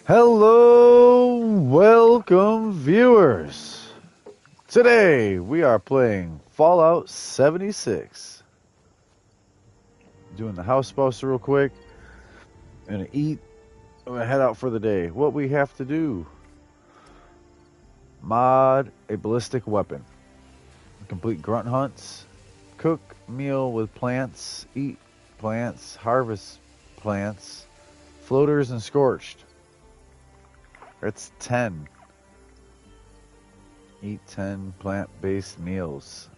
Hello, welcome viewers. Today we are playing Fallout 76. Doing the house boss real quick. Gonna eat. I'm gonna head out for the day. What we have to do: mod a ballistic weapon, complete grunt hunts, cook meal with plants, eat plants, harvest plants, floaters, and scorched. That's 10. Eat 10 plant-based meals.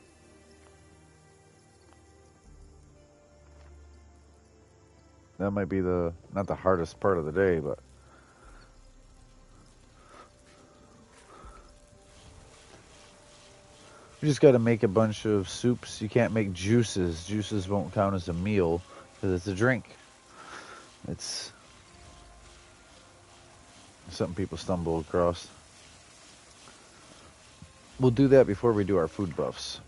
That might be not the hardest part of the day, but you just got to make a bunch of soups. You can't make juices. Juices won't count as a meal because it's a drink. It's something people stumble across. We'll do that before we do our food buffs.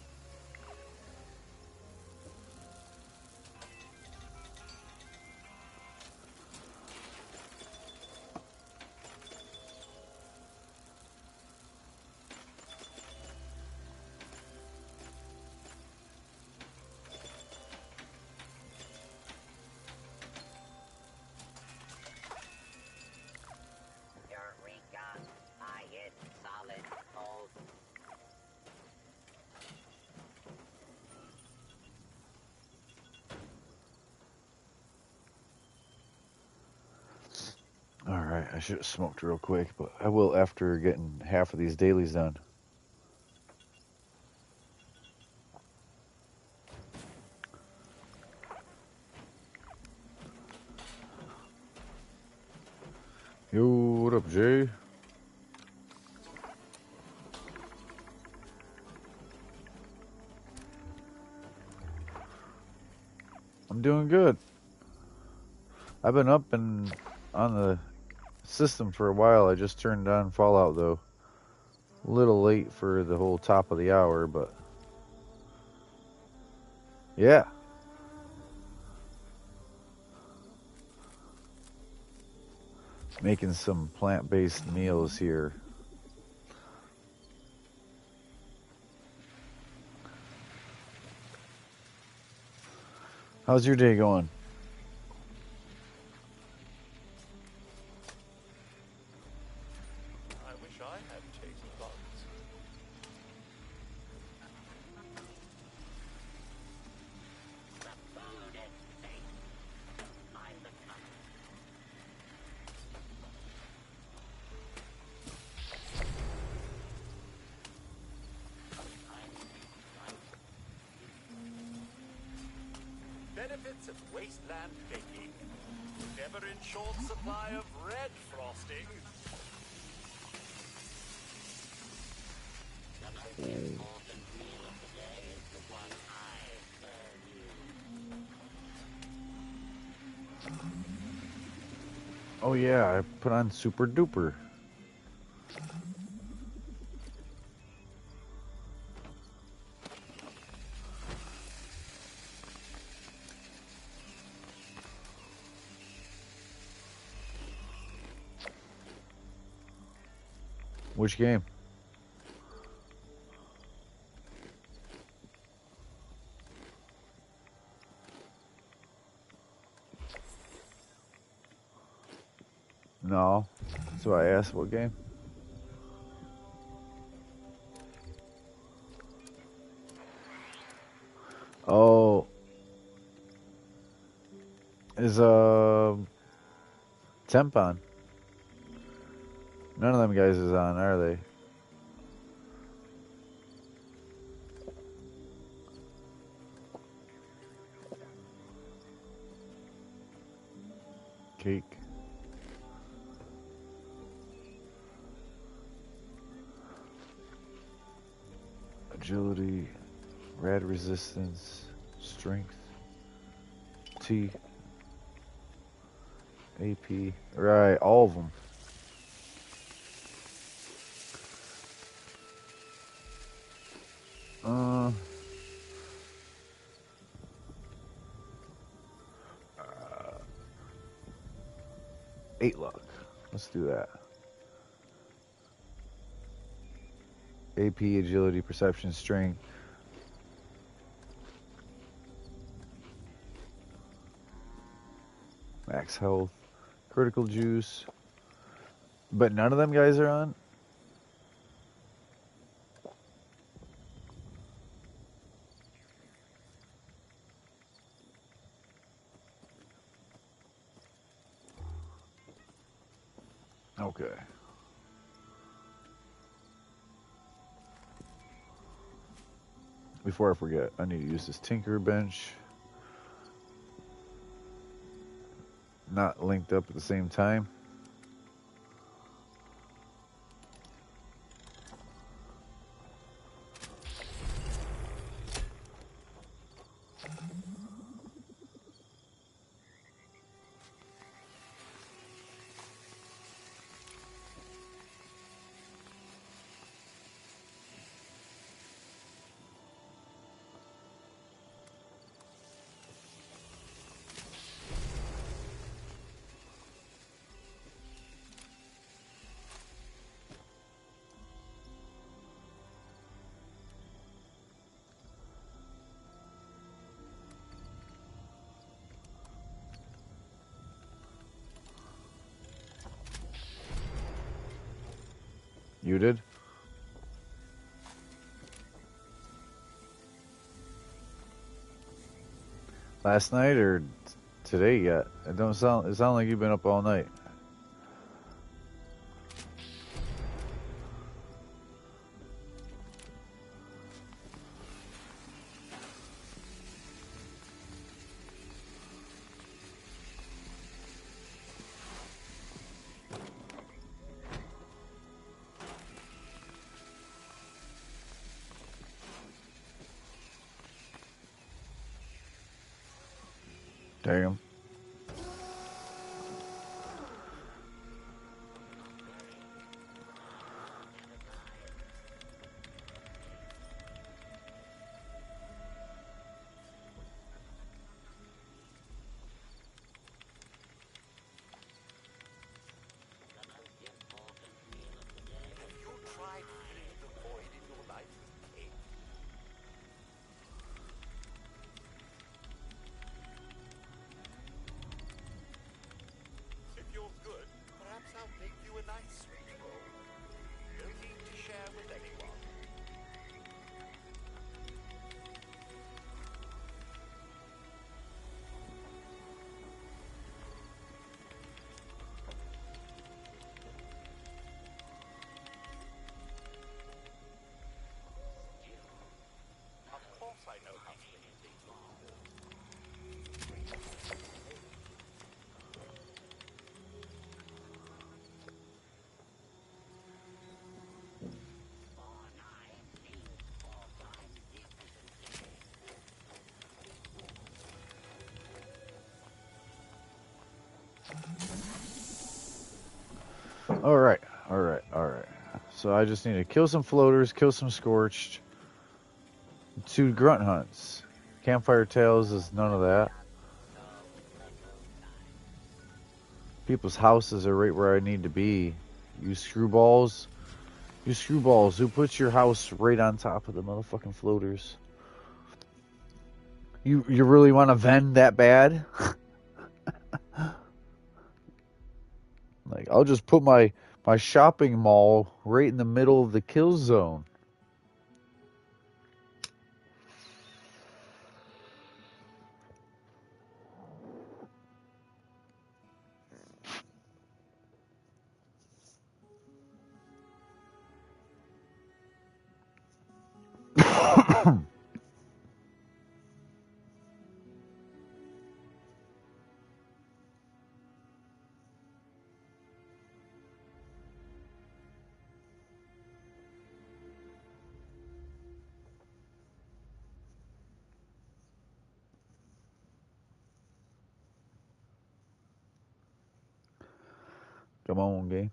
Alright, I should have smoked real quick, but I will after getting half of these dailies done. Yo, what up, Jay? I'm doing good. I've been up and on the system for a while. I just turned on Fallout though. A little late for the whole top of the hour, but yeah. Making some plant-based meals here. How's your day going? I wish I had taste buds. Benefits of wasteland baking. Never in short supply of red frosting. Oh yeah, I put on Super Duper. Which game? No. So I asked what game? Oh. Is Temp on? None of them guys is on, are they? Cake. Agility, rad resistance, strength, T, AP. Right, all of them. Uh, 8 luck. Let's do that. AP, agility, perception, strength. Max health. Critical juice. But none of them guys are on? Okay. Before I forget, I need to use this Tinker Bench. Not linked up at the same time. You did? Last night or today yet? It sound like you've been up all night. Damn. Have you tried filling the void in your life with pain? If you're good, perhaps I'll make you a nice sweet roll. No need to share with anyone. Of course I know how to make things look good. Alright, alright, alright. So I just need to kill some floaters, kill some scorched. 2 grunt hunts. Campfire Tales is none of that. People's houses are right where I need to be. You screwballs. You screwballs. Who puts your house right on top of the motherfucking floaters? You really want to vend that bad? Like, I'll just put my shopping mall right in the middle of the kill zone. Come on, game.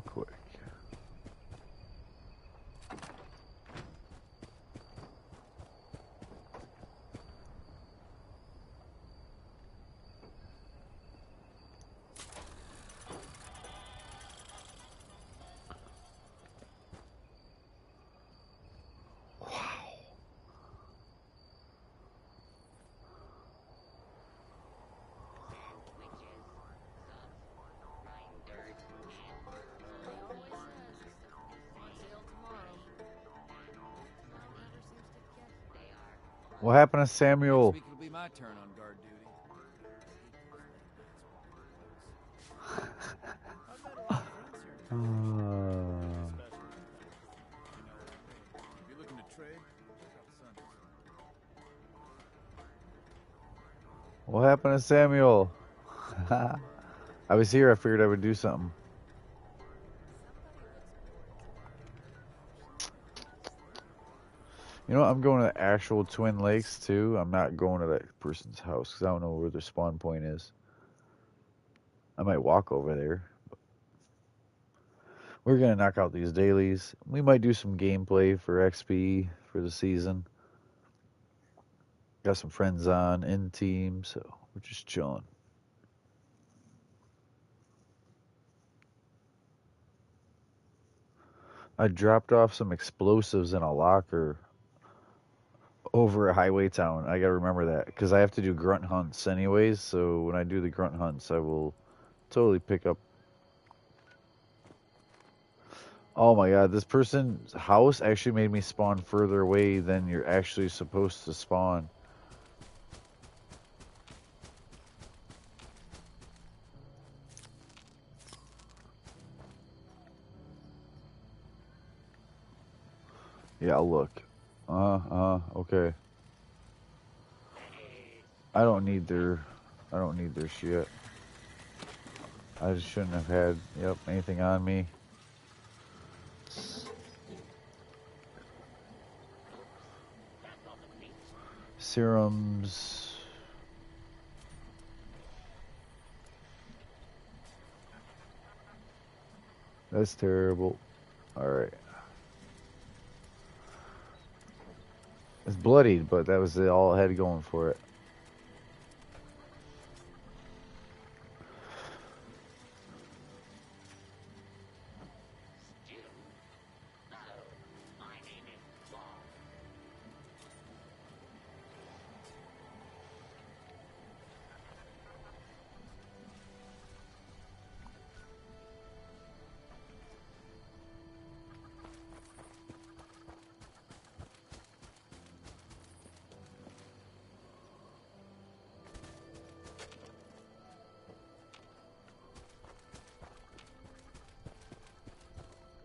real quick. What happened to Samuel? Next week it'll be my turn on guard duty. If you're looking to trade, check out the Sun. What happened to Samuel? I was here. I figured I would do something. You know what? I'm going to the actual Twin Lakes too. I'm not going to that person's house because I don't know where their spawn point is. I might walk over there. We're going to knock out these dailies. We might do some gameplay for XP for the season. Got some friends on in team, so we're just chilling. I dropped off some explosives in a locker over at Highway Town. I gotta remember that because I have to do grunt hunts anyways. So when I do the grunt hunts, I will totally pick up. Oh my god, this person's house actually made me spawn further away than you're actually supposed to spawn. Yeah, I'll look. Okay. I don't need their shit. I just shouldn't have had, anything on me. Serums. That's terrible. Alright. It's bloodied, but that was all it had going for it.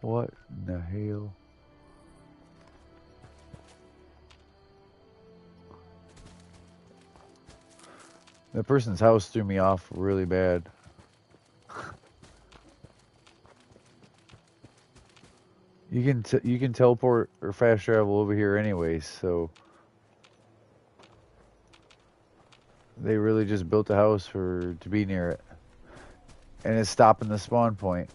What in the hell? That person's house threw me off really bad. You can teleport or fast travel over here anyways, so they really just built a house to be near it. And it's stopping the spawn point.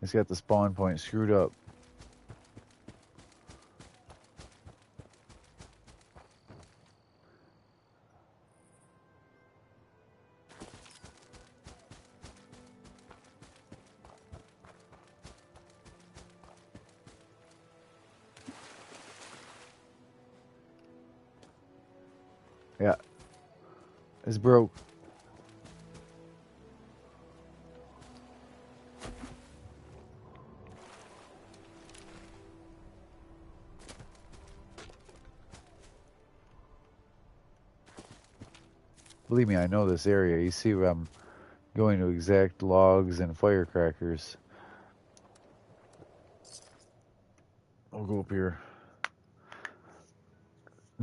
It's got the spawn point screwed up. Yeah. It's broke. Believe me, I know this area. You see where I'm going to exact logs and firecrackers. I'll go up here.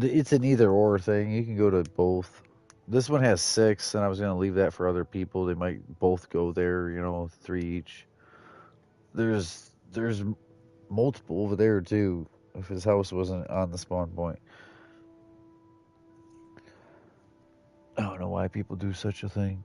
It's an either or thing. You can go to both. This one has 6, and I was going to leave that for other people. They might both go there, 3 each. There's multiple over there, too, if his house wasn't on the spawn point. I don't know why people do such a thing.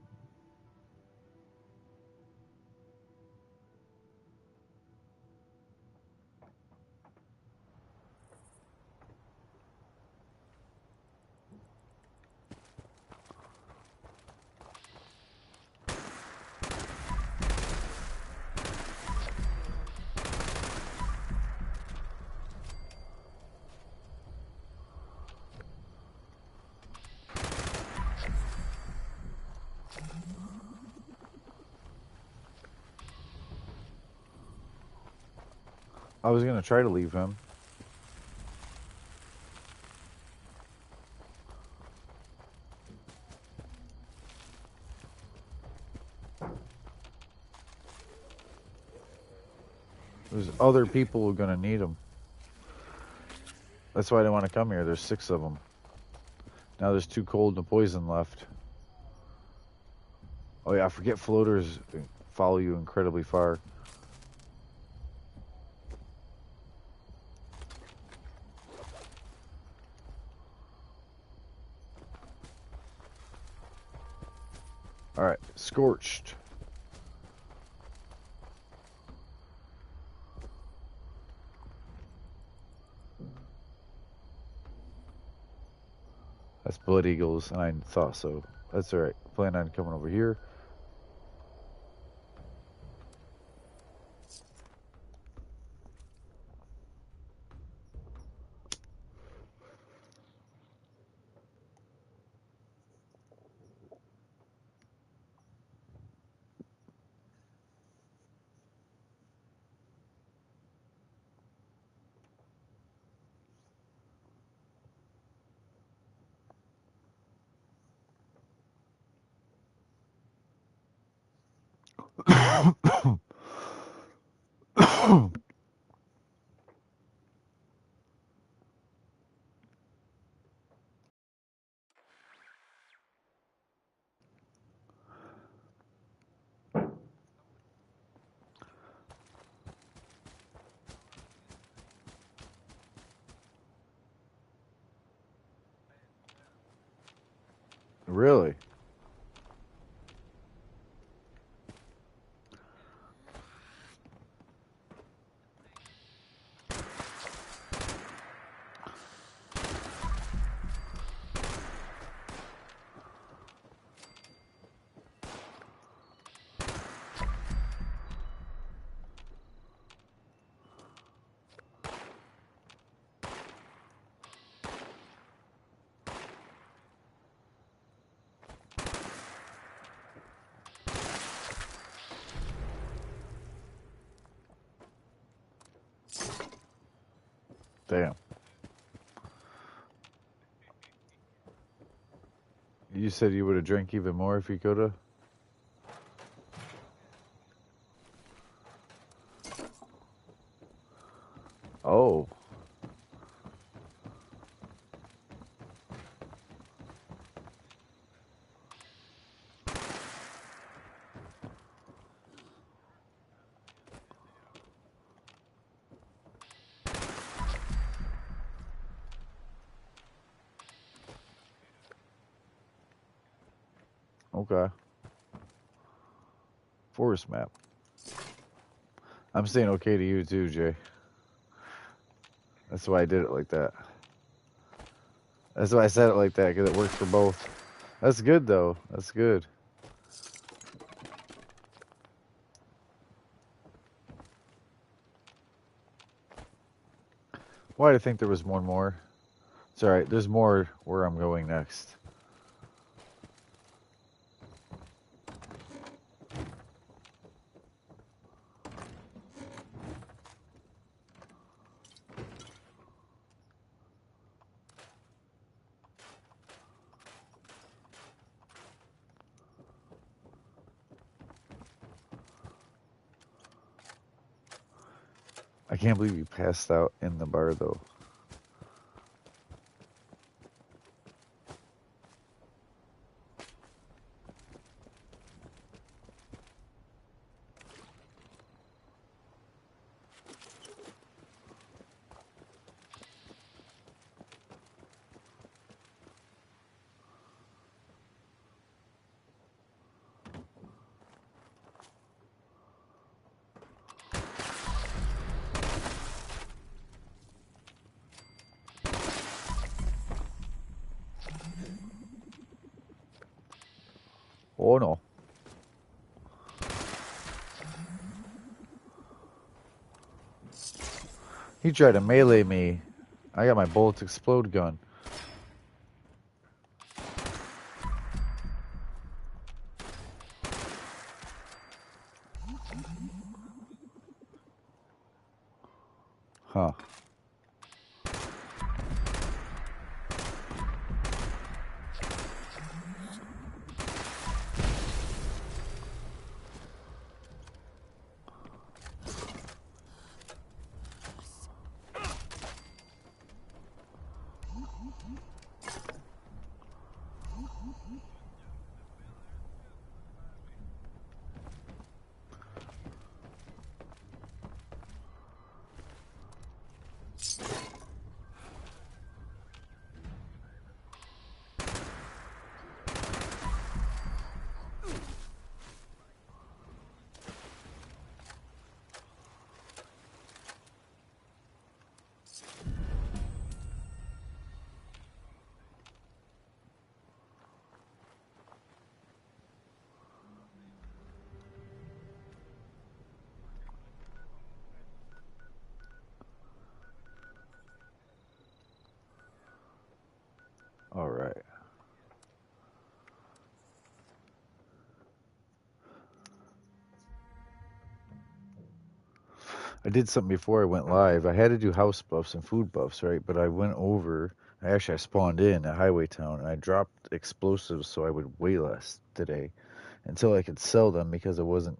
I was gonna try to leave him. There's other people who are gonna need him. That's why I didn't want to come here. There's 6 of them. Now there's 2 cold and a poison left. Oh yeah, forget floaters follow you incredibly far. Alright, scorched. That's Blood Eagles, and I thought so. That's alright. Plan on coming over here. Really? Damn. You said you would have drank even more if you could have? Oh. Okay. Forest map. I'm saying okay to you too, Jay. That's why I did it like that. That's why I said it like that, because it works for both. That's good, though. That's good. Why did I think there was one more? It's alright, there's more where I'm going next. I can't believe you passed out in the bar, though. Oh, no. He tried to melee me. I got my bullets explode gun. Huh. All right. I did something before I went live. I had to do house buffs and food buffs, right? But I went over. I spawned in at Highway Town and I dropped explosives so I would weigh less today until I could sell them because it wasn't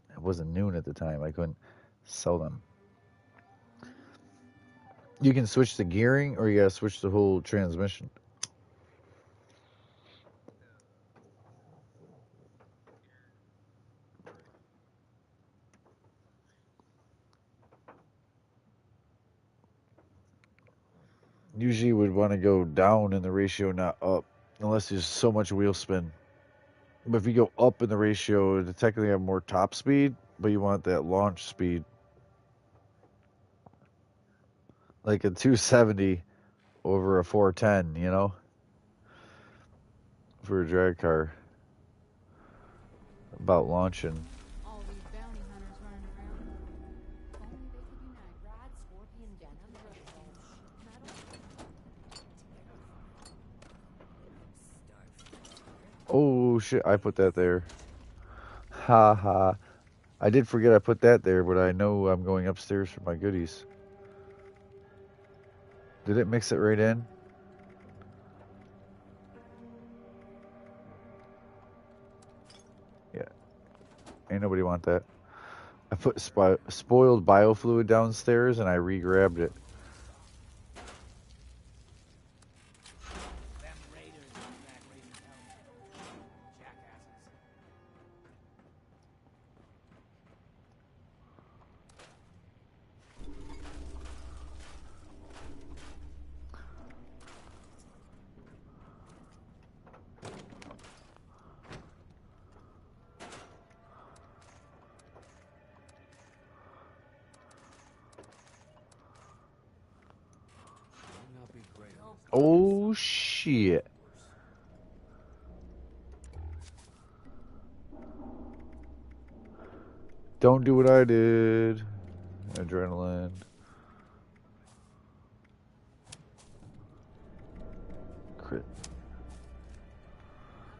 noon at the time. I couldn't sell them. You can switch the gearing or you gotta switch the whole transmission. Usually you would want to go down in the ratio, not up, unless there's so much wheel spin. But if you go up in the ratio, it technically have more top speed, but you want that launch speed. Like a 270 over a 410, for a drag car. About launching. All these bounty hunters running around. Only they could unite. Rad, Scorpion, Denim, Oh shit, I put that there. Ha ha. I did forget I put that there, but I know I'm going upstairs for my goodies. Did it mix it right in? Yeah. Ain't nobody want that. I put spoiled biofluid downstairs and I re-grabbed it. Them raiders on that raising hell. Jackasses. Might not be great. Oh shit. Don't do what I did. Adrenaline. Crit. Gotta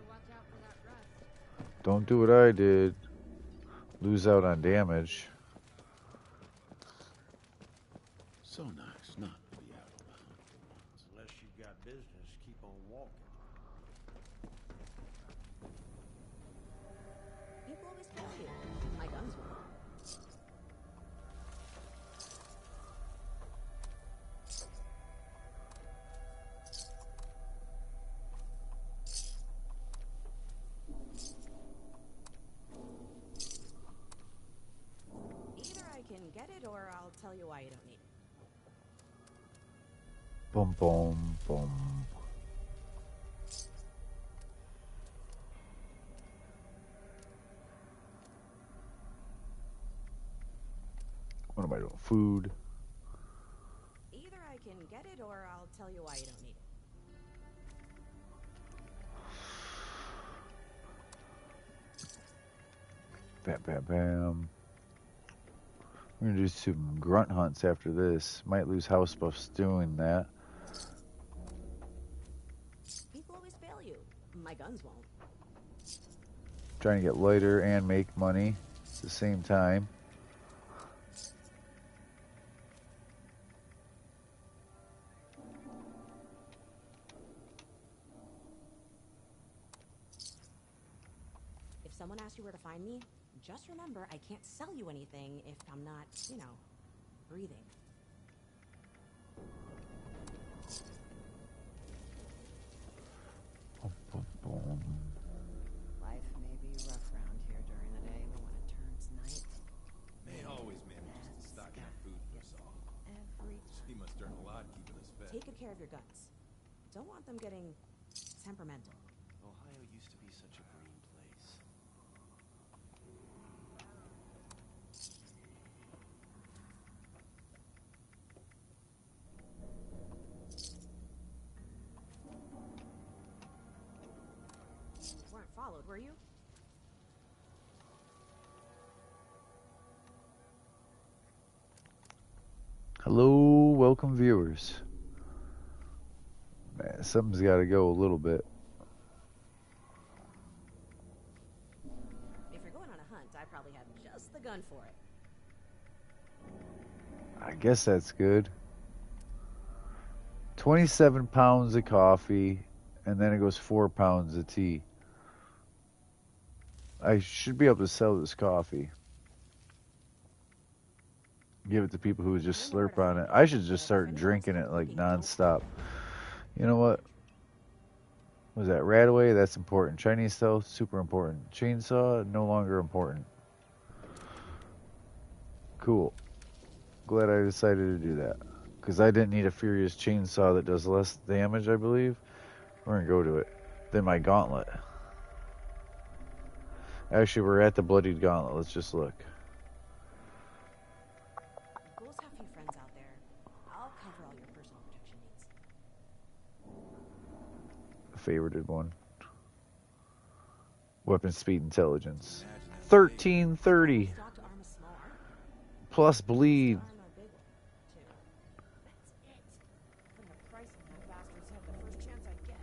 watch out for that rust. Don't do what I did. Lose out on damage. So nice not to be out on the hunt for once. Unless you got business, keep on walking. People always fail you. My guns won't. Either I can get it or I'll tell you why you don't need it. Boom, boom, boom. What am I doing? Food. Either I can get it or I'll tell you why you don't need it. Bam, bam, bam. We're gonna do some grunt hunts after this. Might lose house buffs doing that. People always fail you. My guns won't. Trying to get lighter and make money at the same time. If someone asks you where to find me, just remember I can't sell you anything if I'm not, you know, breathing. Life may be rough around here during the day, but when it turns night, May always manages to stock enough food for us all. every She must earn a lot keeping us fed. take good care of your guns. Don't want them getting temperamental. Ohio used to be such a green place. Weren't followed, were you? Hello, welcome viewers. Man, something's got to go a little bit. If you're going on a hunt, I probably have just the gun for it. I guess that's good. 27 pounds of coffee, and then it goes 4 pounds of tea. I should be able to sell this coffee. Give it to people who would just slurp on it. I should just start drinking it like nonstop. You know what? Was that Radaway? That's important. Chinese stealth, super important. Chainsaw, no longer important. Cool. Glad I decided to do that. Because I didn't need a furious chainsaw that does less damage, I believe. We're going to go to it. Then my gauntlet. Actually, we're at the bloodied gauntlet. Let's just look. Ghouls have few friends out there. I'll cover all your personal protection needs. Favorited one. Weapon speed intelligence. 1330 Stock to arm a small arm. plus bleed. Arm a big one, too. That's it. Putting a price on that bastard's head the first chance I get.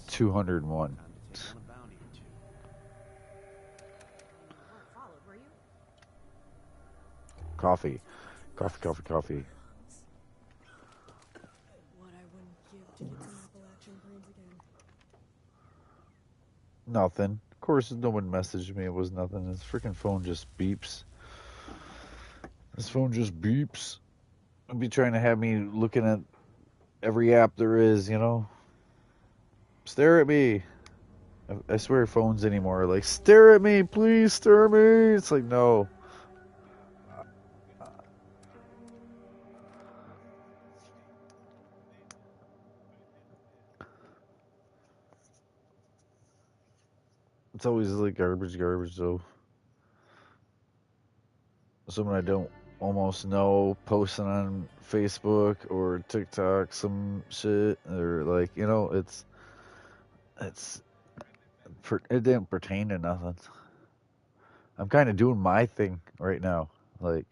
201. Time to take on a bounty or two. You weren't followed, were you? Coffee. Coffee. What I wouldn't give to get some Appalachian brains again. Nothing. Of course, no one messaged me. It was nothing. This freaking phone just beeps. This phone just beeps. It'd be trying to have me looking at every app there is, you know? Stare at me. I swear phones anymore are like, stare at me, please, stare at me. It's like, no. It's always like garbage though. Someone I don't almost know posting on Facebook or TikTok some shit, or like, you know, it didn't pertain to nothing. I'm kind of doing my thing right now. Like,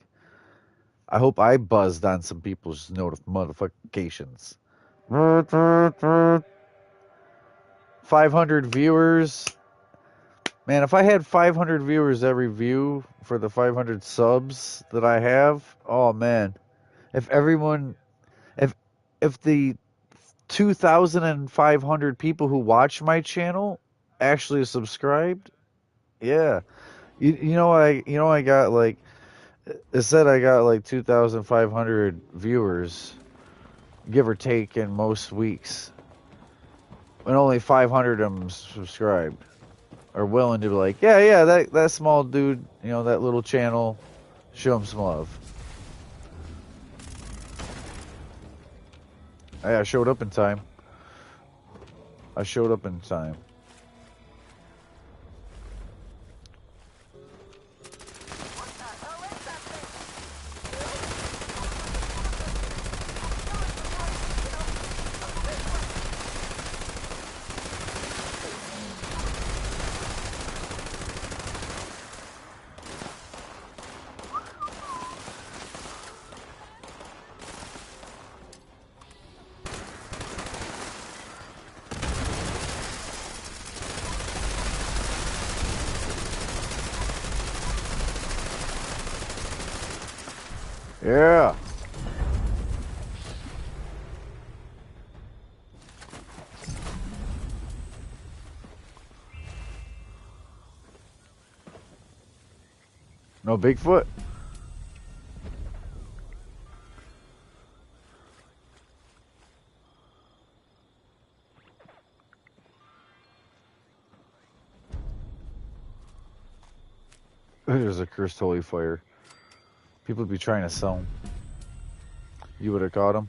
I hope I buzzed on some people's notifications. 500 viewers. Man, if I had 500 viewers every view for the 500 subs that I have, oh man. If the 2,500 people who watch my channel actually subscribed, yeah. You know I got like, it said I got like 2,500 viewers, give or take, in most weeks. And only 500 of them subscribed. Are willing to be like, yeah, that small dude, you know, that little channel, show him some love. Hey, I showed up in time. Yeah. No Bigfoot? There's a cursed holy fire. People be trying to sell them. You would have caught them.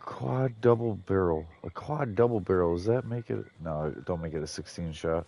Quad double barrel. A quad double barrel. Does that make it? No, don't make it a 16 shot.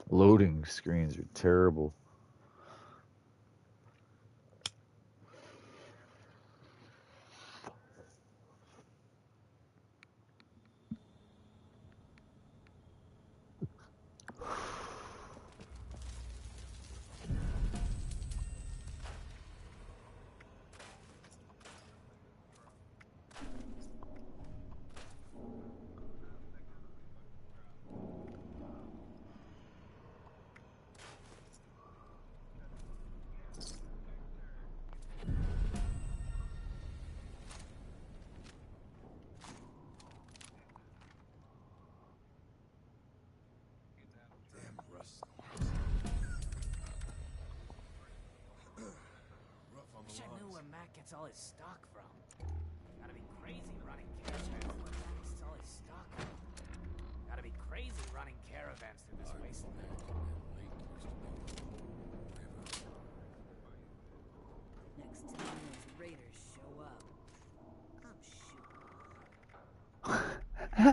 Loading screens are terrible. Damn rust. Rough on Wish the I knew logs. where Matt gets all his stock from. Gotta be crazy running caravans where Matt gets all his stock from. Gotta be crazy running caravans through this wasteland. Next time those raiders show up, I'm shooting.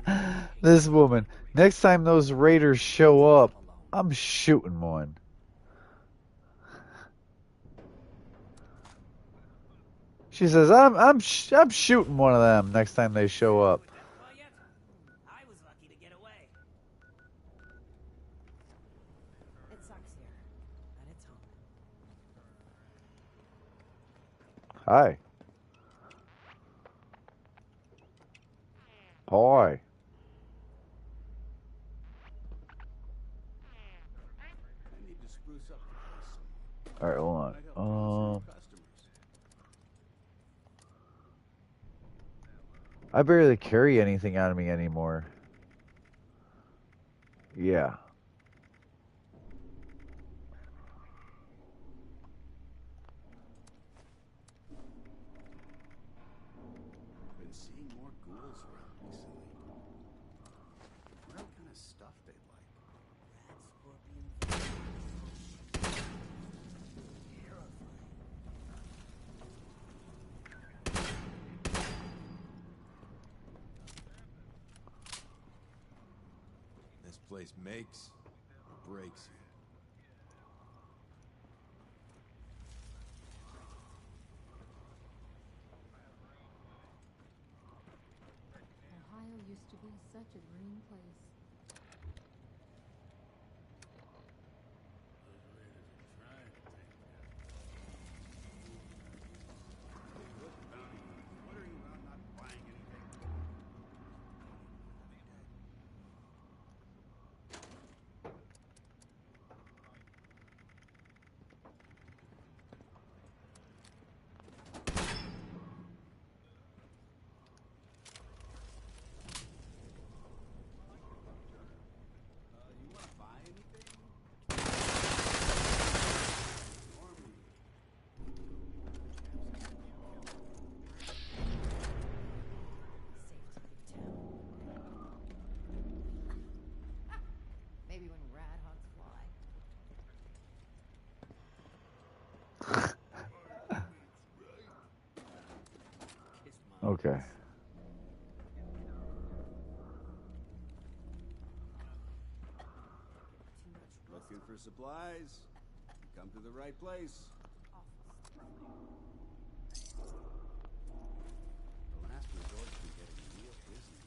This woman. Next time those raiders show up, I'm shooting one. She says, I'm shooting one of them next time they show up. Was that quiet? I was lucky to get away. It sucks here, but it's home. Hi. Hi. I need to spruce up the place some. All right, hold Might help bring on. some customers. I barely carry anything on me anymore. Yeah. Been seeing more ghouls around recently. What kind of stuff they like? Rat, scorpion, terrifying. This place makes or breaks you. Ohio used to be such a green place. Wondering about not buying anything. Okay. Looking for supplies? You come to the right place. The last resort's been getting real busy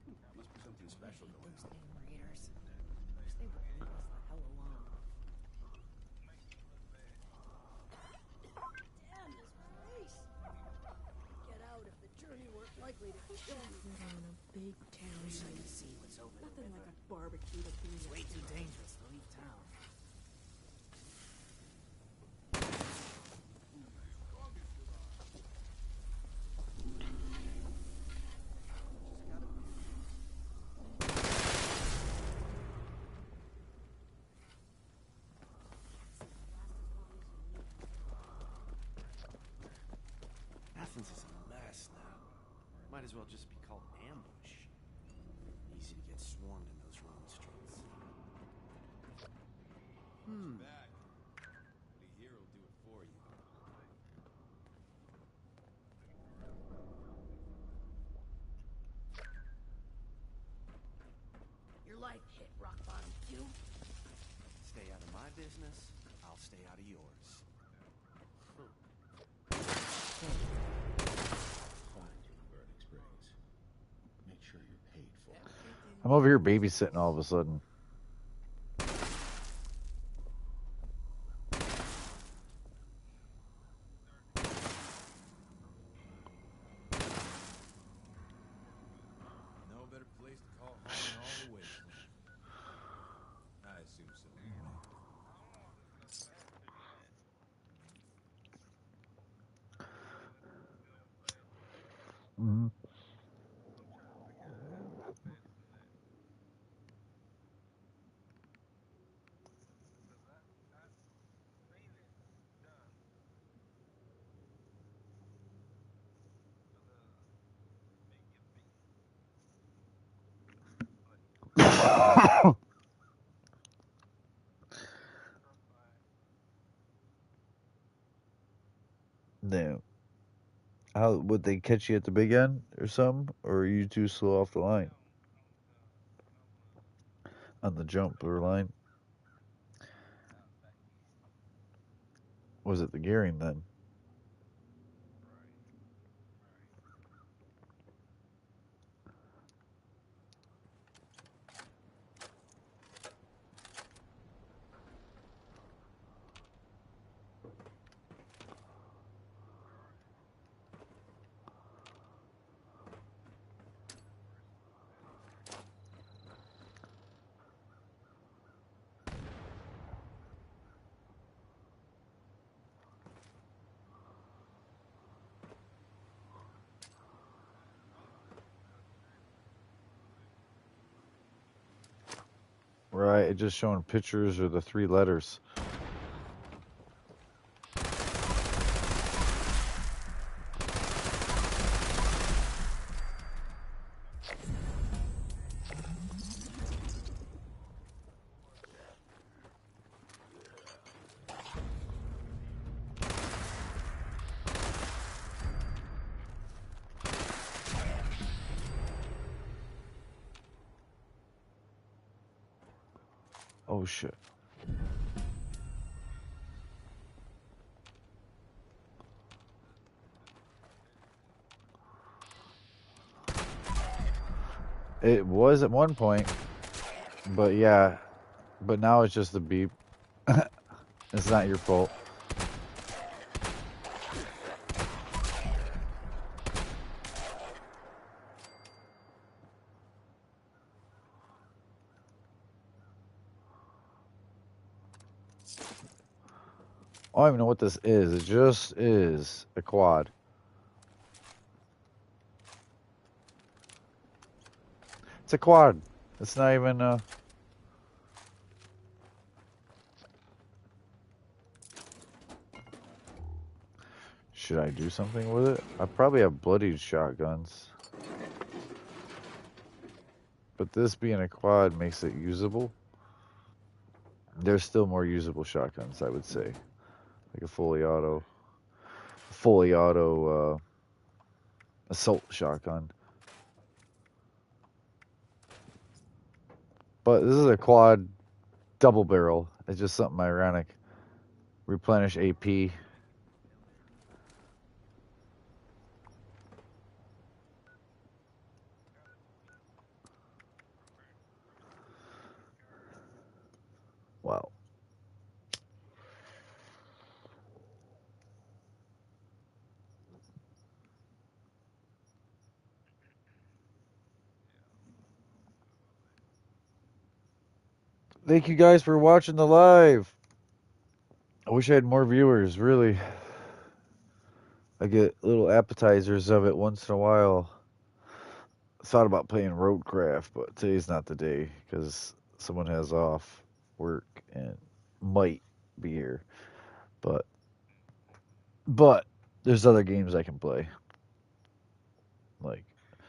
these days. Must be something special going on. Those damn raiders. Wish they would leave us the hell alone. Damn this place! Get out if the journey weren't likely to kill me. We're in a big town. Wish I could see what's over the Nothing river. like a barbecue to be It's way too dangerous to leave town. Athens is a mess now. Might as well just be called ambush. Easy to get swarmed in those Roman streets. Back. Buddy here will do it for you. Your life hit rock bottom, Q. Stay out of my business, I'll stay out of yours. Find your learning experience. Make sure you're paid for it. I'm over here babysitting all of a sudden. No better place to call home in all the wasteland. I assume so. Mhm. No. How would they catch you at the big end or something? Or are you too slow off the line? On the jump or line? Was it the gearing then? Right, it just showing pictures or the three letters. Oh shit. It was at one point, but yeah, but now it's just a beep. It's not your fault. I don't even know what this is. It just is a quad. It's a quad. It's not even Should I do something with it? I probably have bloodied shotguns. But this being a quad makes it usable. There's still more usable shotguns, I would say. Like a fully auto assault shotgun. But this is a quad double barrel. It's just something ironic. Replenish AP. Wow. Thank you guys for watching the live. I wish I had more viewers, really. I get little appetizers of it once in a while. Thought about playing Roadcraft, but today's not the day because someone has off work and might be here. But there's other games I can play. Like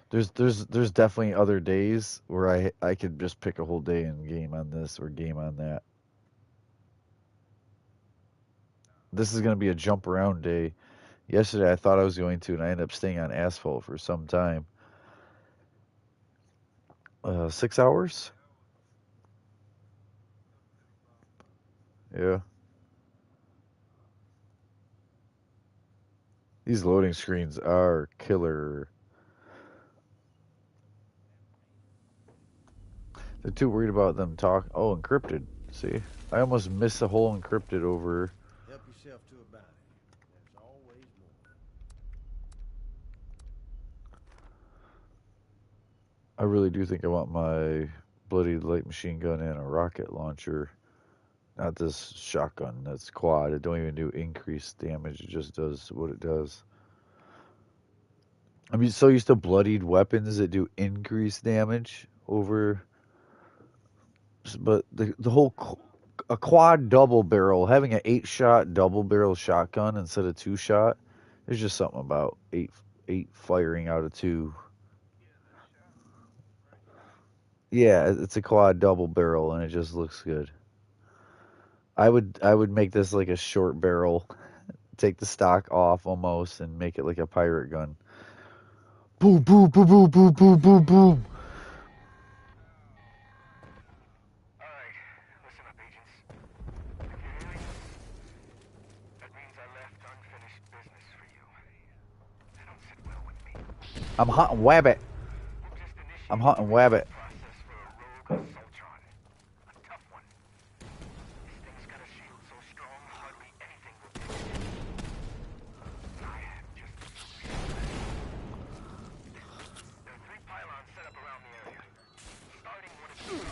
there's definitely other days where I could just pick a whole day and game on this or game on that. This is going to be a jump around day. Yesterday I thought I was going to, and I ended up staying on asphalt for some time. 6 hours? Yeah. These loading screens are killer. They're too worried about them talk. Oh, encrypted. See? I almost missed the whole encrypted over. Help yourself to a bounty. There's always more. I really do think I want my bloody light machine gun and a rocket launcher. Not this shotgun. That's quad. It don't even do increased damage. It just does what it does. I'm so used to bloodied weapons that do increased damage over. But the whole a quad double barrel, having an 8-shot double barrel shotgun instead of 2-shot, there's just something about eight firing out of 2. Yeah, it's a quad double barrel and it just looks good. I would make this like a short barrel, take the stock off almost and make it like a pirate gun. Boom, boom, boom, boom, boom, boom, boom, boom. Alright, listen up, agents. If you're hearing this, that means I left unfinished business for you. That don't sit well with me. I'm hunting Wabbit. We'll just initiate I'm hunting the Wabbit. process for a rogue Assaultron. A tough one. This thing's got a shield so strong, hardly anything will take it. I have just the solution. There are 3 pylons set up around the area. Starting one of these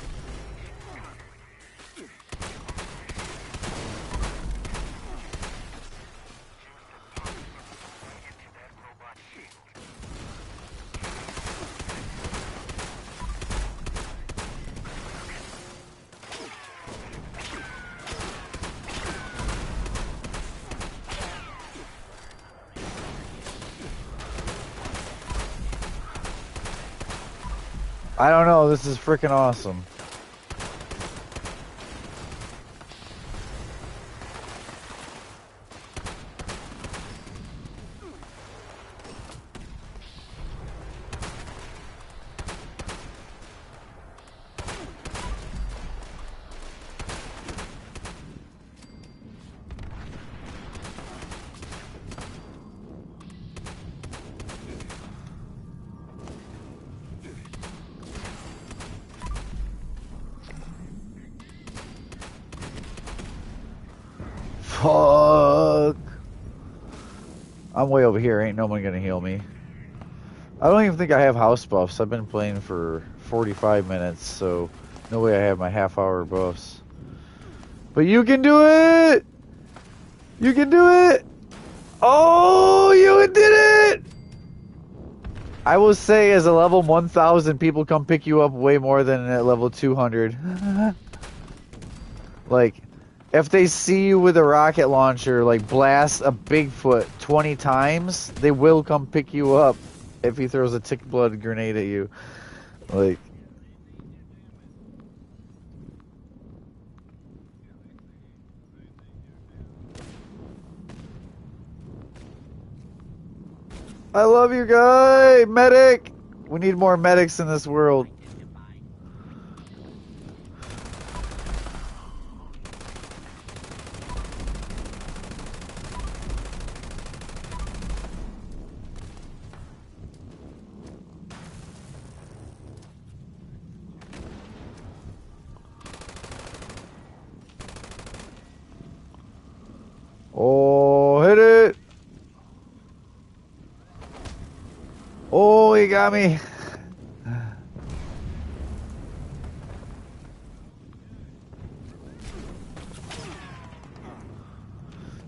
I don't know. This is freaking awesome. Fuck. I'm way over here. Ain't no one gonna heal me. I don't even think I have house buffs. I've been playing for 45 minutes, so no way I have my half-hour buffs. But you can do it! You can do it! Oh, you did it! I will say, as a level 1000, people come pick you up way more than at level 200. Like, if they see you with a rocket launcher, like, blast a Bigfoot 20 times, they will come pick you up if he throws a tick blood grenade at you. Like... I love you, guy. Medic. We need more medics in this world. Oh, hit it. Oh, he got me.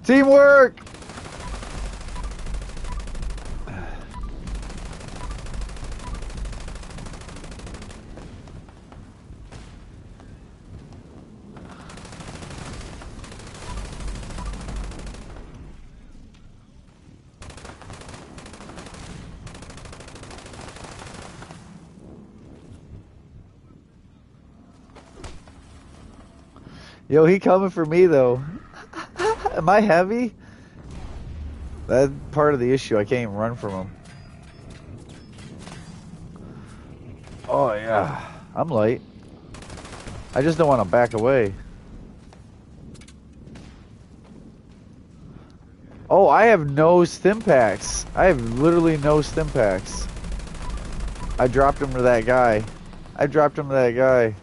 Teamwork. Yo, he coming for me though. Am I heavy? That's part of the issue. I can't even run from him. Oh yeah, I'm light. I just don't want to back away. Oh, I have no stim packs. I have literally no stim packs. I dropped him to that guy. I dropped him to that guy.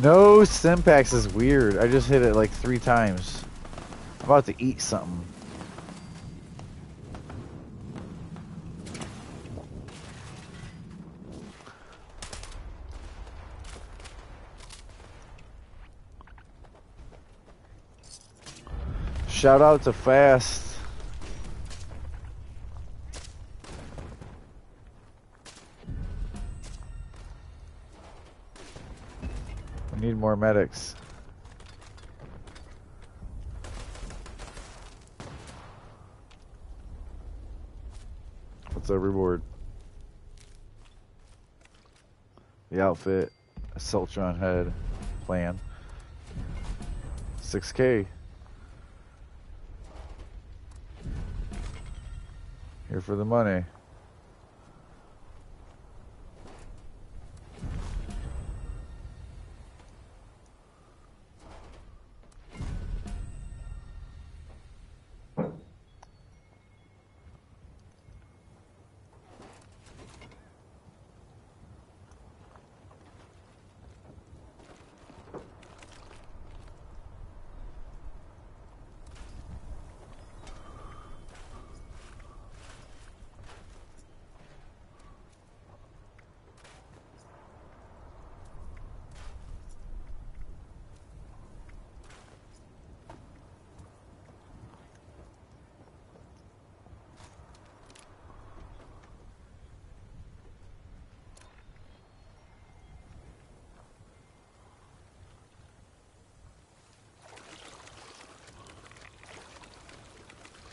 No Stimpaks is weird. I just hit it like 3 times. I'm about to eat something. Shout out to Fast. We need more medics. What's our reward? The outfit, a Celtron head, plan. 6K. Here for the money.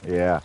Yeah.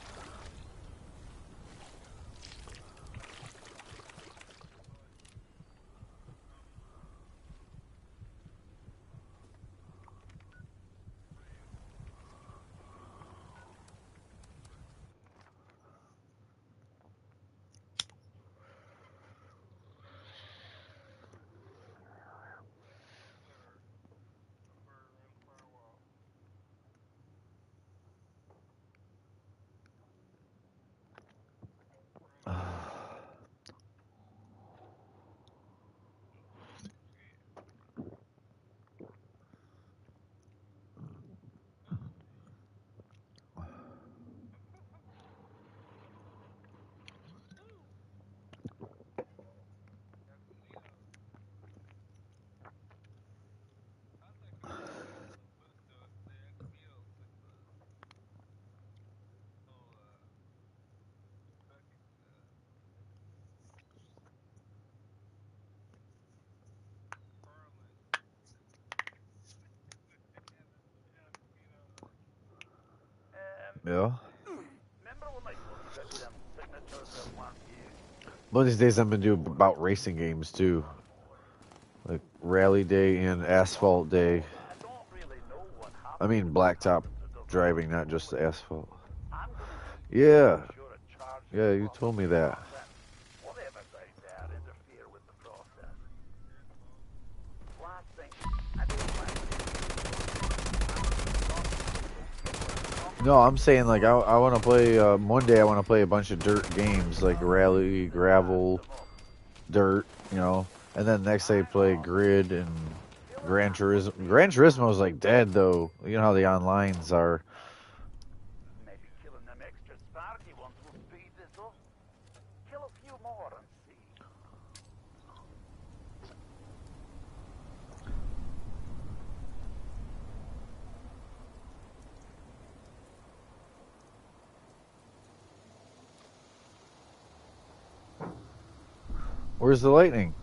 Yeah. Remember when I first got them signatures that weren't you? One of these days I'm gonna do about racing games too, like Rally Day and Asphalt Day. I don't really know what I happened. mean blacktop driving, not just asphalt. I'm gonna need Yeah, to sure a charge yeah, you told me that. whatever's out there interfere with the process. Last thing, I don't No, I'm saying like I want to play. One day I want to play a bunch of dirt games like Rally, Gravel, Dirt, you know, and then next day play Grid and Gran Turismo. Gran Turismo is like dead though. You know how the onlines are. maybe killing them extra sparky ones will speed this up. Kill a few more and see. Where's the lightning?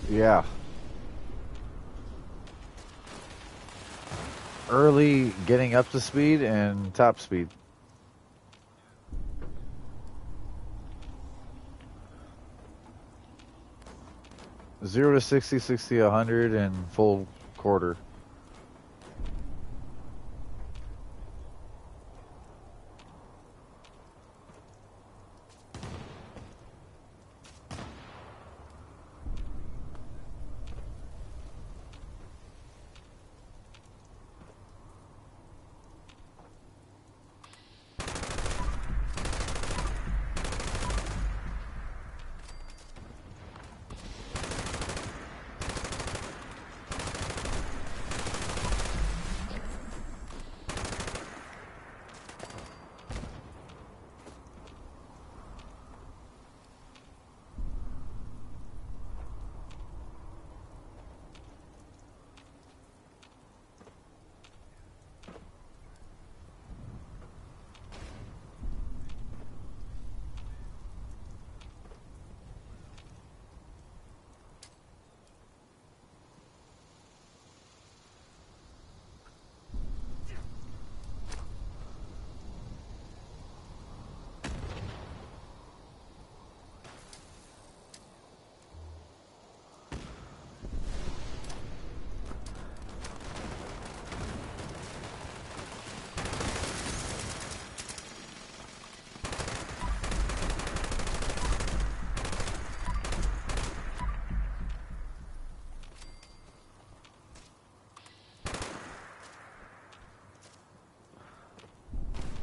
Yeah. Early getting up to speed and top speed. Zero to 60, 60, 100, and full quarter.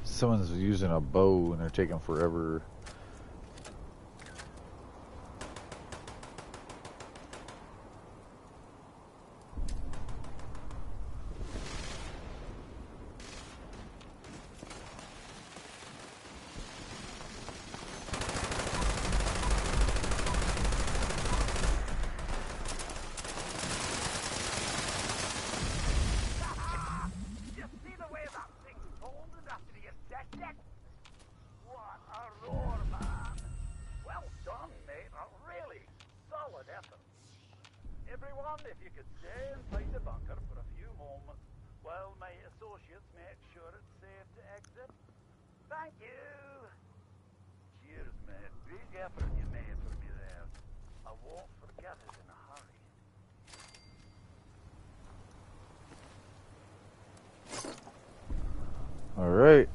Someone's using a bow and they're taking forever. You see the way that thing folded after you set it? What a roar, man! Well done, mate. A really solid effort. Everyone, if you could stay inside the bunker for a few moments while my associates make sure it's safe to exit. Thank you! Cheers, mate. Big effort you made for me there. I won't forget it in a hurry. All right.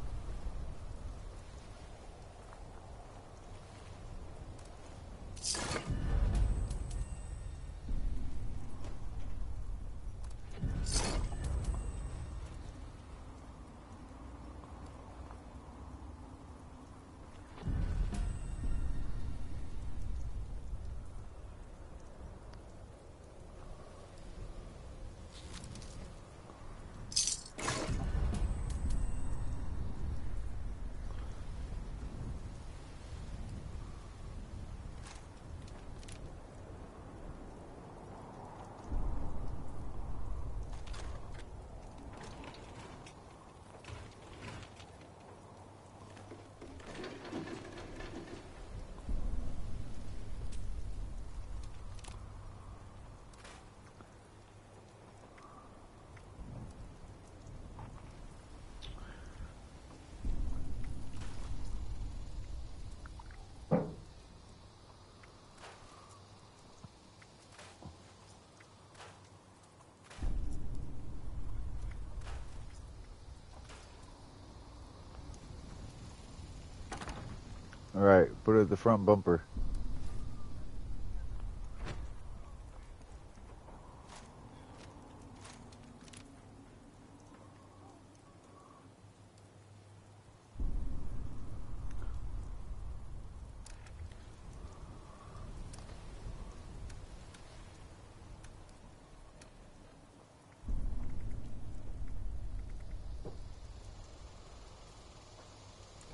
Right, put it at the front bumper.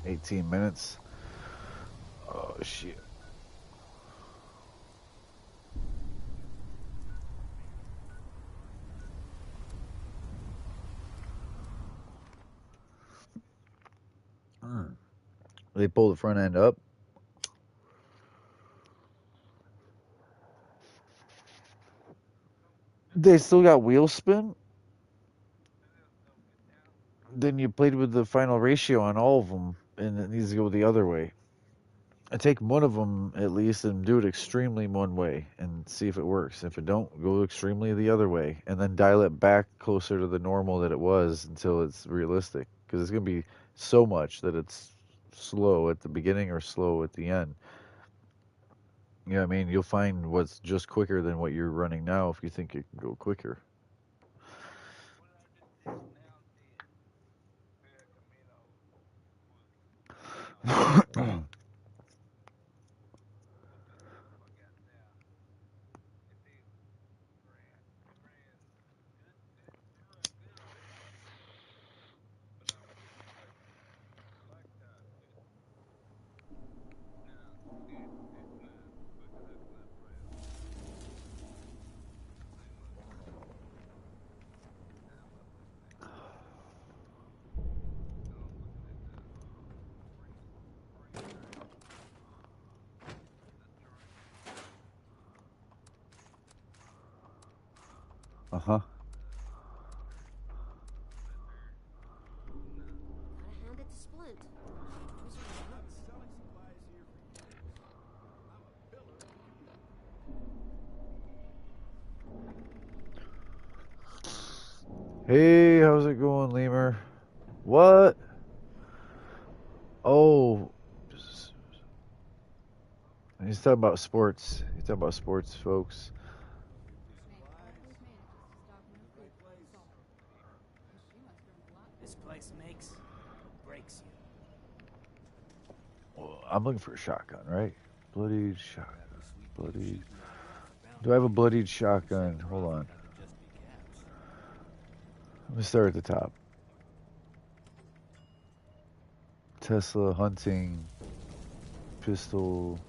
$18. Oh shit. They pull the front end up. They still got wheel spin. Then you played with the final ratio on all of them, and it needs to go the other way. I take one of them at least and do it extremely one way and see if it works. If it don't, go extremely the other way, and then dial it back closer to the normal that it was until it's realistic. Because it's gonna be so much that it's slow at the beginning or slow at the end. You know what I mean? You'll find what's just quicker than what you're running now if you think it can go quicker. Uh-huh. Gotta hand it to Splint. Those are nuts. Hey, how's it going, Lemur? What? Oh, he's talking about sports. He's talking about sports, folks. This place makes or breaks you. Well, I'm looking for a shotgun, right? Bloodied shotgun. Bloodied. Do I have a bloodied shotgun? Hold on. Let me start at the top. Tesla, hunting, pistol.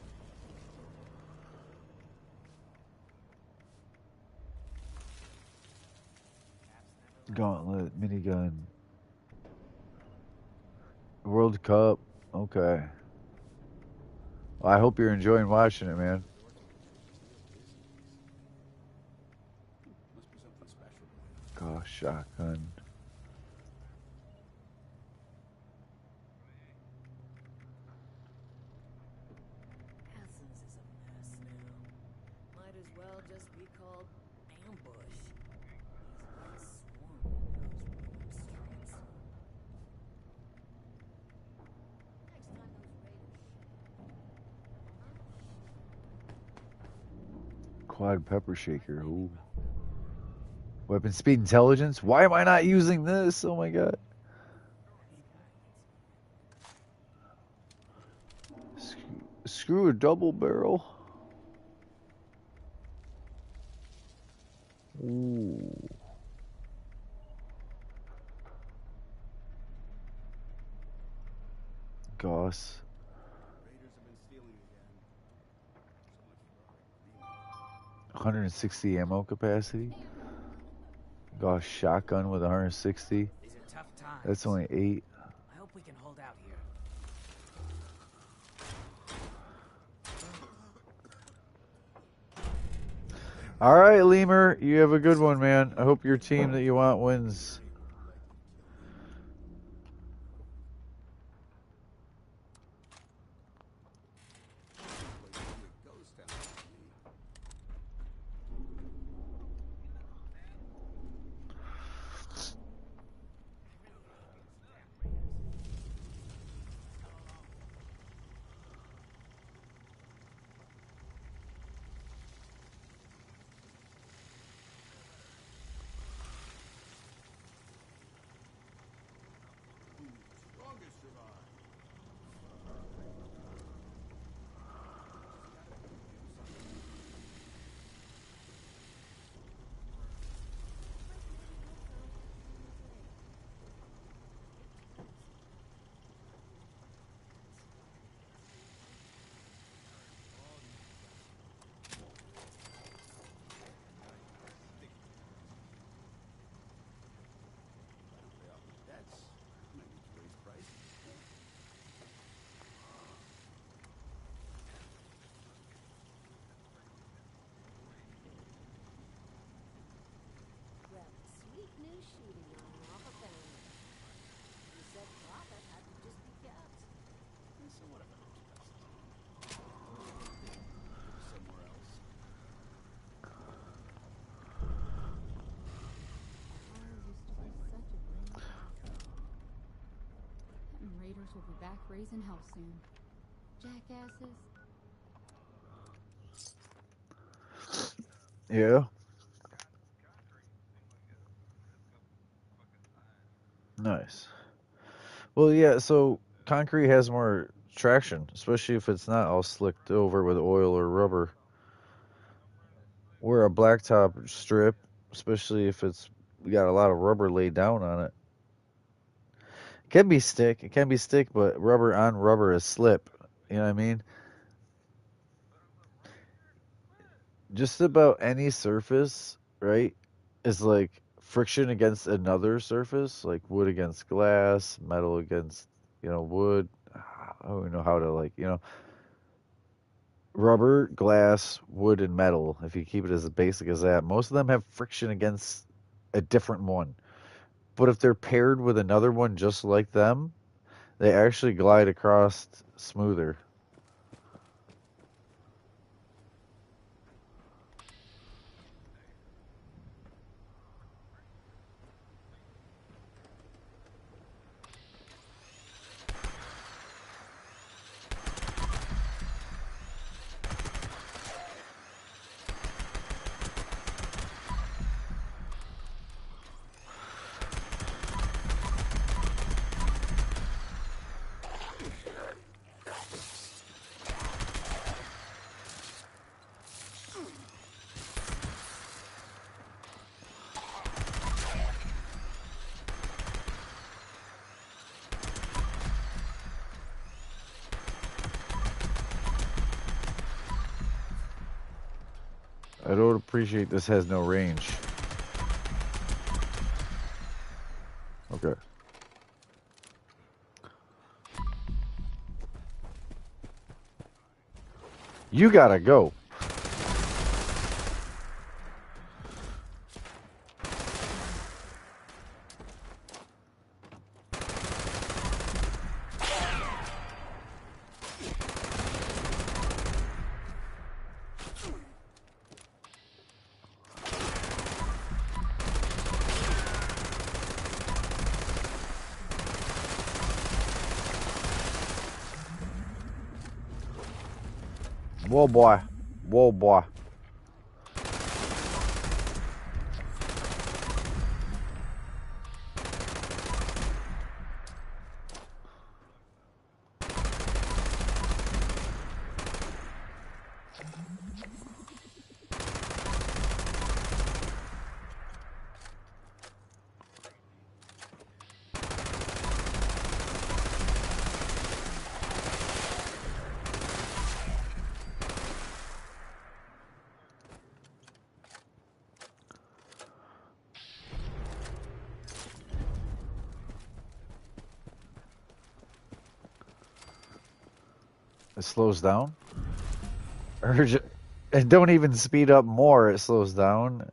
Gauntlet, minigun. World Cup. Okay. Well, I hope you're enjoying watching it, man. Gosh, shotgun. Athens is a mess now. Might as well just be called ambush. These things swarm those streets. Next time those raiders. Quad pepper shaker. Ooh. Weapon speed intelligence. Why am I not using this? Oh my god. Screw a double barrel. Ooh. Goss. 160 ammo capacity. Gosh, shotgun with 160. These are tough times. That's only 8. I hope we can hold out here. All right, Lemur, you have a good one, man. I hope your team that you want wins. will be back raising hell soon. Jackasses. Yeah. Nice. Well, yeah, so concrete has more traction, especially if it's not all slicked over with oil or rubber. Where a blacktop strip, especially if it's got a lot of rubber laid down on it, it can be stick, but rubber on rubber is slip. You know what I mean? Just about any surface, right, is like friction against another surface, like wood against glass, metal against, wood. I don't even know how to, like, rubber, glass, wood, and metal. If you keep it as basic as that, most of them have friction against a different one. But if they're paired with another one just like them, they actually glide across smoother. I don't appreciate this has no range. Okay. You gotta go. Whoa, boy. Whoa, boy. It slows down. And don't even speed up more, it slows down.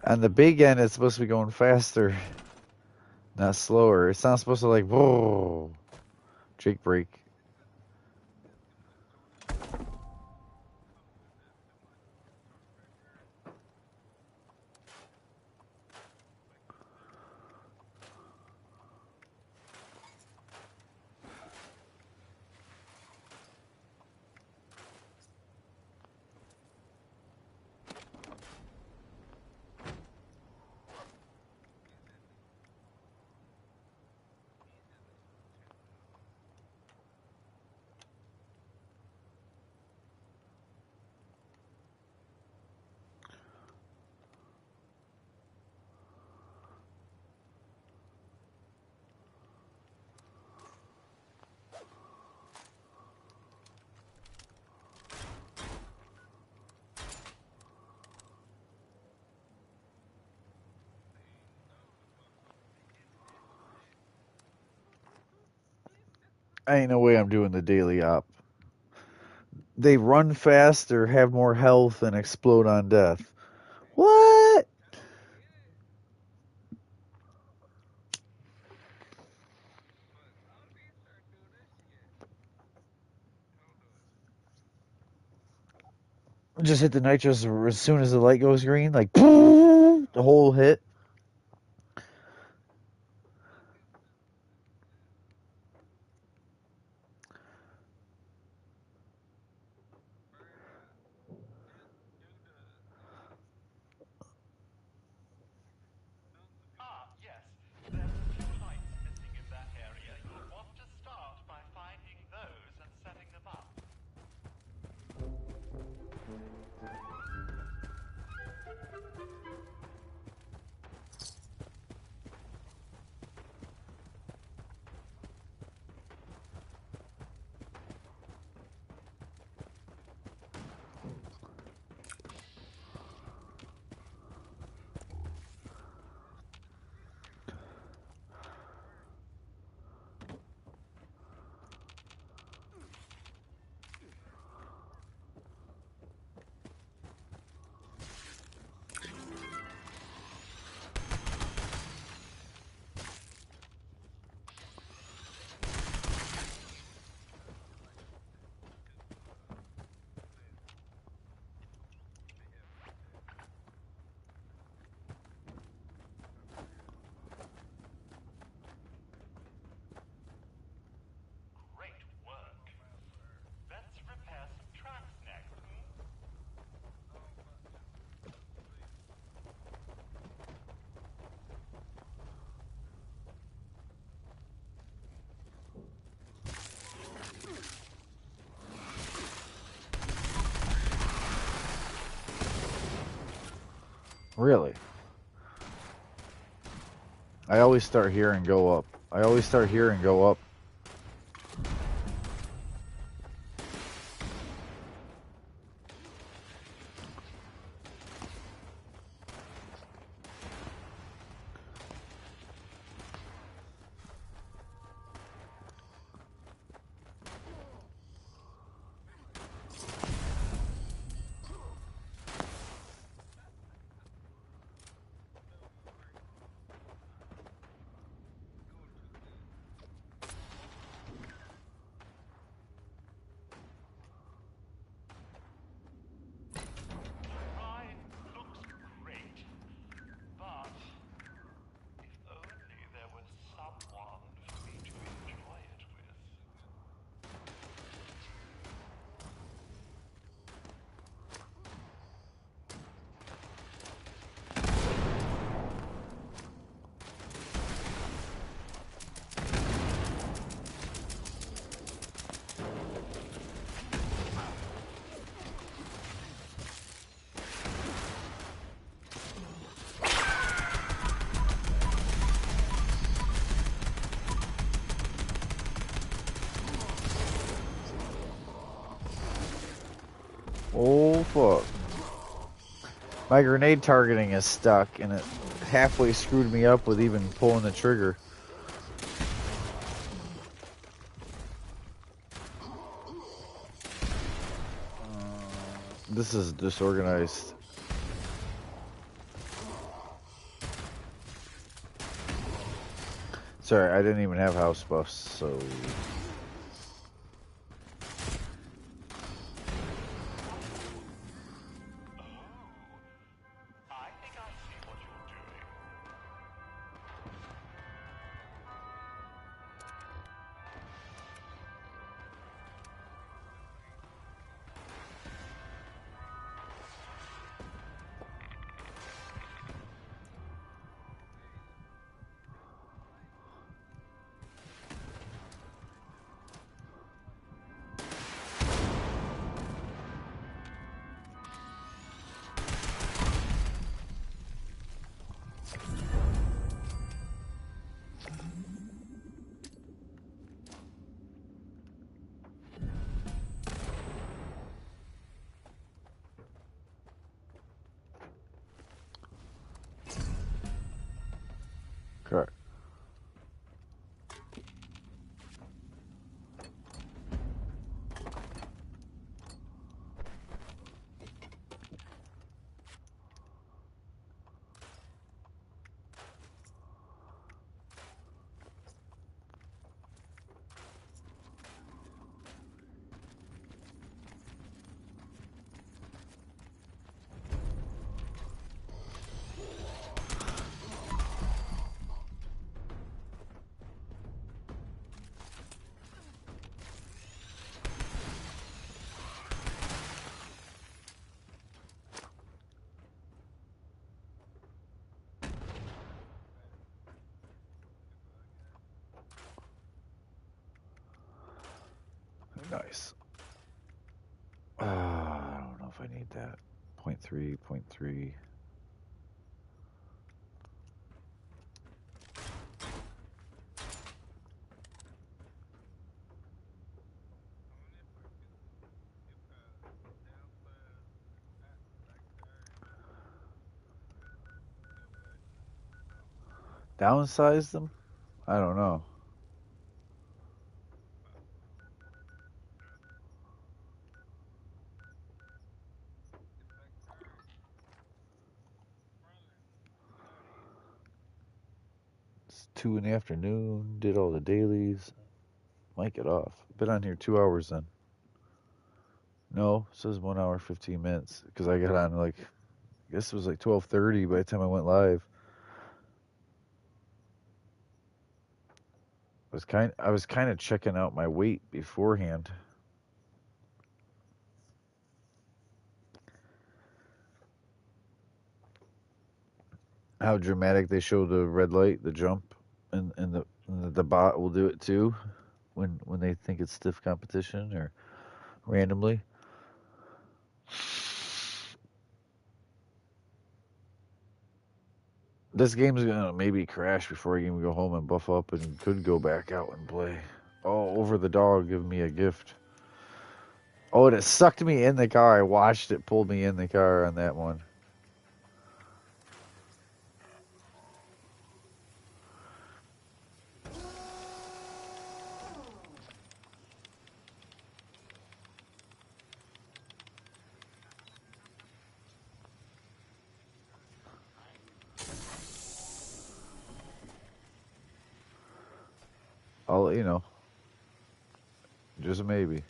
On the big end, it's supposed to be going faster, not slower. It's not supposed to, like, whoa, Jake break. Ain't no way I'm doing the daily op. They run faster, have more health, and explode on death. What? Just hit the nitros as soon as the light goes green, like, the whole hit. Really? I always start here and go up. I always start here and go up. Ride looks great, but if only there was someone for me to enjoy it with. Oh fuck. My grenade targeting is stuck and it halfway screwed me up with even pulling the trigger. This is disorganized. Sorry, I didn't even have house buffs, so... I think I see what you're doing. Correct. Nice. I don't know if I need that. 0.3, 0.3. Downsize them? I don't know. It's 2 in the afternoon. Did all the dailies. Might get off. Been on here 2 hours then. No, it says 1 hour 15 minutes because I got on like, I guess it was like 12:30 by the time I went live. I was kind of checking out my weight beforehand. How dramatic they show the red light, the jump, and the bot will do it too when they think it's stiff competition or randomly. This game's gonna maybe crash before I can even go home and buff up and could go back out and play. Oh, over the dog giving me a gift. Oh, and it sucked me in the car. I watched it pull me in the car on that one. I'll, you know, just maybe.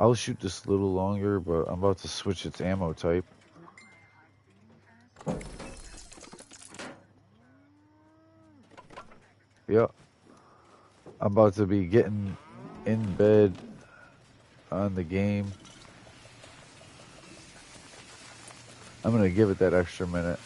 I'll shoot this a little longer, but I'm about to switch its ammo type. Yep. I'm about to be getting in bed on the game. I'm gonna give it that extra minute.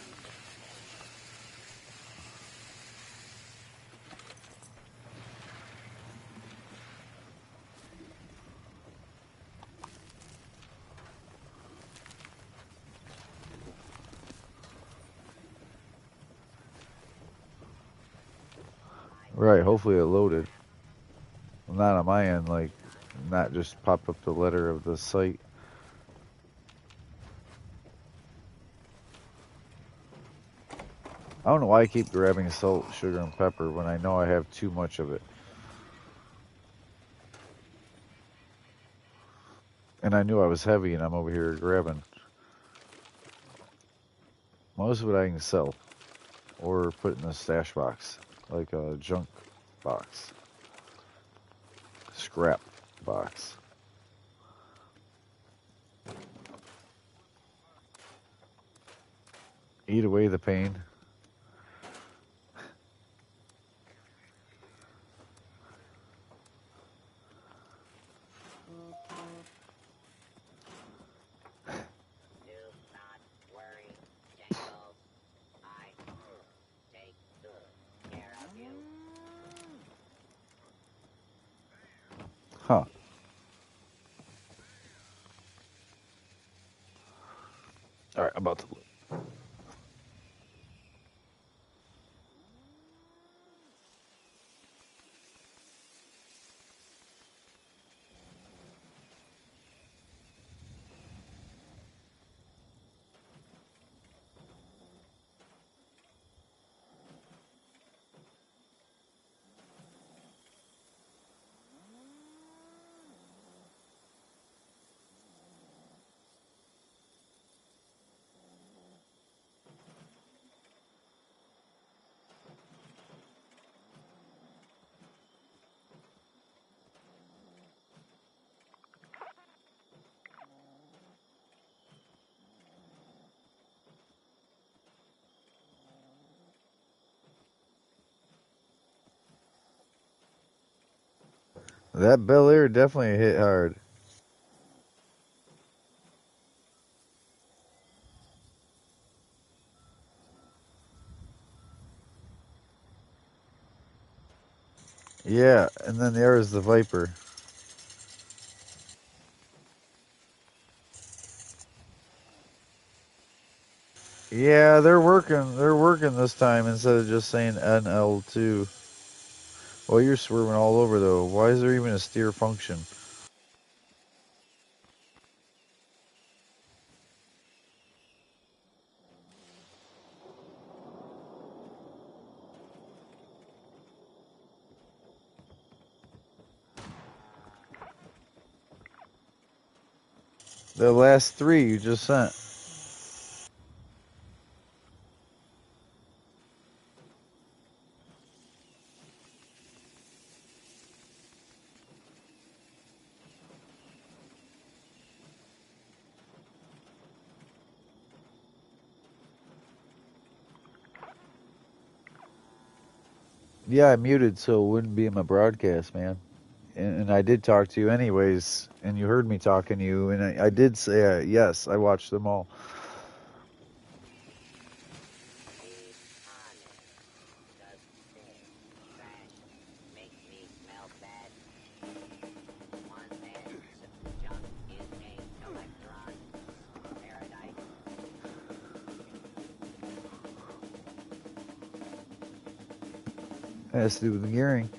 Right, hopefully it loaded. Not on my end, like, not just pop up the letter of the site. I don't know why I keep grabbing salt, sugar, and pepper when I know I have too much of it. And I knew I was heavy and I'm over here grabbing. Most of it I can sell. Or put in a stash box. Like a junk box. Scrap box. Eat away the pain. Huh. Alright, I'm about to look. That Bel Air definitely hit hard. Yeah, and then there is the Viper. Yeah, they're working. They're working this time instead of just saying NL2. Well, you're swerving all over though. Why is there even a steer function? The last three you just sent. Yeah, I muted so it wouldn't be in my broadcast, man. And I did talk to you anyways, and you heard me talking to you, and I did say yes, I watched them all. It has to do with the gearing,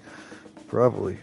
probably.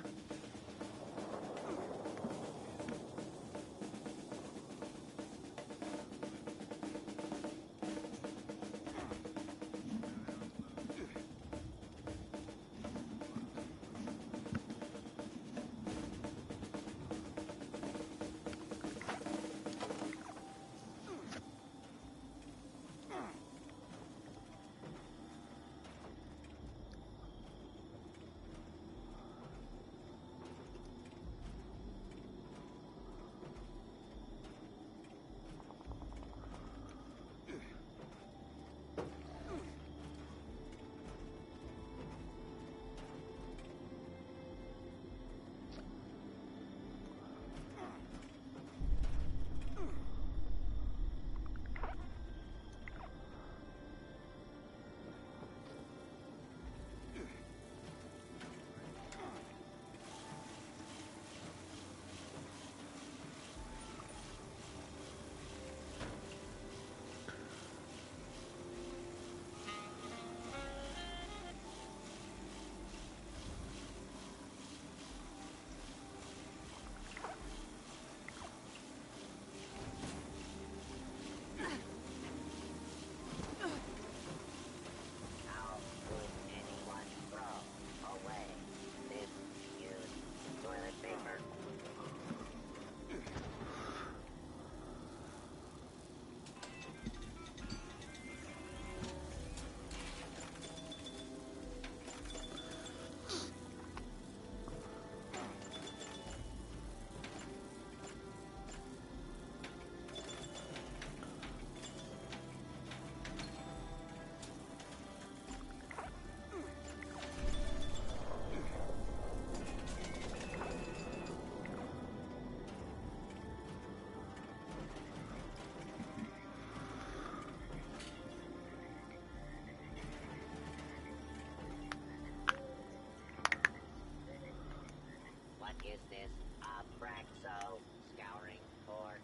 What is this? Abraxo scouring for?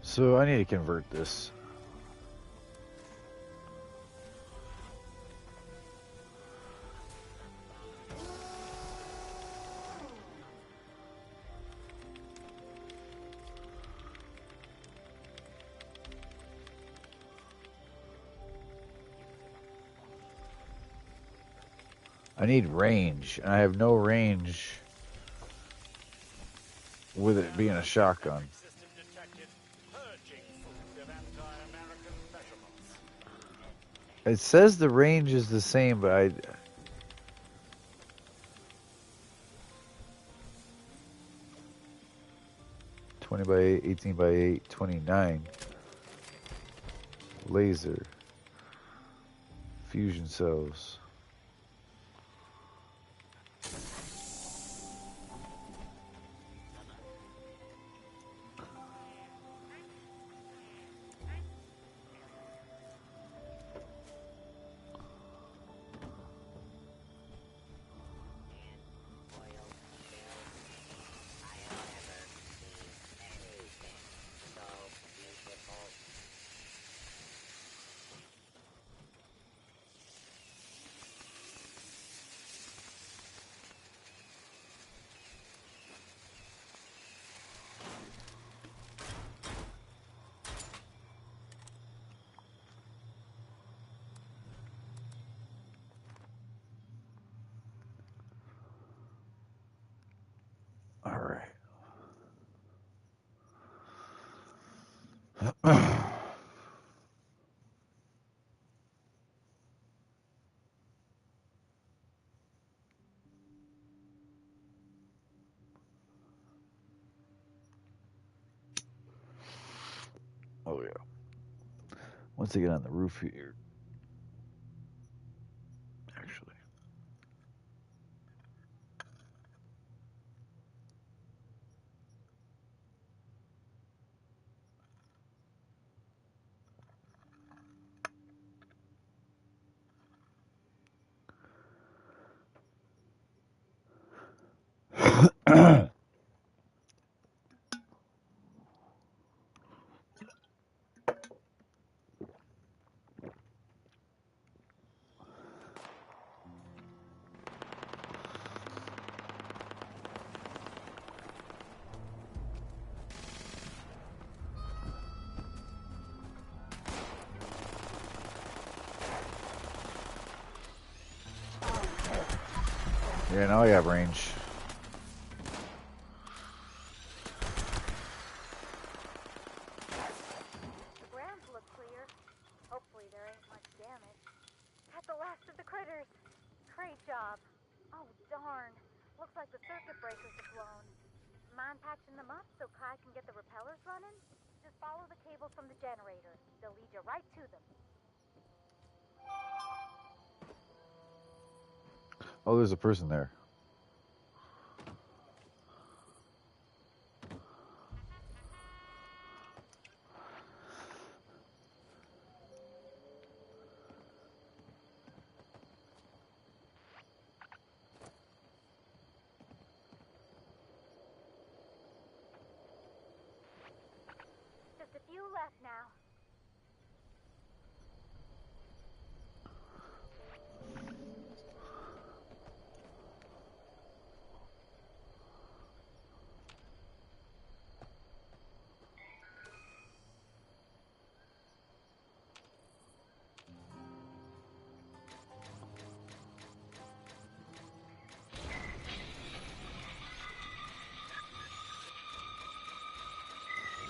So I need to convert this. I need range, and I have no range with it being a shotgun. System detected. Purging food of anti-American measurements. It says the range is the same, but I... 20 by 8, 18 by 8, 29. Laser. Fusion cells. Oh yeah. Once I get on the roof here, actually. Yeah, now I have range. The grounds look clear. Hopefully there ain't much damage. Got the last of the critters. Great job. Oh, darn. Looks like the circuit breakers have blown. Mind patching them up so Kai can get the repellers running? Just follow the cables from the generator. They'll lead you right to them. Oh, there's a person there. Just a few left now.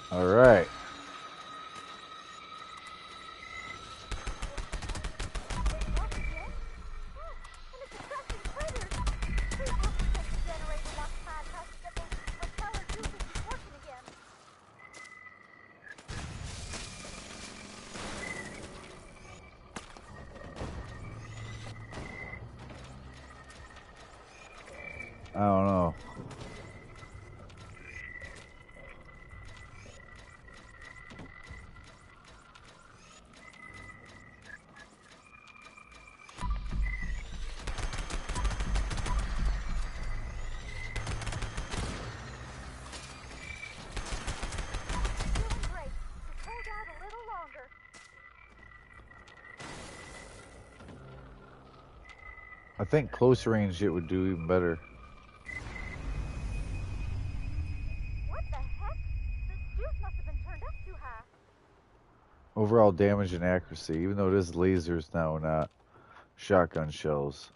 All right. I don't know. I think close range it would do even better. What the heck? The juice must have been turned up too high. Overall damage and accuracy, even though it is lasers now, not shotgun shells.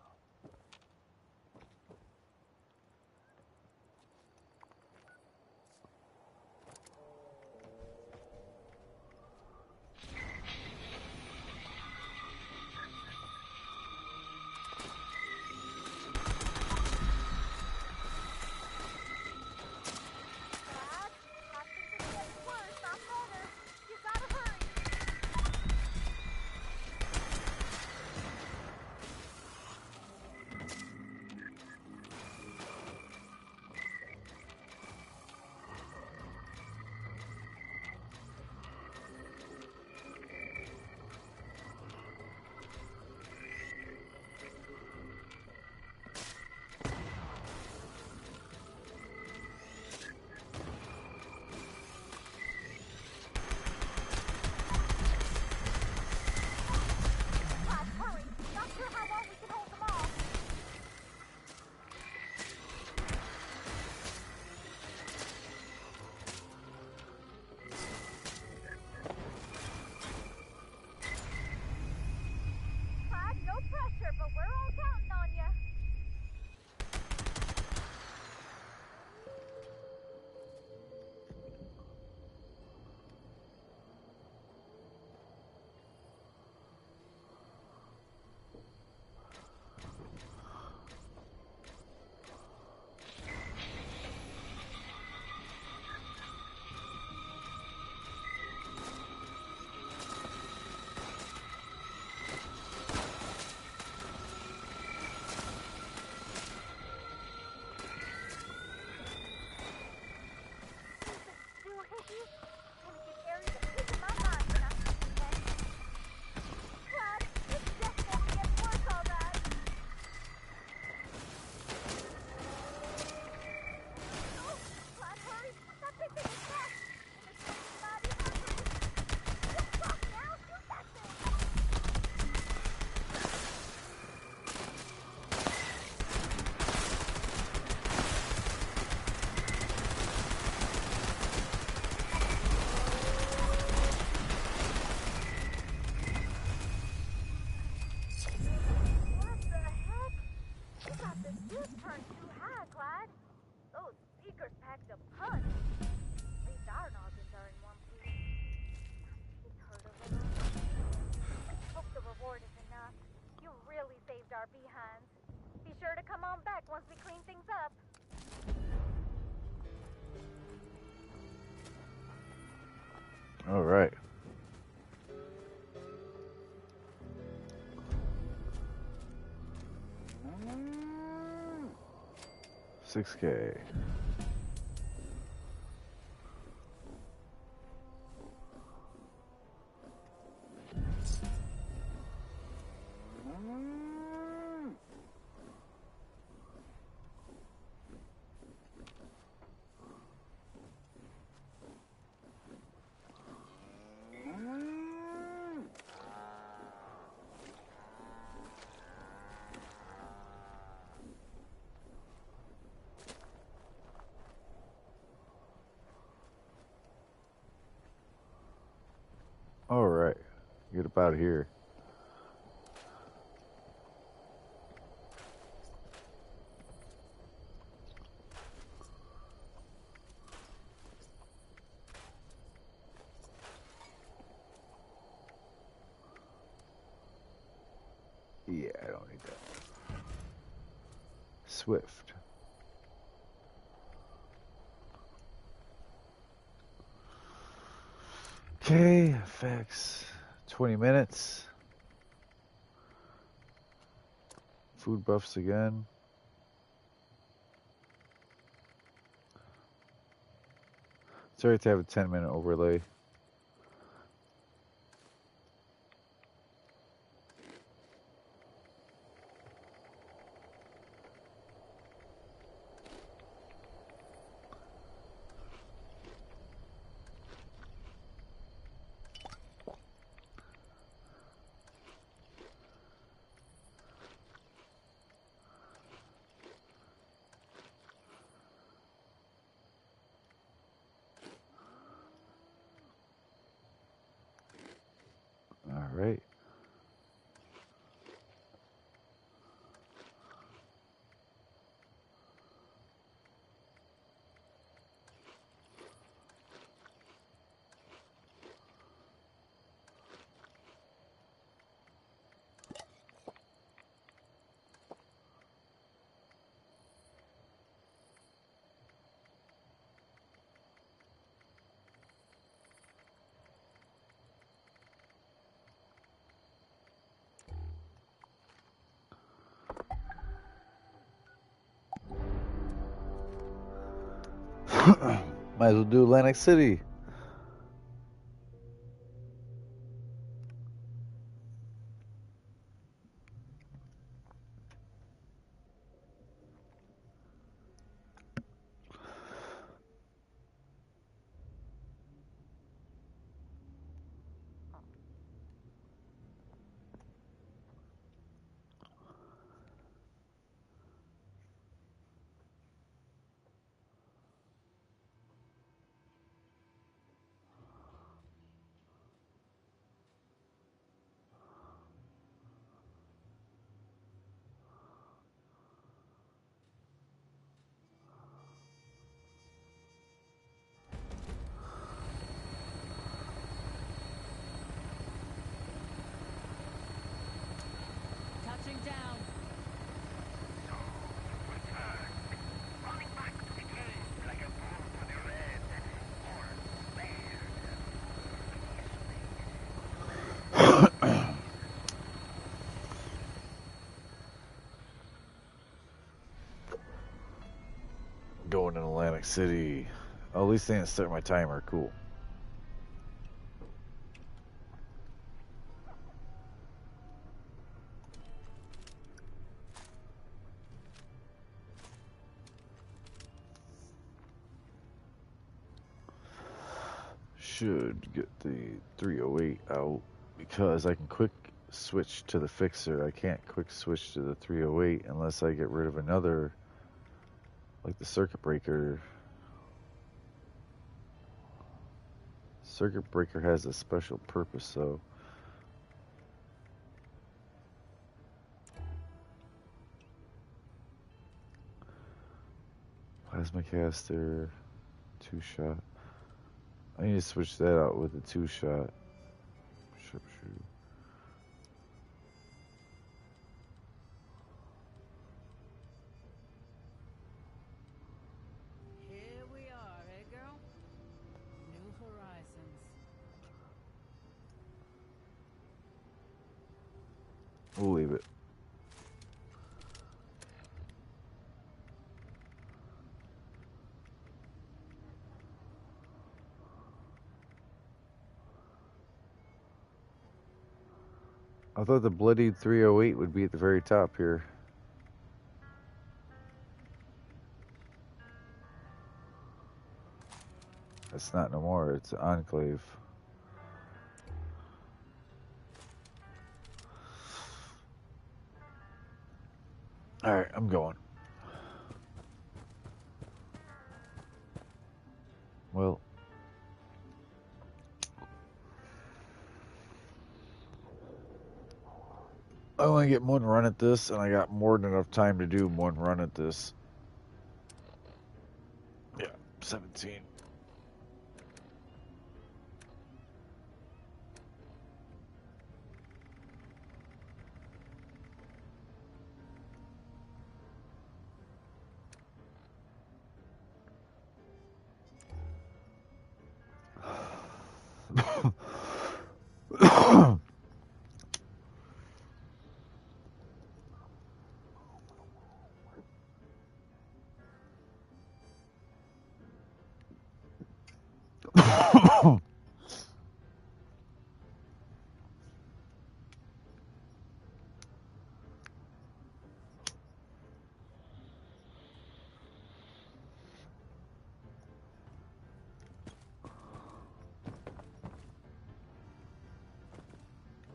come on back once we clean things up. All right. 6K. All right, get up out of here. Yeah, I don't need that. Swift. Okay, effects. 20 minutes. Food buffs again. It's alright to have a 10-minute overlay. Alright. Might as well do Atlantic City. Touching down. Going in Atlantic City. Oh, at least they didn't start my timer. Cool. Should get the 308 out because I can quick switch to the fixer. I can't quick switch to the 308 unless I get rid of another, like the circuit breaker. Circuit breaker has a special purpose, so plasma caster, 2-shot. I need to switch that out with a 2-shot. Sharpshooter. We'll leave it. I thought the bloodied 308 would be at the very top here. It's not no more. It's Enclave. Alright, I'm going. Well. I only get one run at this, and I got more than enough time to do one run at this. Yeah, 17.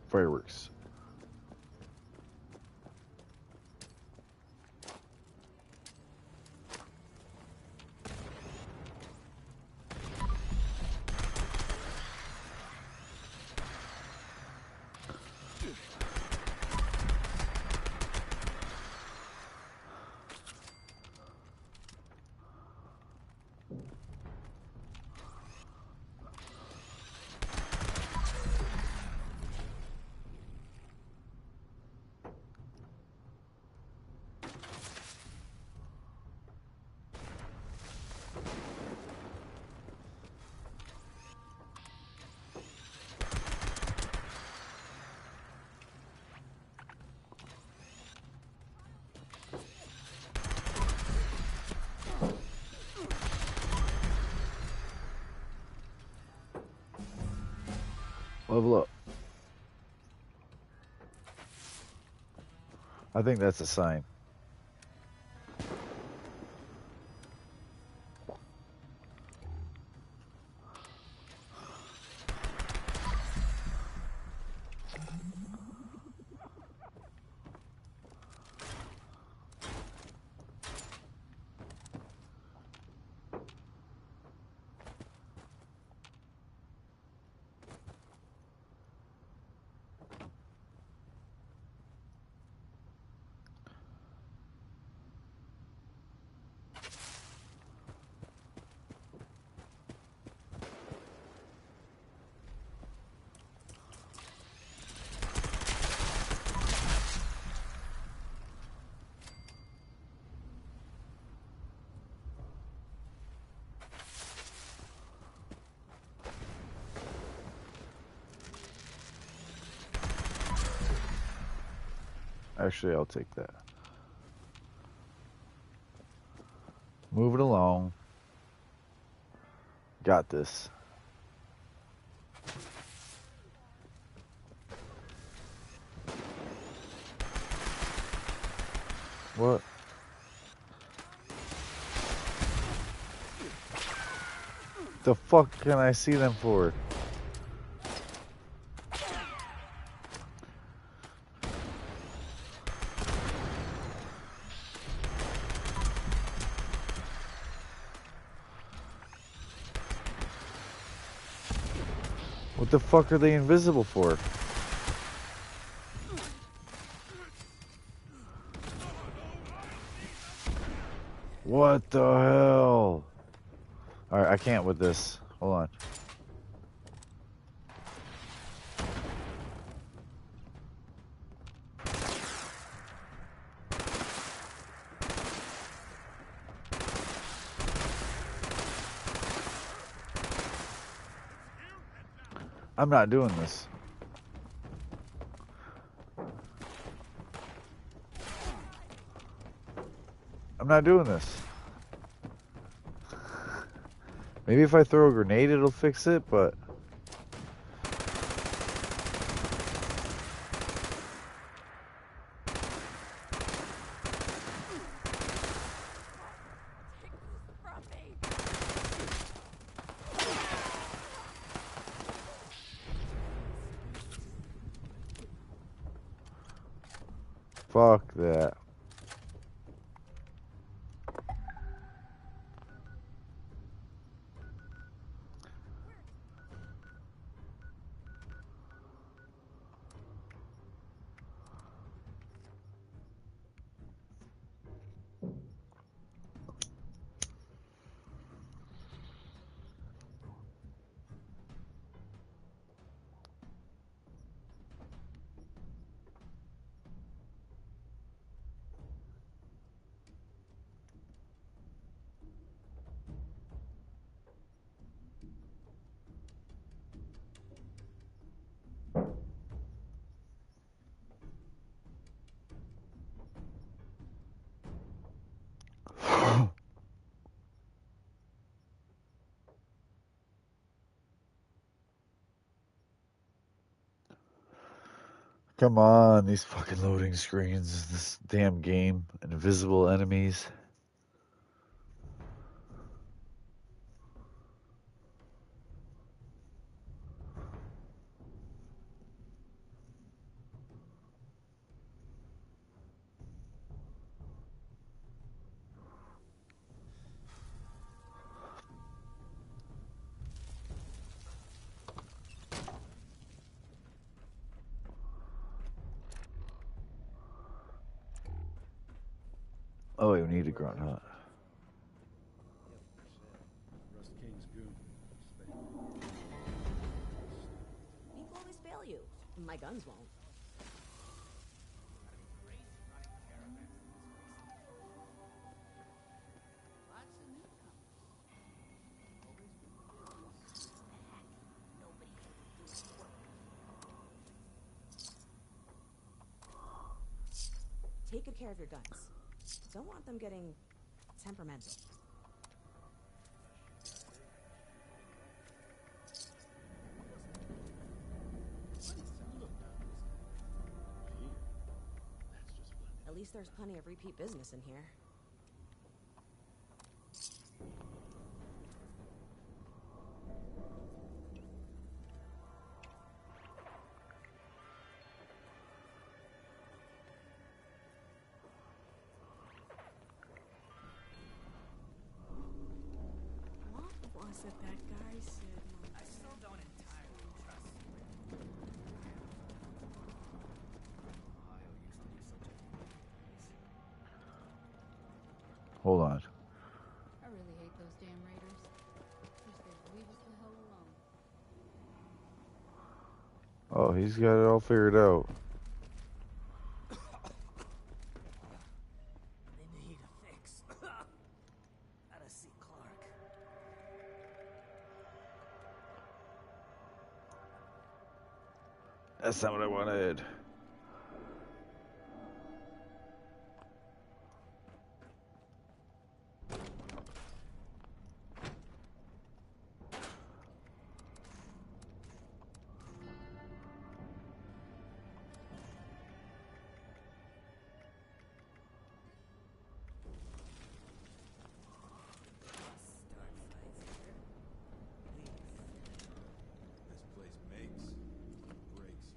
Fireworks. Level up. I think that's a sign. Actually, I'll take that. Move it along. Got this. What? The fuck can I see them for? What the fuck are they invisible for? What the hell? Alright, I can't with this. Hold on. I'm not doing this. I'm not doing this. Maybe if I throw a grenade, it'll fix it, but... Fuck that. Come on, these fucking loading screens, this damn game, invisible enemies. Oh, we need a grunt hut. Rust King's goon. People always fail you. My guns won't. Take good care of your guns. Don't want them getting temperamental. At least there's plenty of repeat business in here. What was it that guy said? I still don't entirely trust you. Ohio used to be such a Hold on. I really hate those damn raiders. Wish they'd leave us the hell alone. Oh, he's got it all figured out. They need a fix. Gotta see Clark. That's not what I wanted. This place makes or breaks you.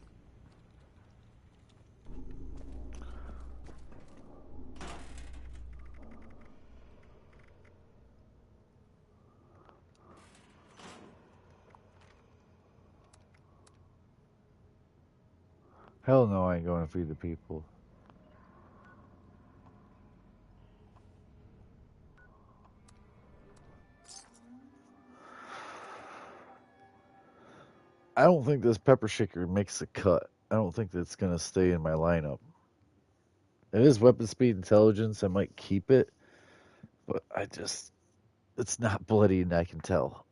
Hell no, I ain't going to feed the people. I don't think this pepper shaker makes a cut. I don't think that's going to stay in my lineup. It is weapon speed intelligence. I might keep it. But it's not bloody and I can tell.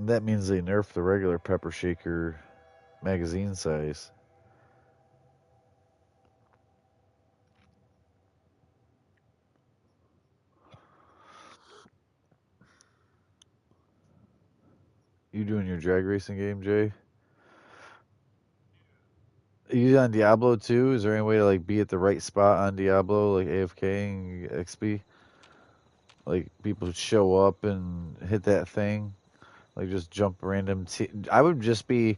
That means they nerfed the regular pepper shaker magazine size. You doing your drag racing game, Jay? Are you on Diablo too? Is there any way to like be at the right spot on Diablo, like AFK and XP? Like people show up and hit that thing, like just jump random. I would just be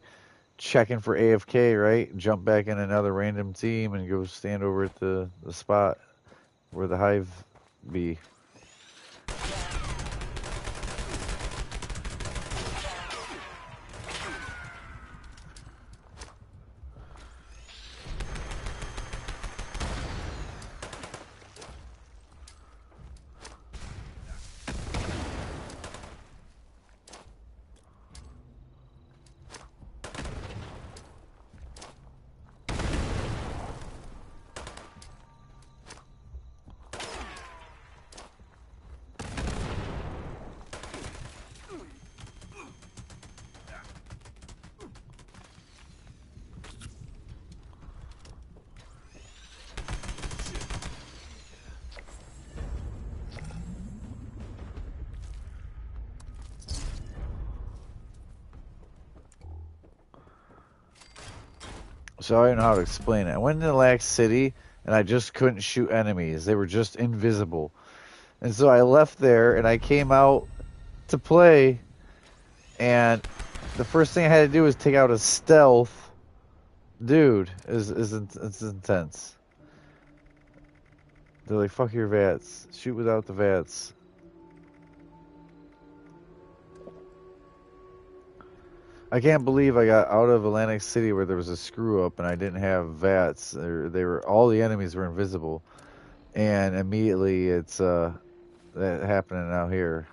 checking for AFK, right? Jump back in another random team and go stand over at the spot where the hive be. So I don't know how to explain it. I went into Lax City and I just couldn't shoot enemies. They were just invisible. And so I left there and I came out to play, and the first thing I had to do was take out a stealth. Dude, it's intense. They're like, fuck your VATS. Shoot without the VATS. I can't believe I got out of Atlantic City where there was a screw up and I didn't have VATS. All the enemies were invisible, and immediately it's that happening out here.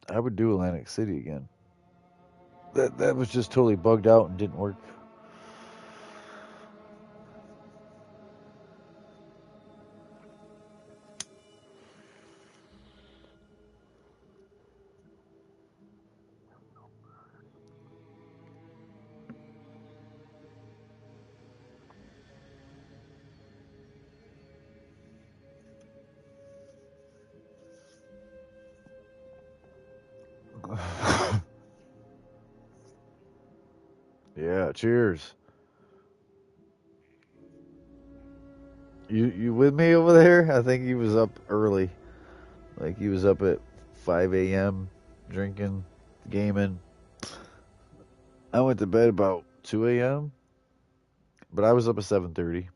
I would do Atlantic City again. That was just totally bugged out and didn't work. Yeah, cheers. You with me over there? I think he was up early. Like he was up at 5 a.m. drinking, gaming. I went to bed about 2 a.m. But I was up at 7:30.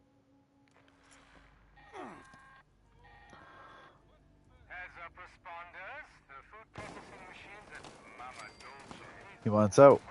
He wants out.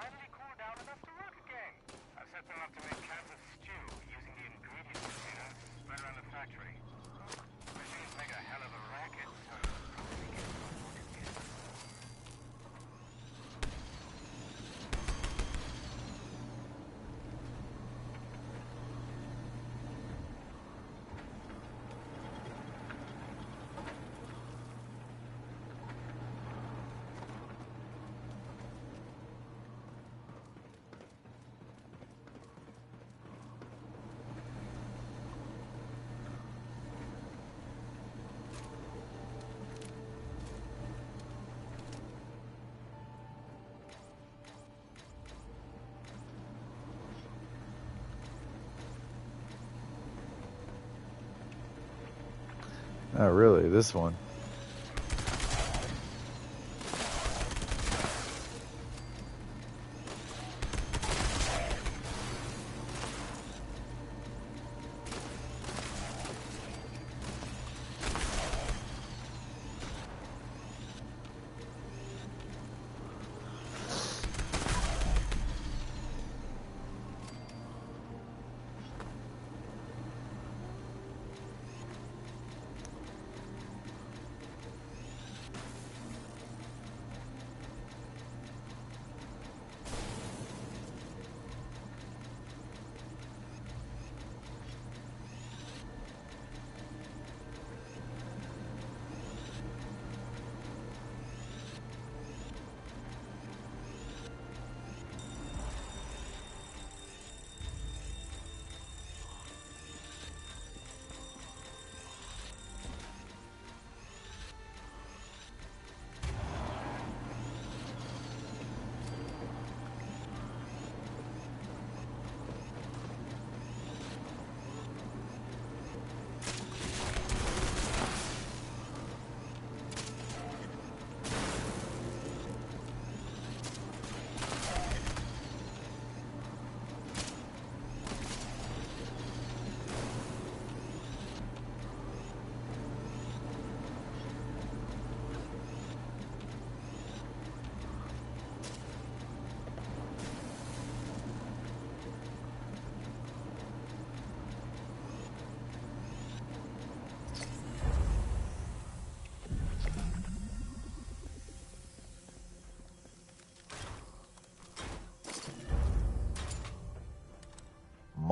Not really, this one.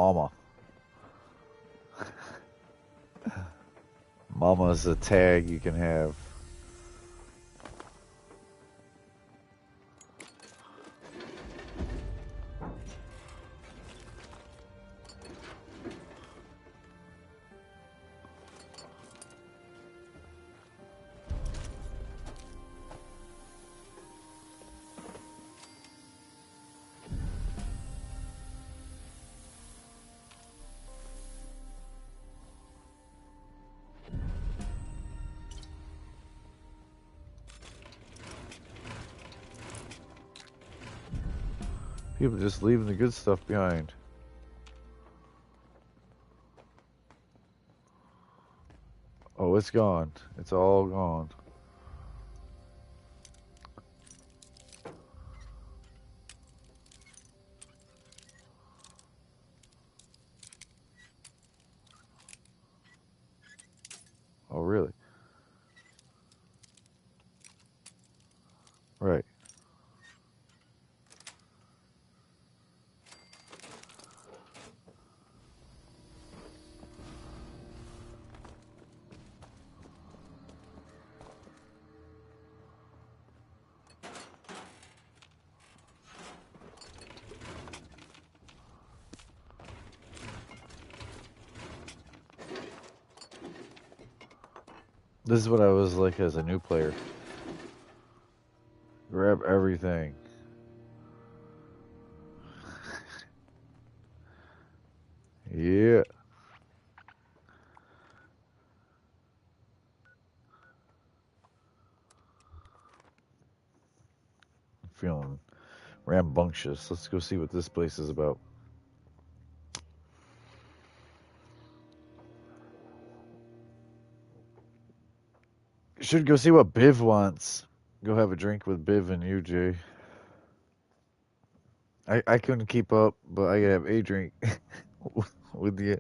Mama. Mama's a tag you can have. People just leaving the good stuff behind. Oh, it's gone. It's all gone. Oh, really? Right. This is what I was like as a new player. Grab everything. Yeah. I'm feeling rambunctious. Let's go see what this place is about. Should go see what Biv wants. Go have a drink with Biv and you, Jay. I couldn't keep up, but I could have a drink with you.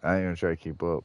I ain't gonna try to keep up.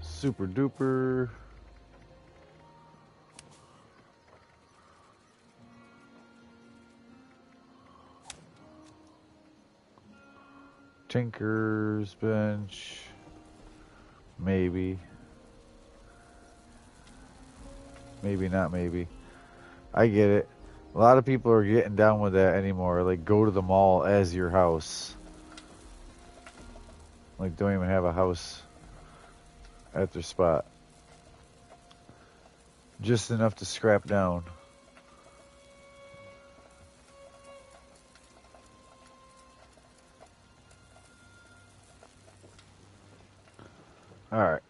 Super duper. Tinker's bench. Maybe. Maybe not maybe. I get it. A lot of people are getting down with that anymore. Like, go to the mall as your house. Like, don't even have a house at their spot. Just enough to scrap down. Alright.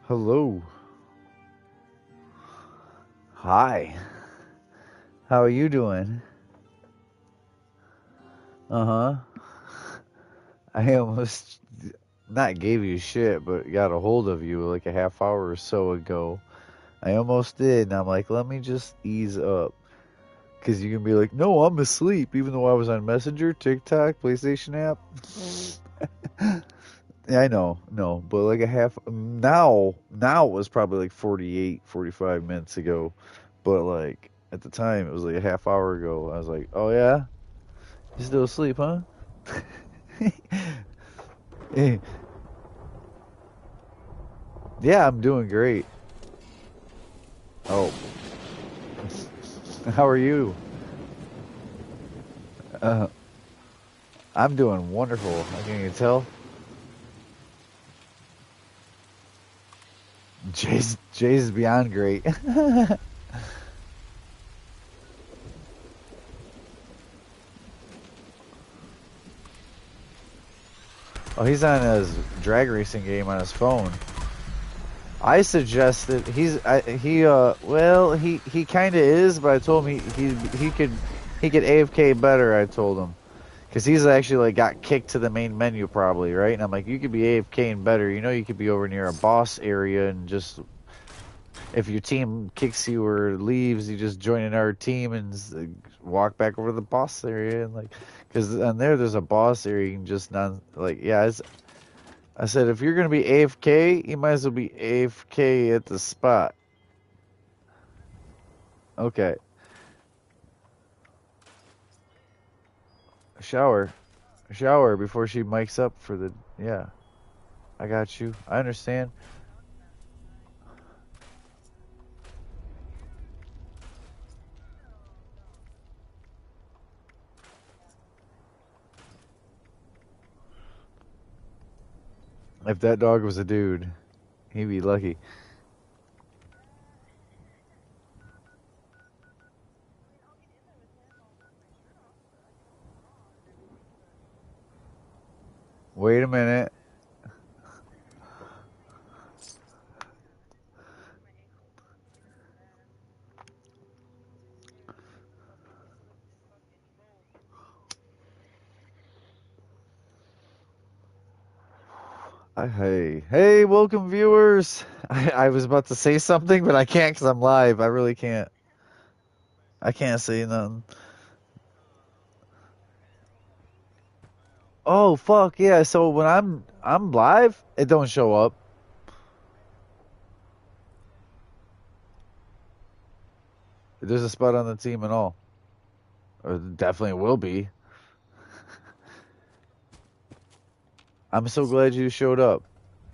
Hello. Hi. How are you doing? Uh-huh. I almost not gave you shit, but got a hold of you like a half hour or so ago. I almost did, and I'm like, let me just ease up. Because you can be like, no, I'm asleep, even though I was on Messenger, TikTok, PlayStation app. Yeah, I know, no, but like a half, now it was probably like 48, 45 minutes ago. But like, at the time, it was like a half hour ago. I was like, oh yeah? You still asleep, huh? Eh, yeah, I'm doing great. Oh, how are you? Uh, I'm doing wonderful. Can you tell? Jay's beyond great. Oh, he's on his drag racing game on his phone. I suggested he kind of is, but I told him he could AFK better. I told him because he's actually like got kicked to the main menu probably, right? And I'm like, you could be AFKing better. You know, you could be over near a boss area and just if your team kicks you or leaves, you just join another team and walk back over to the boss area and like because on there's a boss area you can just not like I said, if you're going to be AFK, you might as well be AFK at the spot. Okay. Shower. Shower before she mics up for the... Yeah. I got you. I understand. If that dog was a dude, he'd be lucky. Wait a minute. Hey, welcome viewers. I was about to say something, but I can't because I'm live. I really can't. I can't say nothing. Oh, fuck, yeah. So when I'm live, it don't show up. There's a spot on the team and all. Or definitely will be. I'm so glad you showed up.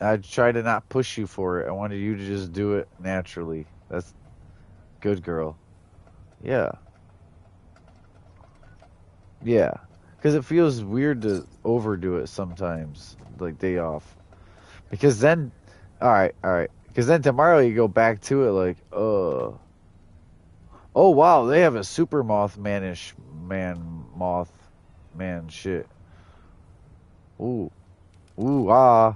I tried to not push you for it. I wanted you to just do it naturally. That's good, girl. Yeah. Yeah. Because it feels weird to overdo it sometimes, like day off. Because then, alright. Because then tomorrow you go back to it like, oh wow, they have a super moth man shit. Ooh. Ooh, ah.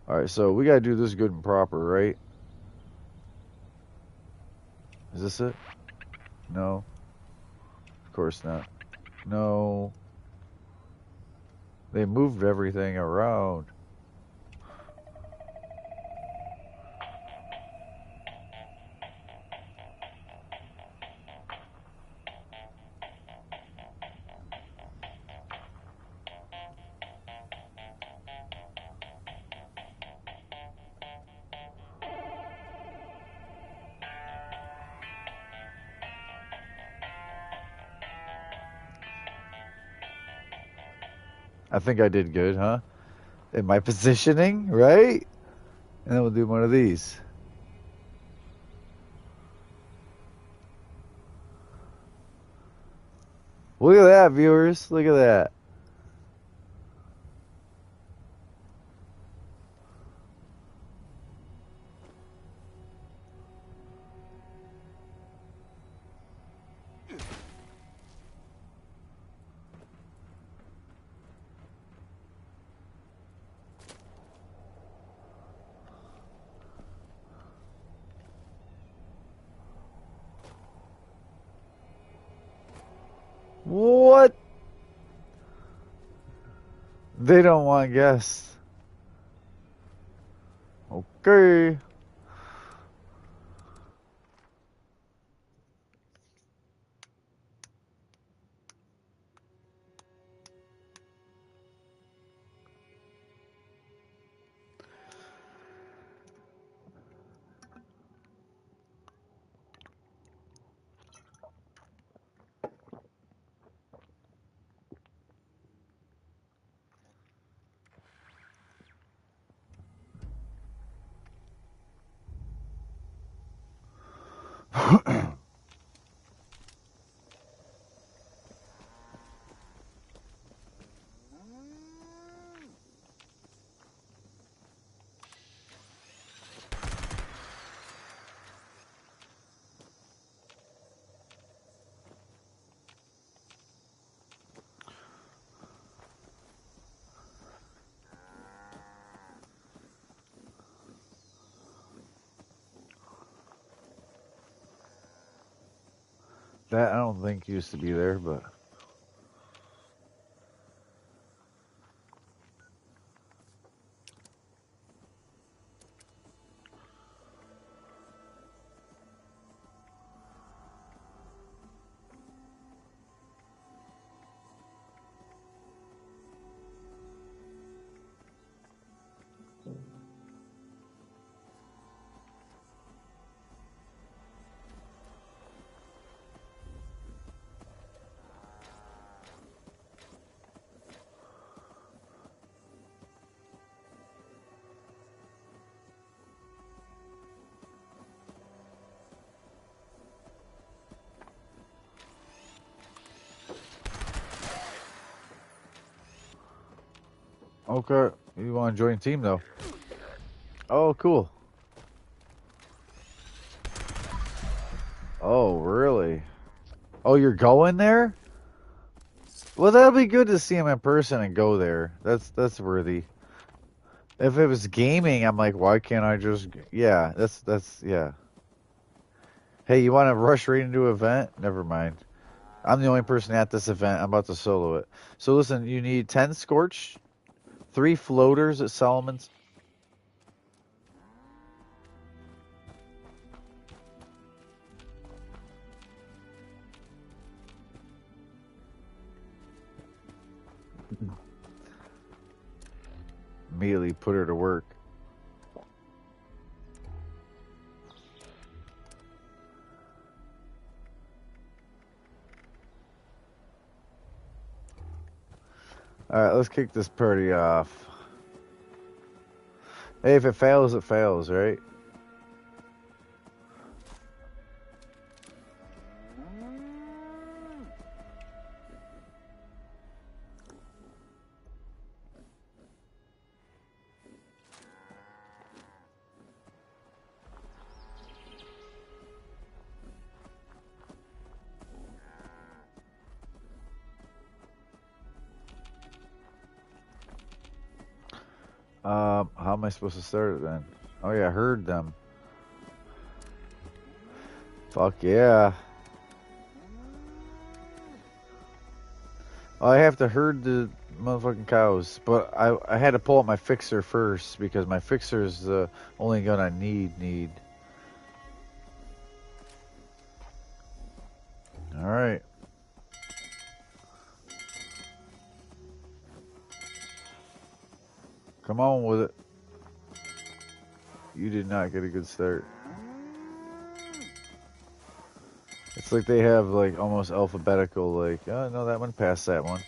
Alright, so we gotta do this good and proper, right? Is this it? No. Of course not. No. They moved everything around. I think I did good, huh? In my positioning, right? And then we'll do one of these. Look at that, viewers. Look at that. They don't want guests. Okay. That I don't think used to be there, but okay. You want to join team though? Oh, cool. Oh, really? Oh, you're going there? Well, that'll be good to see him in person and go there. That's worthy. If it was gaming, I'm like, why can't I just? Yeah, that's yeah. Hey, you want to rush right into an event? Never mind. I'm the only person at this event. I'm about to solo it. So listen, you need 10 Scorch, 3 floaters at Solomon's. Immediately put her to work. Alright, let's kick this party off. Hey, if it fails, it fails, right? How am I supposed to start it then? Oh yeah, I heard them. Fuck yeah. Oh, I have to herd the motherfucking cows, but I had to pull up my fixer first because my fixer is the only gun I need. Alright. Come on with it. You did not get a good start. It's like they have like almost alphabetical like, oh no, that one passed that one.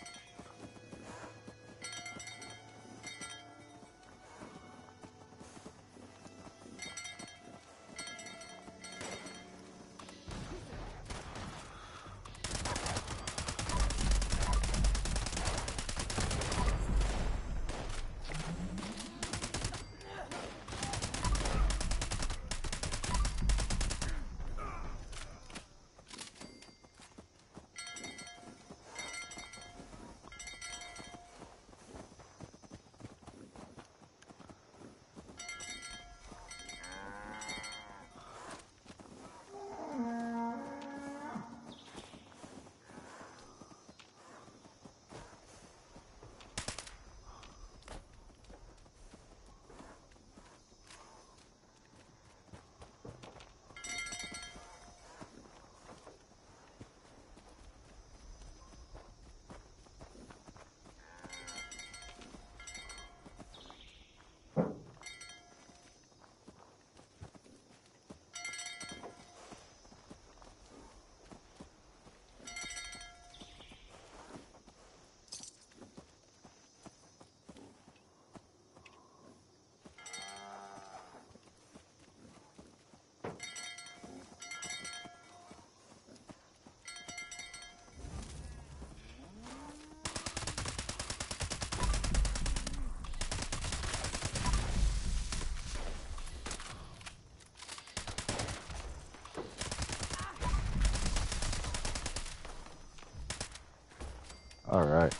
Alright.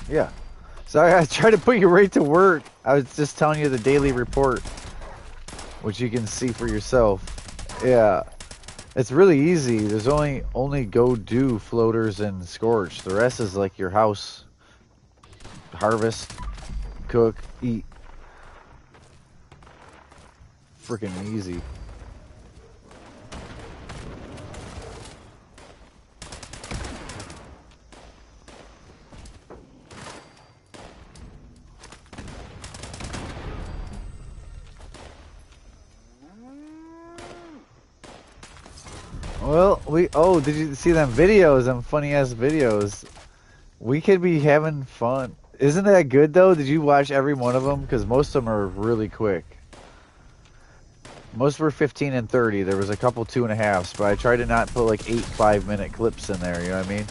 Yeah. Sorry, I tried to put you right to work. I was just telling you the daily report, which you can see for yourself. Yeah. It's really easy. There's only go do floaters and scorch. The rest is like your house. Harvest, cook, eat. Freaking easy. Well, did you see them videos, them funny ass videos? We could be having fun. Isn't that good though? Did you watch every one of them? Because most of them are really quick. Most were 15 and 30. There was a couple 2.5s, but I tried to not put like 8 5-minute clips in there, you know what I mean?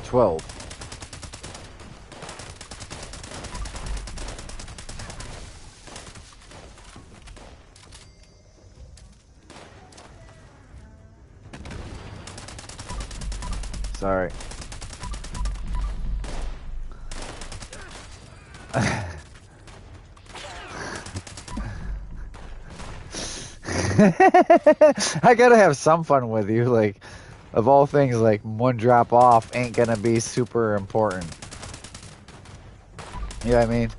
$12. Sorry. I gotta have some fun with you, like, of all things, like, one drop off ain't gonna be super important. You know what I mean?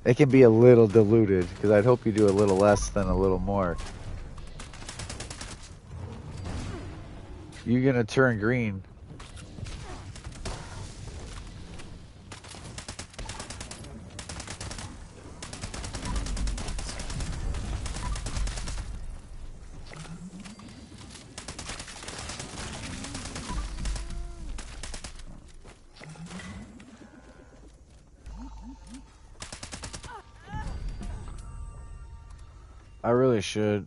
It can be a little diluted, because I'd hope you do a little less than a little more. You're gonna turn green. I really should.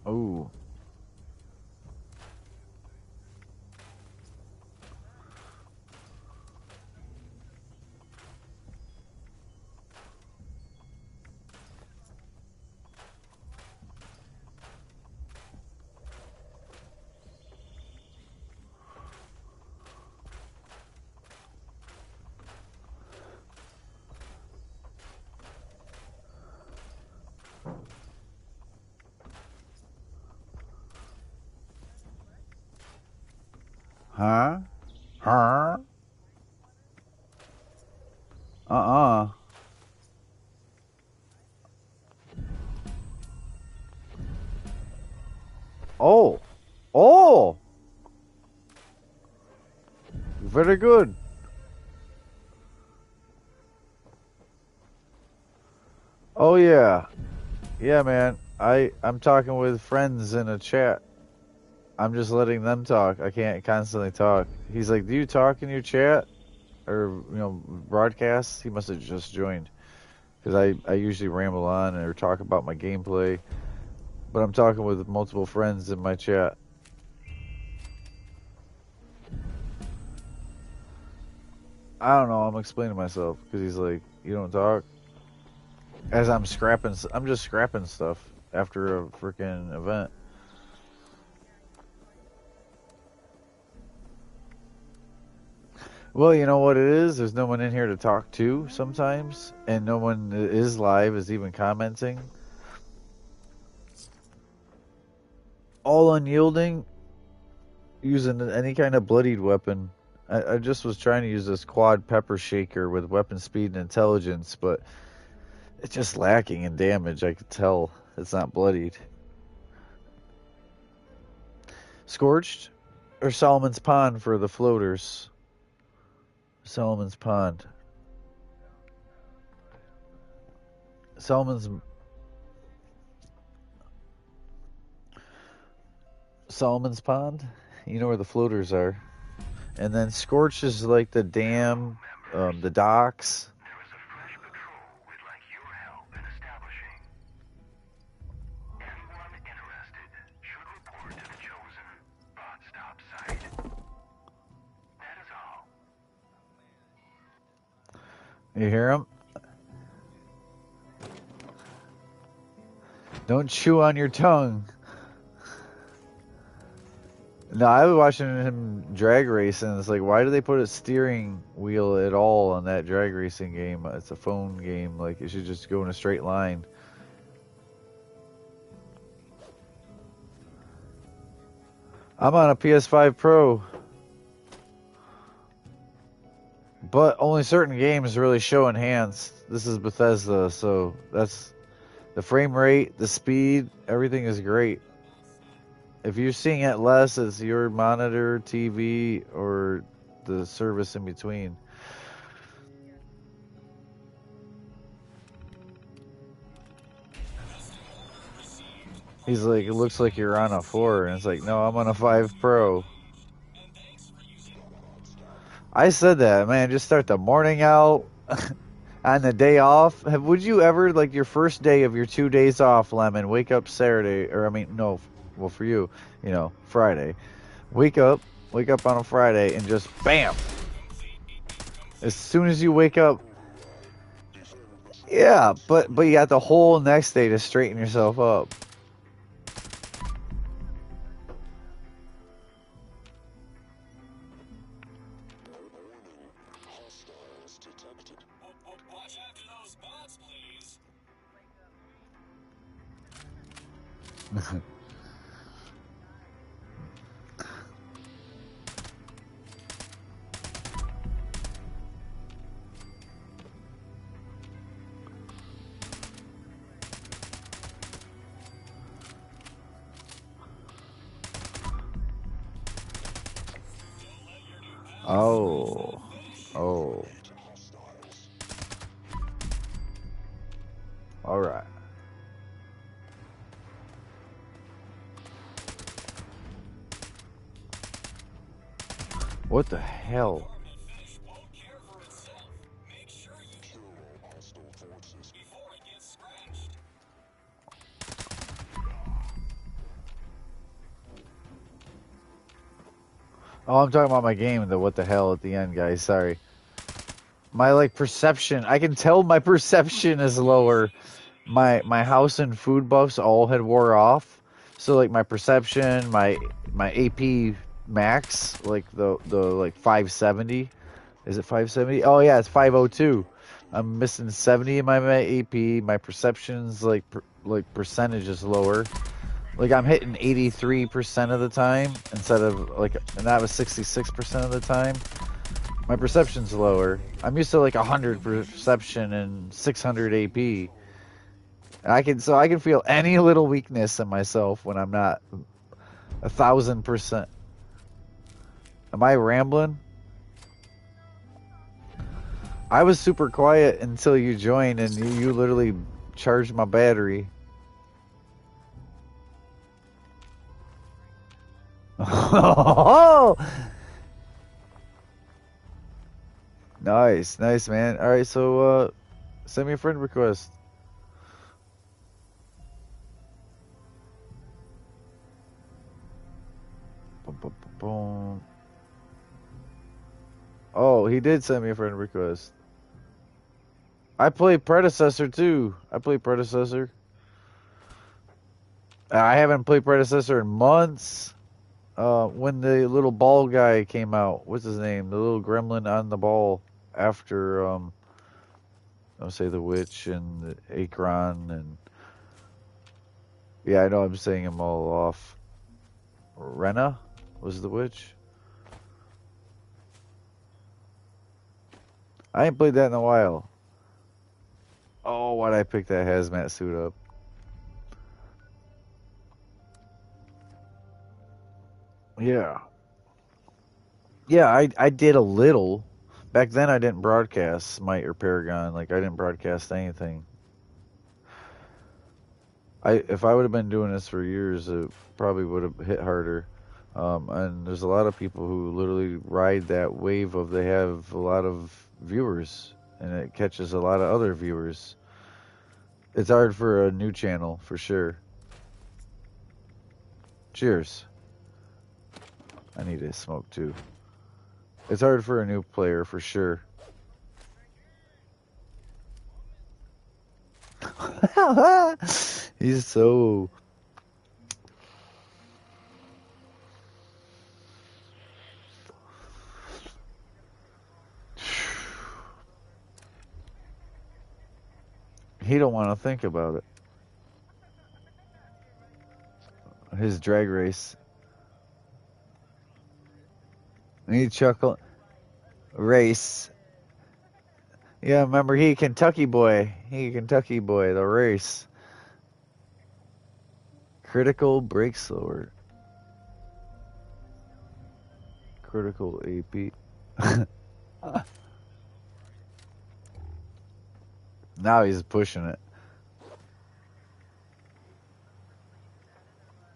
Ooh. Huh? Huh? Uh-uh. Oh. Oh! Very good. Oh, yeah. Yeah, man. I'm talking with friends in a chat. I'm just letting them talk. I can't constantly talk. He's like, do you talk in your chat? Or, broadcast? He must have just joined. Because I usually ramble on or talk about my gameplay. But I'm talking with multiple friends in my chat. I don't know. I'm explaining myself. Because he's like, you don't talk? As I'm just scrapping stuff after a freaking event. Well, you know what it is? There's no one in here to talk to sometimes, and no one is live, is even commenting. All unyielding, using any kind of bloodied weapon. I just was trying to use this quad pepper shaker with weapon speed and intelligence, but it's just lacking in damage. I could tell it's not bloodied. Scorched or Solomon's Pond for the floaters? Solomon's Pond. Solomon's Pond? You know where the floaters are. And then Scorched is like the dam, the docks. There is a fresh patrol we'd like your help in establishing. Anyone interested should report to the chosen bot stop site. That is all. You hear him? Don't chew on your tongue. No, I was watching him drag race, and it's like, why do they put a steering wheel at all on that drag racing game? It's a phone game. Like, it should just go in a straight line. I'm on a PS5 Pro. But only certain games really show enhanced. This is Bethesda, so that's the frame rate, the speed, everything is great. If you're seeing it less, it's your monitor, TV, or the service in between. He's like, it looks like you're on a 4, and it's like, no, I'm on a 5 Pro. I said that, man, just start the morning out on the day off. Would you ever, like, your first day of your 2 days off, Lemon, wake up Saturday, or I mean, no, well, for you, you know, Friday. Wake up on a Friday and just bam. As soon as you wake up. Yeah, but you got the whole next day to straighten yourself up. Oh. All right. What the hell? Oh, I'm talking about my game, the what the hell at the end, guys. Sorry. My, like, perception. I can tell my perception is lower. My house and food buffs all had wore off. So, like, my perception, my AP max, like, the like, 570. Is it 570? Oh, yeah, it's 502. I'm missing 70 in my AP. My perception's, like, percentage is lower. Like, I'm hitting 83% of the time instead of, like, and that was 66% of the time. My perception's lower. I'm used to, like, 100 perception and 600 AP. And I can feel any little weakness in myself when I'm not 1,000%. Am I rambling? I was super quiet until you joined and you literally charged my battery. Oh! Nice, man. All right, so send me a friend request. Boom. Oh, he did send me a friend request. I played Predecessor too. I haven't played Predecessor in months. When the little ball guy came out, what's his name? The little gremlin on the ball after, I'll say the witch and the Akron and, yeah, I know I'm saying them all off. Rena was the witch. I ain't played that in a while. Oh, why'd I pick that hazmat suit up? Yeah. Yeah, I did a little. Back then I didn't broadcast Smite or Paragon. Like, I didn't broadcast anything. If I would have been doing this for years, it probably would have hit harder. And there's a lot of people who literally ride that wave of they have a lot of viewers, and it catches a lot of other viewers. It's hard for a new channel, for sure. Cheers. I need to smoke too. It's hard for a new player, for sure. He's so... He don't want to think about it. His drag race. He chuckle. Race. Yeah, remember he Kentucky boy. The race. Critical brake slower. Critical AP. Now he's pushing it.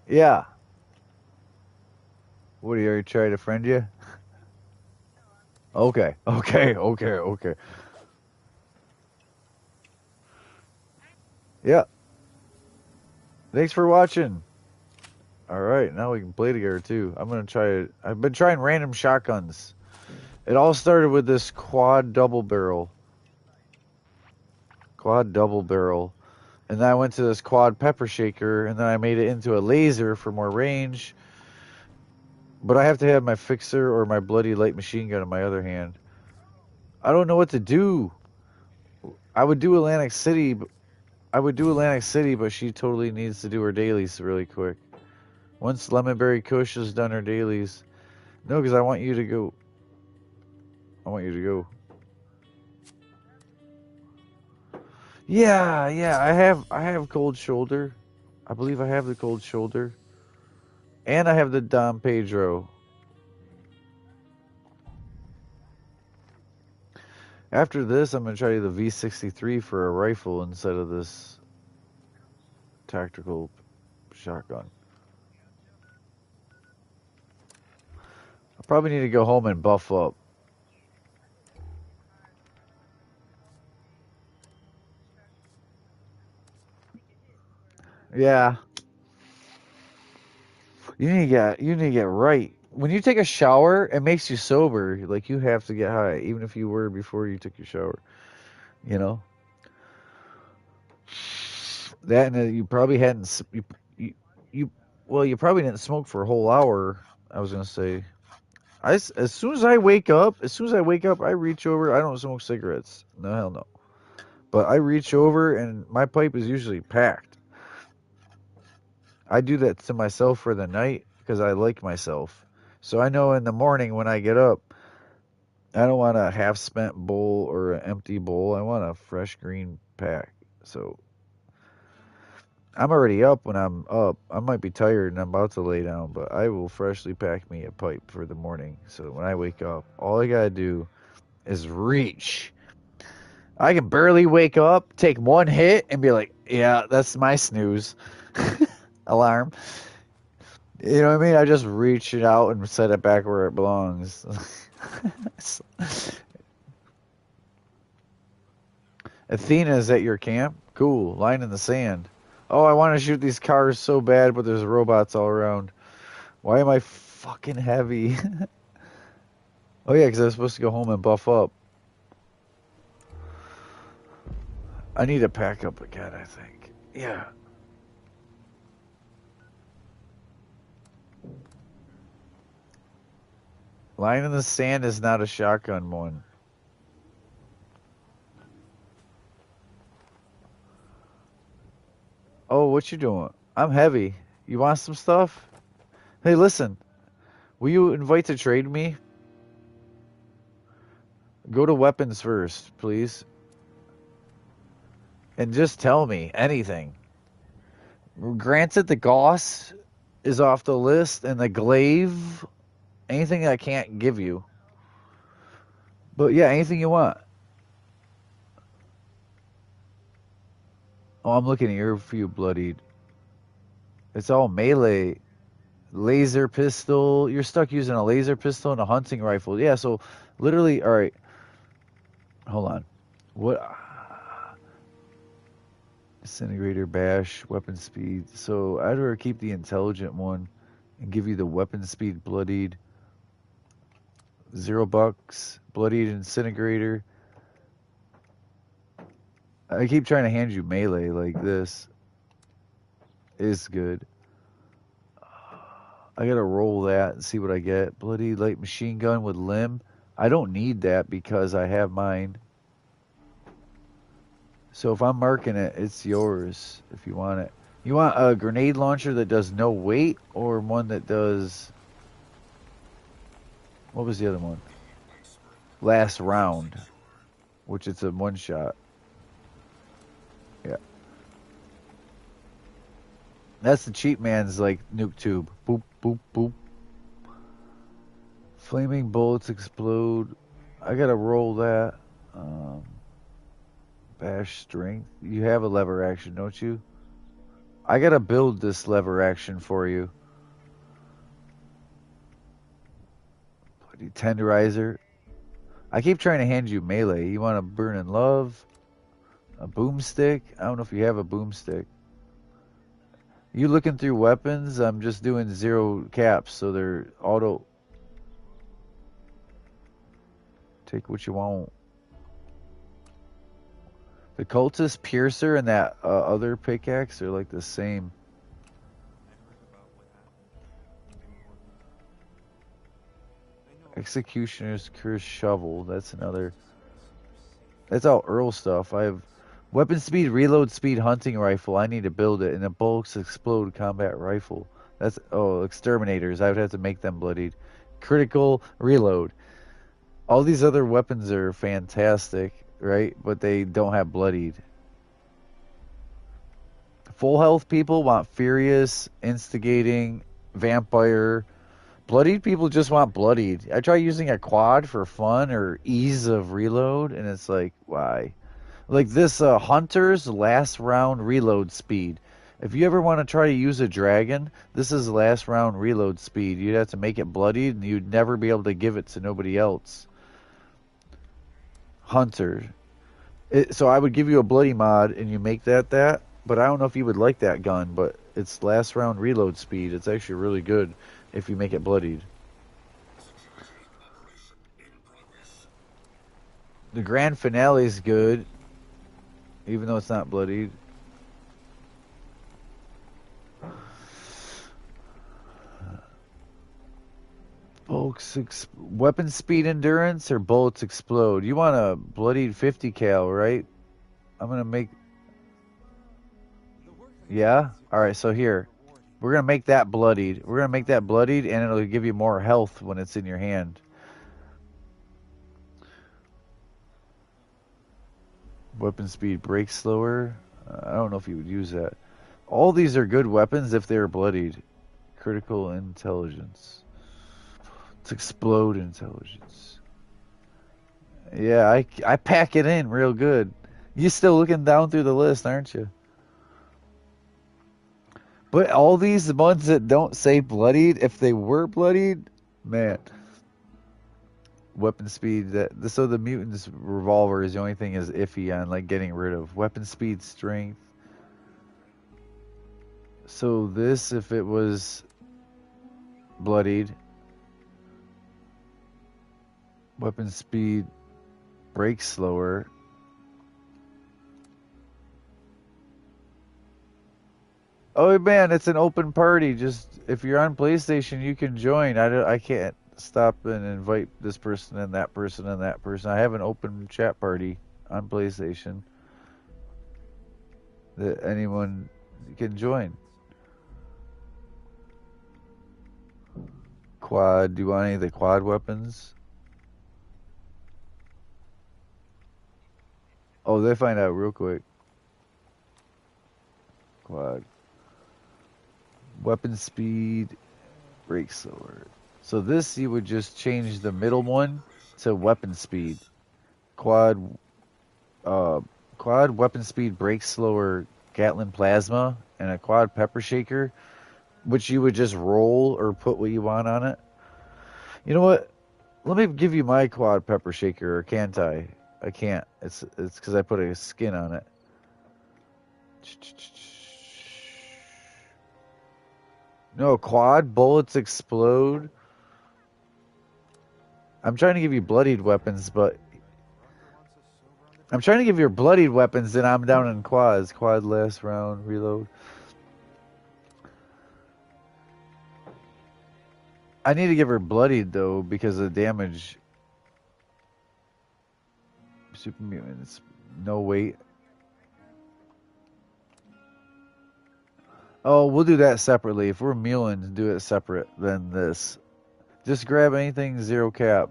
Yeah. What, are you already trying to friend you? Okay. Yeah. Thanks for watching. Alright, now we can play together too. I'm gonna try it. I've been trying random shotguns. It all started with this quad double barrel. And then I went to this quad pepper shaker, and then I made it into a laser for more range. But I have to have my fixer or my bloody light machine gun in my other hand. I don't know what to do. I would do Atlantic City, but she totally needs to do her dailies really quick. Once Lemonberry Kush has done her dailies. No, because I want you to go. Yeah, I have cold shoulder. I believe I have the cold shoulder. And I have the Dom Pedro. After this, I'm going to try the V63 for a rifle instead of this tactical shotgun. I probably need to go home and buff up. Yeah. You need to get right. When you take a shower, it makes you sober. Like, you have to get high, even if you were before you took your shower. You know? That, and you probably hadn't... you probably didn't smoke for a whole hour, I was going to say. As soon as I wake up, I reach over. I don't smoke cigarettes. No, hell no. But I reach over, and my pipe is usually packed. I do that to myself for the night because I like myself. So I know in the morning when I get up, I don't want a half-spent bowl or an empty bowl. I want a fresh green pack. So I'm already up when I'm up. I might be tired and I'm about to lay down, but I will freshly pack me a pipe for the morning. So when I wake up, all I got to do is reach. I can barely wake up, take one hit, and be like, yeah, that's my snooze alarm. You know what I mean? I just reach it out and set it back where it belongs. Athena's at your camp? Cool. Line in the sand. Oh, I want to shoot these cars so bad, but there's robots all around. Why am I fucking heavy? Oh, yeah, because I was supposed to go home and buff up. I need to pack up again, I think. Yeah. Line in the sand is not a shotgun one. Oh, what you doing? I'm heavy. You want some stuff? Hey, listen. Will you invite to trade me? Go to weapons first, please. And just tell me anything. Granted, the Gauss is off the list, and the Glaive, anything I can't give you. But yeah, anything you want. Oh, I'm looking at your few bloodied. It's all melee. Laser pistol. You're stuck using a laser pistol and a hunting rifle. Yeah, so literally, all right. Hold on. What? Disintegrator, bash, weapon speed. So I'd rather keep the intelligent one and give you the weapon speed bloodied. $0. Bloodied incinerator. I keep trying to hand you melee like this. is good. I gotta roll that and see what I get. Bloody light machine gun with limb. I don't need that because I have mine. So if I'm marking it, it's yours if you want it. You want a grenade launcher that does no weight or one that does... What was the other one? Last round, which it's a one shot. Yeah. That's the cheap man's like nuke tube. Boop, boop, boop. Flaming bullets explode. I gotta roll that. Bash strength. You have a lever action, don't you? I gotta build this lever action for you. Bloody tenderizer. I keep trying to hand you melee. You want a burning love? A boomstick? I don't know if you have a boomstick. You looking through weapons? I'm just doing 0 caps, so they're auto. Take what you want. The cultist piercer and that other pickaxe are like the same. Executioner's curse shovel. That's another. That's all Earl stuff. I have weapon speed, reload speed, hunting rifle. I need to build it. And a bullets explode combat rifle. That's exterminators. I would have to make them bloodied. Critical reload. All these other weapons are fantastic, right? But they don't have bloodied. Full health people want furious, instigating, vampire. Bloodied people just want bloodied. I try using a quad for fun or ease of reload, and it's like, why? Like this hunter's last round reload speed. If you ever want to try to use a dragon, this is last round reload speed. You'd have to make it bloodied, and you'd never be able to give it to nobody else. Hunter. So I would give you a bloody mod, and you make that, but I don't know if you would like that gun, but it's last round reload speed. It's actually really good if you make it bloodied. The grand finale is good, even though it's not bloodied. Weapon speed endurance or bullets explode. You want a bloodied 50 cal, right? I'm gonna make. Yeah. All right. So here, we're gonna make that bloodied. We're gonna make that bloodied, and it'll give you more health when it's in your hand. Weapon speed breaks slower. I don't know if you would use that. All these are good weapons if they're bloodied. Critical intelligence. Let's explode intelligence. Yeah, I pack it in real good. You still looking down through the list, aren't you? But all these ones that don't say bloodied, if they were bloodied, man. Weapon speed, so the mutant's revolver is the only thing is iffy on like getting rid of. Weapon speed, strength. So this, if it was bloodied, weapon speed, breaks slower. Oh man, it's an open party. Just if you're on PlayStation, you can join. I can't stop and invite this person and that person and that person. I have an open chat party on PlayStation that anyone can join. Quad. Do you want any of the quad weapons? Oh, they find out real quick. Quad. Weapon speed, break slower. So this, you would just change the middle one to weapon speed. Quad weapon speed, break slower, Gatling plasma, and a quad pepper shaker, which you would just roll or put what you want on it. You know what? Let me give you my quad pepper shaker, or can't I? I can't. It's because I put a skin on it. No, quad bullets explode. I'm trying to give you bloodied weapons, but I'm trying to give you bloodied weapons, and I'm down in quads. Quad last round reload. I need to give her bloodied though because of the damage. Super mutants, no weight. Oh, we'll do that separately. If we're mealing, do it separate than this. Just grab anything 0 cap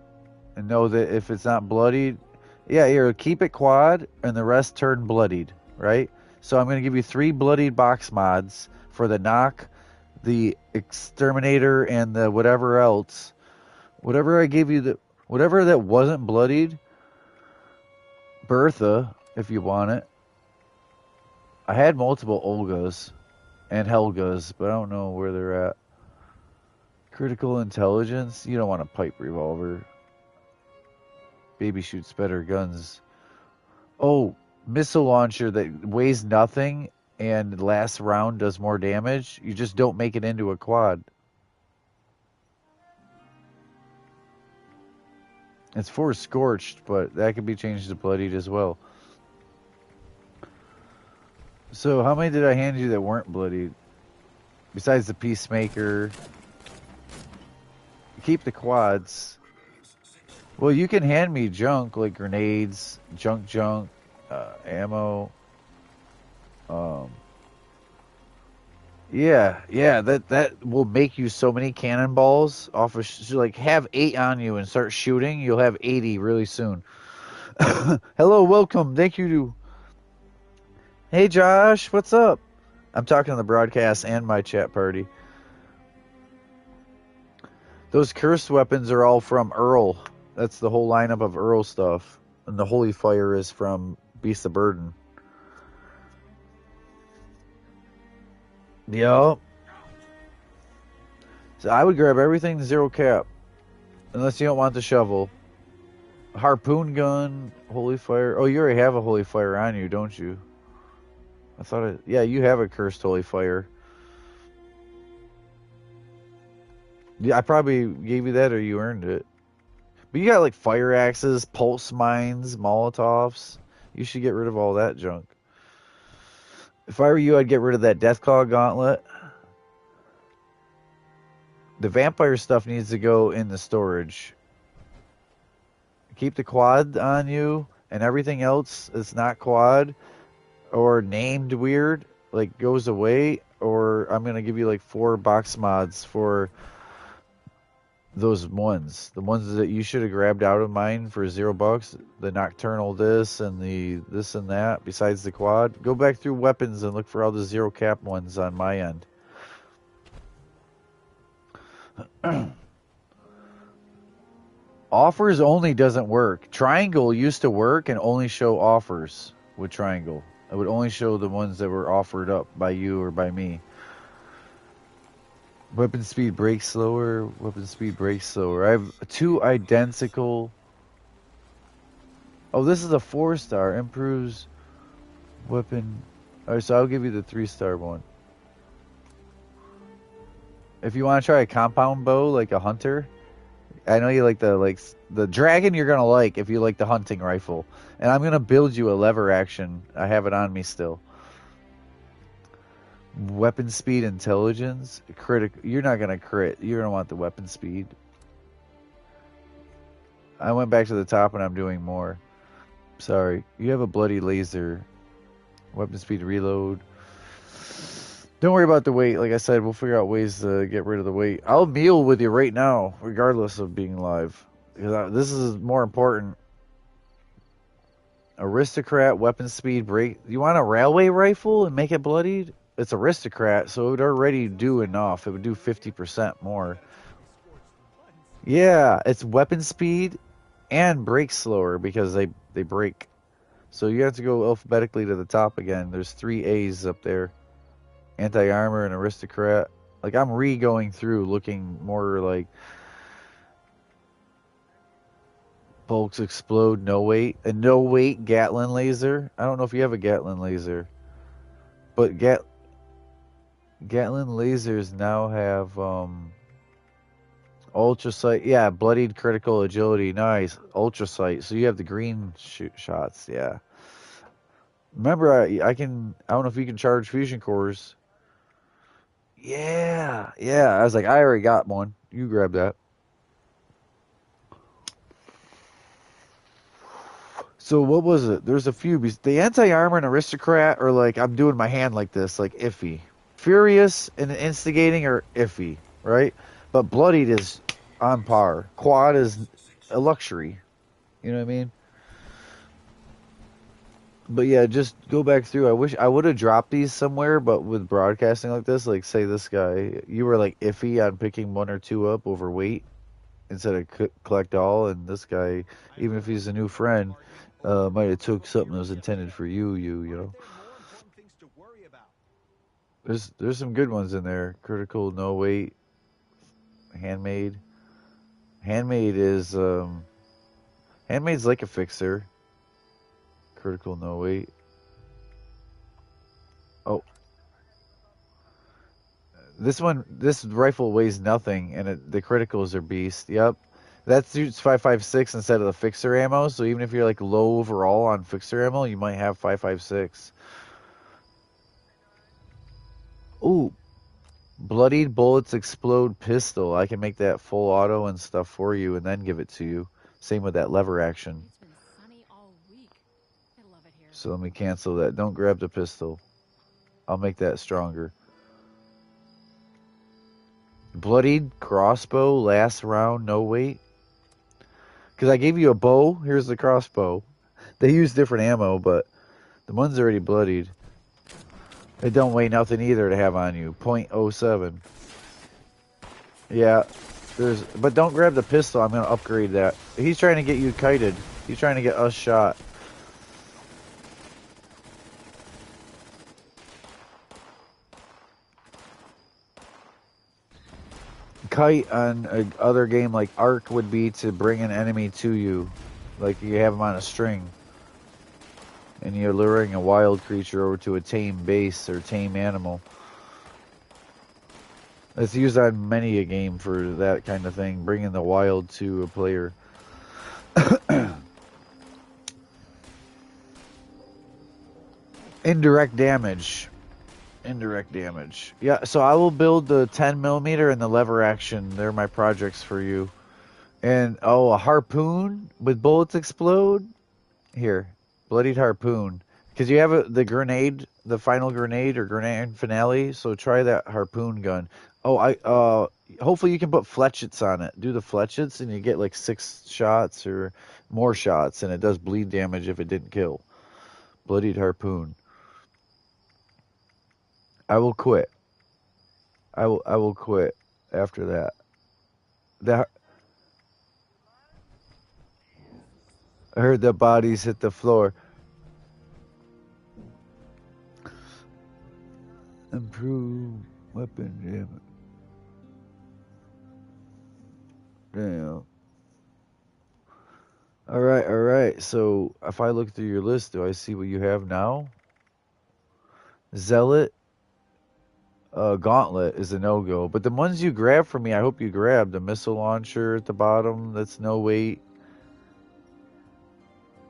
and know that if it's not bloodied, yeah, here, keep it quad and the rest turn bloodied, right? So I'm going to give you 3 bloodied box mods for the knock, the exterminator, and the whatever else. Whatever I gave you, whatever that wasn't bloodied, Bertha, if you want it. I had multiple Olgas and Helgas, but I don't know where they're at. Critical intelligence? You don't want a pipe revolver. Baby shoots better guns. Oh, missile launcher that weighs nothing and last round does more damage. You just don't make it into a quad. It's for scorched, but that can be changed to bloodied as well. So how many did I hand you that weren't bloodied? Besides the Peacemaker. Keep the quads. Well, you can hand me junk like grenades, junk, ammo. Yeah, that will make you so many cannonballs off of so like have 8 on you and start shooting. You'll have 80 really soon. Hello, welcome. Thank you to. Hey, Josh, what's up? I'm talking to the broadcast and my chat party. Those cursed weapons are all from Earl. That's the whole lineup of Earl stuff. And the Holy Fire is from Beast of Burden. Yup. So I would grab everything 0 cap. Unless you don't want the shovel. Harpoon gun, Holy Fire. Oh, you already have a Holy Fire on you, don't you? I thought yeah, you have a cursed Holy Fire. Yeah, I probably gave you that or you earned it. But you got like fire axes, pulse mines, Molotovs. You should get rid of all that junk. If I were you, I'd get rid of that Deathclaw gauntlet. The vampire stuff needs to go in the storage. Keep the quad on you, and everything else that's not quad or named weird, like goes away. Or I'm going to give you like 4 box mods for those ones. The ones that you should have grabbed out of mine for $0. The nocturnal this and the this and that, besides the quad. Go back through weapons and look for all the 0 cap ones on my end. Offers only doesn't work. Triangle used to work and only show offers with Triangle. It would only show the ones that were offered up by you or by me. Weapon speed breaks slower. Weapon speed breaks slower. I have 2 identical. Oh, this is a 4-star. Improves weapon. Alright, so I'll give you the 3-star one. If you want to try a compound bow like a hunter, I know you like the dragon. You're gonna like if you like the hunting rifle, and I'm gonna build you a lever action. I have it on me still. Weapon speed, intelligence, You're not gonna crit. You're gonna want the weapon speed. I went back to the top and I'm doing more. Sorry, you have a bloody laser. Weapon speed, reload. Don't worry about the weight. Like I said, we'll figure out ways to get rid of the weight. I'll meal with you right now, regardless of being live. Because this is more important. Aristocrat, weapon speed, break. You want a railway rifle and make it bloodied? It's Aristocrat, so it would already do enough. It would do 50% more. Yeah, it's weapon speed and break slower because they break. So you have to go alphabetically to the top again. There's 3 A's up there. Anti-armor and Aristocrat. Like, I'm going through looking more like bulks explode, no weight. A no weight Gatling laser. I don't know if you have a Gatling laser. But Gatling lasers now have ultra sight. Yeah, bloodied critical agility. Nice. Ultra sight. So you have the green shots. Yeah. Remember, I don't know if you can charge fusion cores. Yeah. I was like, I already got one. You grab that. So what was it? There's a few. The anti-armor and aristocrat are like, I'm doing my hand like this, like iffy. Furious and instigating are iffy, right? But bloodied is on par. Quad is a luxury. You know what I mean? But yeah, just go back through. I wish I would have dropped these somewhere, but with broadcasting like this, like say this guy, you were like iffy on picking one or two up over weight instead of collect all, and this guy, even if he's a new friend, might have took something that was intended for you know. There's some good ones in there. Critical, no weight, handmade. Handmade is handmade's like a fixer. Critical, no weight. Oh, this rifle weighs nothing, and the criticals are beast. Yep. That shoots 5.56 instead of the fixer ammo, so even if you're like low overall on fixer ammo, you might have 5.56. Ooh, bloodied bullets explode pistol. I can make that full auto and stuff for you, and then give it to you. Same with that lever action. It's been sunny all week. I love it here. So let me cancel that. Don't grab the pistol. I'll make that stronger. Bloodied crossbow, last round, no weight. Because I gave you a bow, here's the crossbow. They use different ammo, but the one's already bloodied. It don't weigh nothing either to have on you. 0.07. Yeah, but don't grab the pistol, I'm going to upgrade that. He's trying to get you kited. He's trying to get us shot. Kite on another game like Ark would be to bring an enemy to you, like you have them on a string, and you're luring a wild creature over to a tame base or tame animal. It's used on many a game for that kind of thing, bringing the wild to a player. Indirect damage. Indirect damage. Yeah, so I will build the 10mm and the lever action. They're my projects for you. And, oh, a harpoon with bullets explode? Here, bloodied harpoon. Because you have the grenade, the final grenade or grenade finale, so try that harpoon gun. Oh, hopefully you can put fletchets on it. Do the fletchets and you get like 6 shots or more shots, and it does bleed damage if it didn't kill. Bloodied harpoon. I will quit. I will quit after that. I heard the bodies hit the floor. Improve weapon damage. Damn. Alright. So if I look through your list, do I see what you have now? Zealot. Gauntlet is a no-go. But the ones you grab from me, I hope you grab. The missile launcher at the bottom, that's no weight.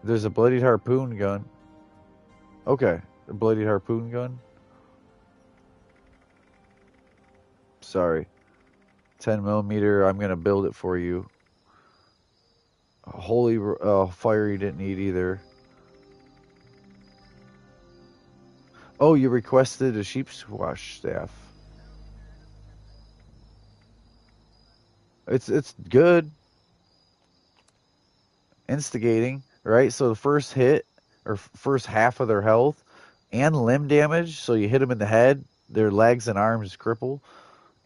There's a bloodied harpoon gun. Okay, a bloodied harpoon gun. Sorry. 10mm, I'm going to build it for you. Holy fire you didn't need either. Oh, you requested a sheep's wash staff. It's good. Instigating, right? So the first hit, or first half of their health, and limb damage, so you hit them in the head, their legs and arms cripple,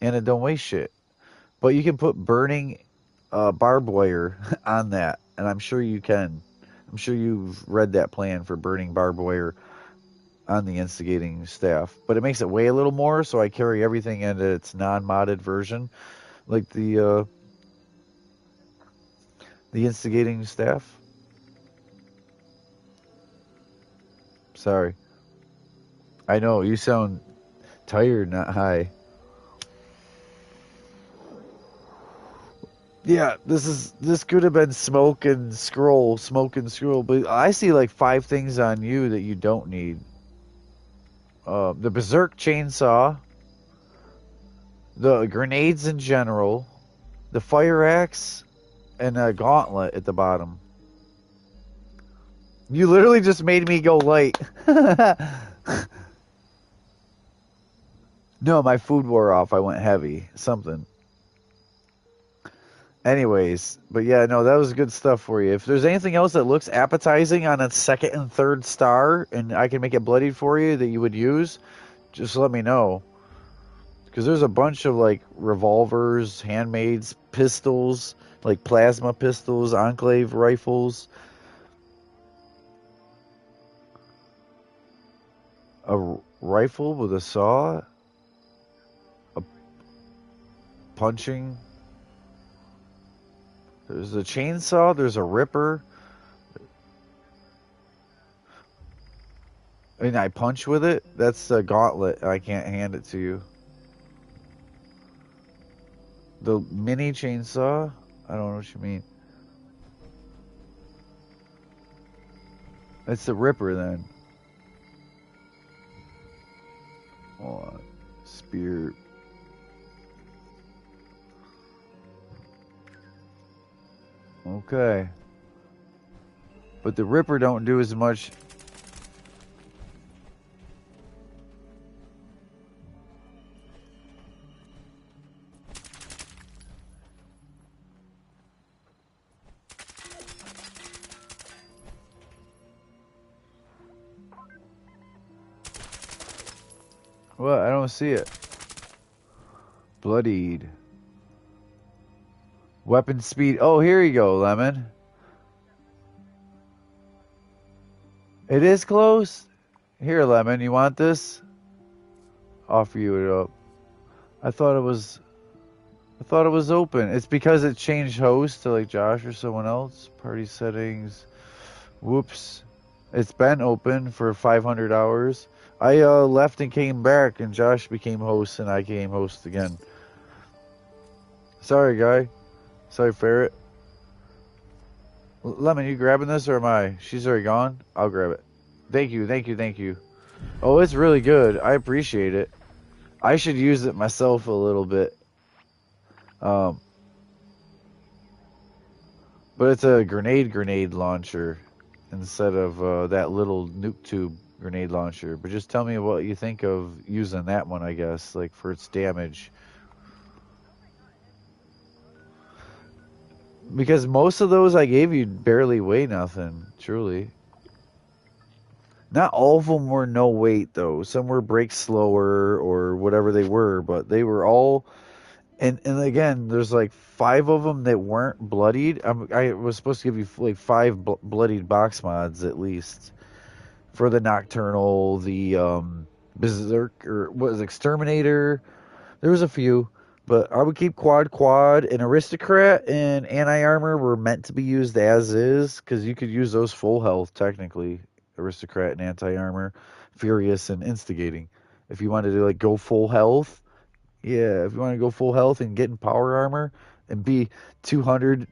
and it don't weigh shit. But you can put burning barbed wire on that, and I'm sure you can. I'm sure you've read that plan for burning barbed wire on the instigating staff, but it makes it weigh a little more, so I carry everything in its non-modded version, like the instigating staff. Sorry, I know you sound tired, not high. Yeah, this could have been smoke and scroll, but I see like 5 things on you that you don't need. The Berserk chainsaw, the grenades in general, the fire axe, and a gauntlet at the bottom. You literally just made me go light. No, my food wore off. I went heavy. Something. Anyways, but yeah, no, that was good stuff for you. If there's anything else that looks appetizing on a second and third star, and I can make it bloodied for you that you would use, just let me know. Because there's a bunch of like revolvers, handmaids, pistols, like plasma pistols, enclave rifles. A rifle with a saw. A punching. There's a chainsaw. There's a ripper. And I punch with it. That's a gauntlet. I can't hand it to you. The mini chainsaw? I don't know what you mean. It's the ripper then. Oh, spear. Okay. But the ripper don't do as much. What? I don't see it. Bloodied. Weapon speed. Oh, here you go, Lemon. It is close. Here, Lemon, you want this? Offer you it up. I thought it was open. It's because it changed host to like Josh or someone else. Party settings. Whoops. It's been open for 500 hours. I left and came back, and Josh became host, and I became host again. Sorry, guy. Sorry, Ferret. Lemon, you grabbing this, or am I? She's already gone? I'll grab it. Thank you, thank you, thank you. Oh, it's really good. I appreciate it. I should use it myself a little bit. But it's a grenade launcher instead of that little nuke tube grenade launcher. But just tell me what you think of using that one, I guess, like for its damage. Because most of those I gave you barely weigh nothing, truly. Not all of them were no weight, though. Some were break slower or whatever they were, but they were all... And again, there's like 5 of them that weren't bloodied. I was supposed to give you like 5 bloodied box mods at least. For the Nocturnal, the Berserk, or what was it, Exterminator. There was a few. But I would keep quad, and Aristocrat and Anti-Armor were meant to be used as is, because you could use those full health, technically. Aristocrat and Anti-Armor, Furious and Instigating. If you wanted to like go full health, yeah, if you want to go full health and get in power armor and be 200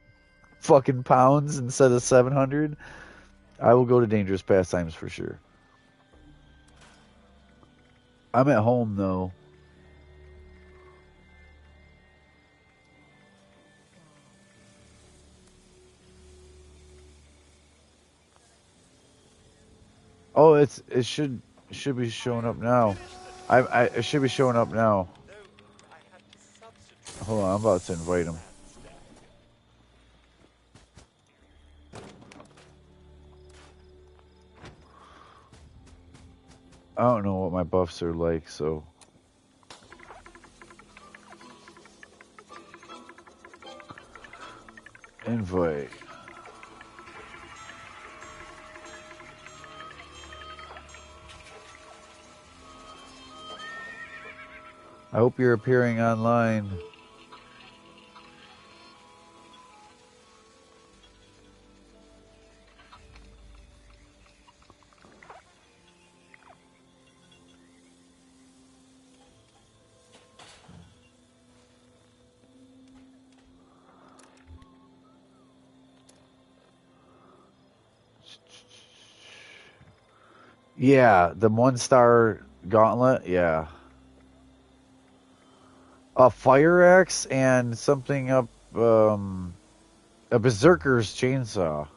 fucking pounds instead of 700, I will go to Dangerous Pastimes for sure. I'm at home though. Oh, it should be showing up now. It should be showing up now. Hold on, I'm about to invite him. I don't know what my buffs are like, so... Invite. I hope you're appearing online. Yeah, the 1-star gauntlet, yeah. A fire axe and something up a Berserker's chainsaw.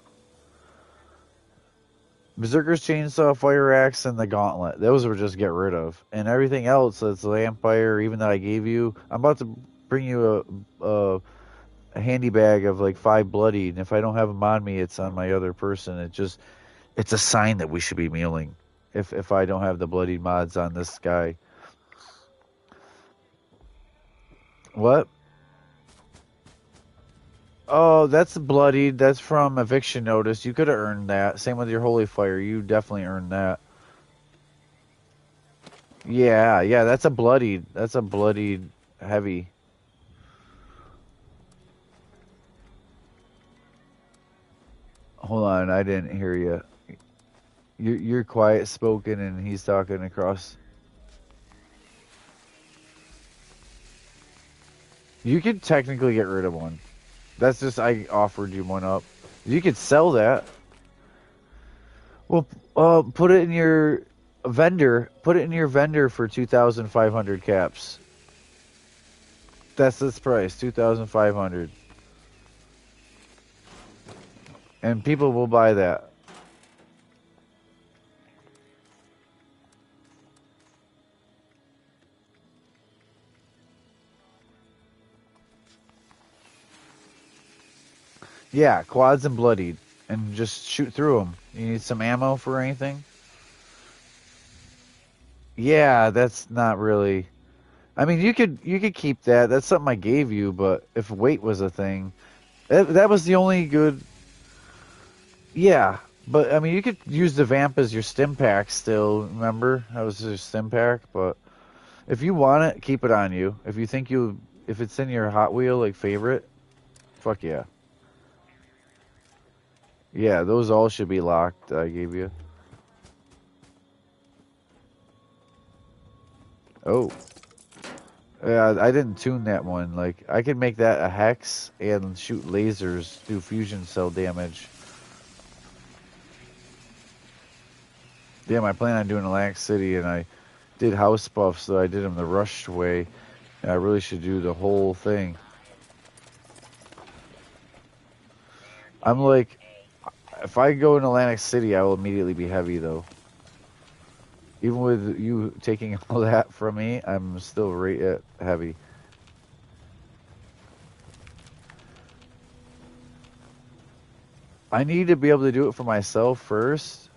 Berserker's chainsaw, fire axe, and the gauntlet. Those were just get rid of. And everything else that's Lampfire, even that I gave you, I'm about to bring you a handy bag of like 5 bloodied. And if I don't have them on me, it's on my other person. It's a sign that we should be mealing. If I don't have the bloodied mods on this guy. What? Oh, that's bloodied. That's from eviction notice. You could have earned that. Same with your holy fire. You definitely earned that. Yeah, that's a bloodied. That's a bloodied heavy. Hold on, I didn't hear you. You're quiet spoken, and he's talking across. You could technically get rid of one. That's just, I offered you one up. You could sell that. Well, put it in your vendor. Put it in your vendor for 2,500 caps. That's this price, 2,500. And people will buy that. Yeah, quads and bloodied. And just shoot through them. You need some ammo for anything? Yeah, that's not really... I mean, you could keep that. That's something I gave you, but if weight was a thing... That was the only good... Yeah, but I mean, you could use the Vamp as your stim pack still, remember? That was your stim pack, but... If you want it, keep it on you. If you think if it's in your Hot Wheel, like, favorite, fuck yeah. Yeah, those all should be locked, I gave you. Oh. Yeah, I didn't tune that one. Like, I could make that a hex and shoot lasers, do fusion cell damage. Yeah, I plan on doing Atlantic City, and I did house buffs, so I did them the rushed way. And I really should do the whole thing. I'm like... If I go in Atlantic City, I will immediately be heavy, though. Even with you taking all that from me, I'm still right at heavy. I need to be able to do it for myself first,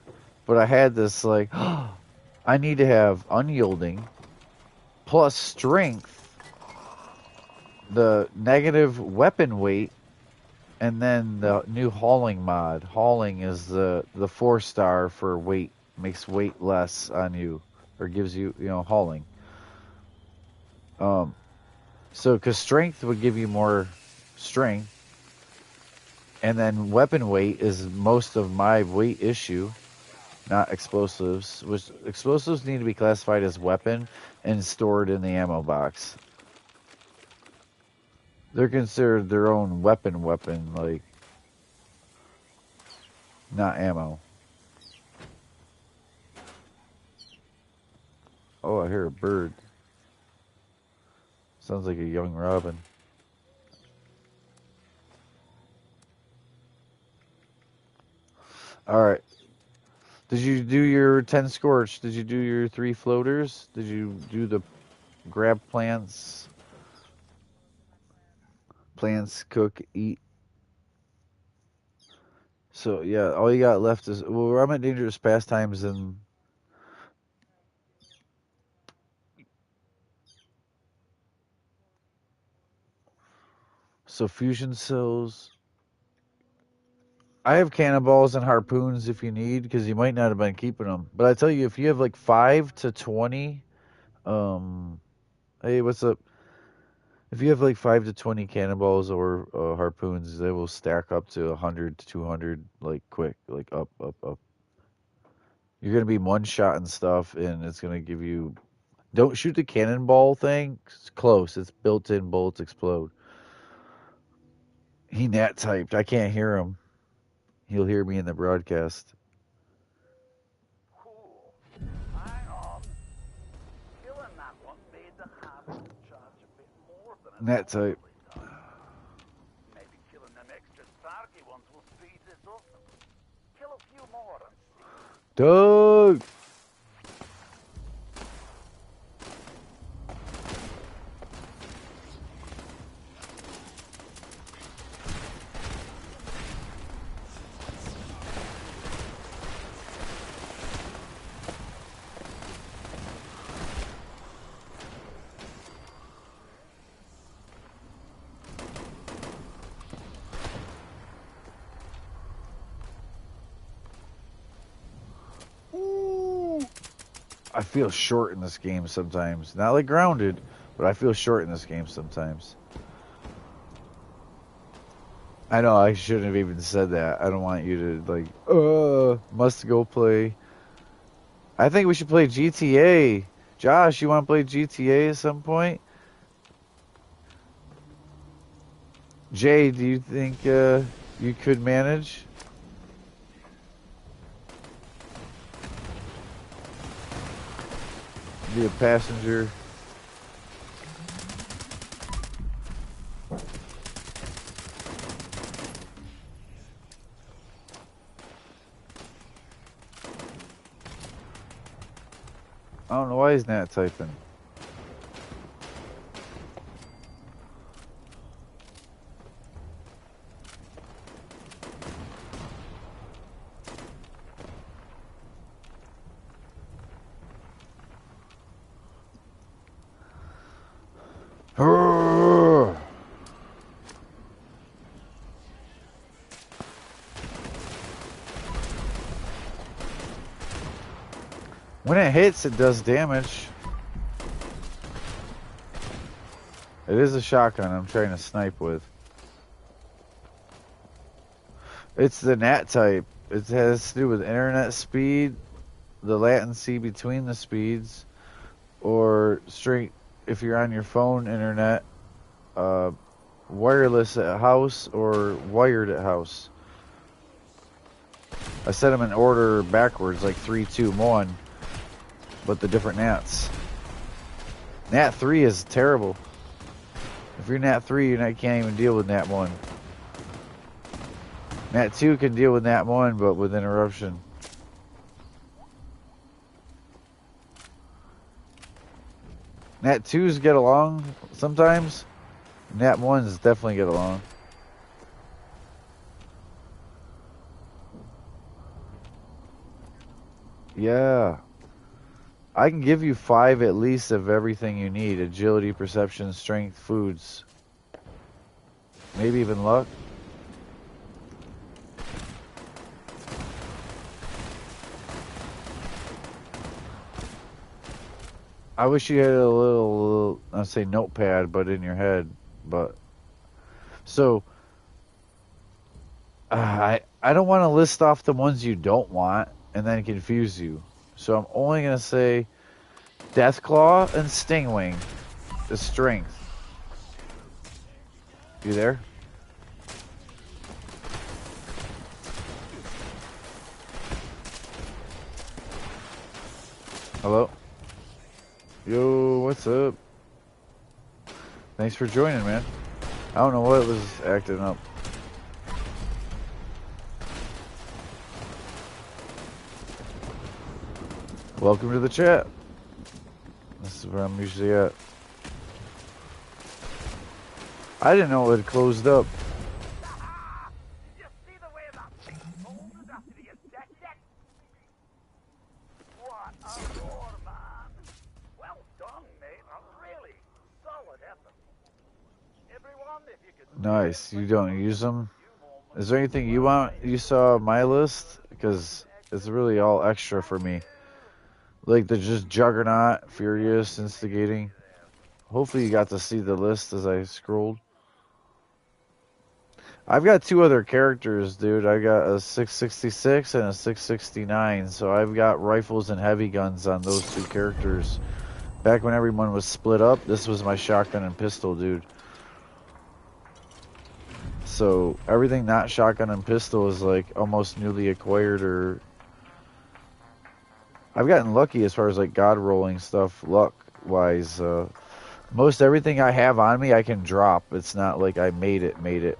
but I had this, like, I need to have unyielding, plus strength, the negative weapon weight, and then the new hauling mod. Hauling is the 4-star for weight. Makes weight less on you. Or gives you, hauling. So, because strength would give you more strength. And then weapon weight is most of my weight issue. Not explosives. Which explosives need to be classified as weapon and stored in the ammo box. They're considered their own weapon, like, not ammo. Oh, I hear a bird. Sounds like a young robin. Alright. Did you do your 10 scorch? Did you do your 3 floaters? Did you do the grab plants? Plants, cook, eat. So, yeah, all you got left is... Well, I'm at Dangerous Pastimes and... So, fusion cells... I have cannonballs and harpoons if you need, because you might not have been keeping them. But I tell you, if you have like 5 to 20... Hey, what's up? If you have like 5 to 20 cannonballs or harpoons, they will stack up to 100 to 200, like quick, like up. You're gonna be one-shot and stuff, and it's gonna give you. Don't shoot the cannonball thing. It's close. It's built-in bullets explode. He nat typed. I can't hear him. He'll hear me in the broadcast. Cool. Hang on. Killing that one made the habit charge a bit more than Nat type. Starkey ones will speed this up. Kill a few more and see. Doug! I feel short in this game sometimes. Not like Grounded, but I feel short in this game sometimes. I know I shouldn't have even said that. I don't want you to like, must go play. I think we should play GTA. Josh, you want to play GTA at some point? Jay, do you think you could manage? Be a passenger. I don't know why he's not typing. When it hits, it does damage. It is a shotgun I'm trying to snipe with. It's the NAT type. It has to do with internet speed, the latency between the speeds, or straight, if you're on your phone internet, wireless at house or wired at house. I set them in order backwards, like 3, 2, 1. But the different NATs. NAT 3 is terrible. If you're NAT 3, you can't even deal with NAT 1. NAT 2 can deal with NAT 1, but with interruption. NAT 2s get along sometimes. NAT 1s definitely get along. Yeah. I can give you 5 at least of everything you need. Agility, perception, strength, foods. Maybe even luck. I wish you had a little, I'd say notepad, but in your head. But so I don't want to list off the ones you don't want and then confuse you. So I'm only going to say Deathclaw and Stingwing. The strength. You there? Hello? Yo, what's up? Thanks for joining, man. I don't know what was acting up. Welcome to the chat. This is where I'm usually at. I didn't know it had closed up. You see the way that thing folded after the attack yet? What a roar, man. Well done, mate. A really solid effort. Everyone, if you could... Nice. You don't use them? Is there anything you want? You saw my list? Because it's really all extra for me. Like the just Juggernaut, Furious, Instigating. Hopefully you got to see the list as I scrolled. I've got 2 other characters, dude. I got a 666 and a 669. So I've got rifles and heavy guns on those 2 characters. Back when everyone was split up, this was my shotgun and pistol, dude. So everything not shotgun and pistol is like almost newly acquired, or I've gotten lucky as far as like god rolling stuff, luck wise. Most everything I have on me I can drop. It's not like I made it.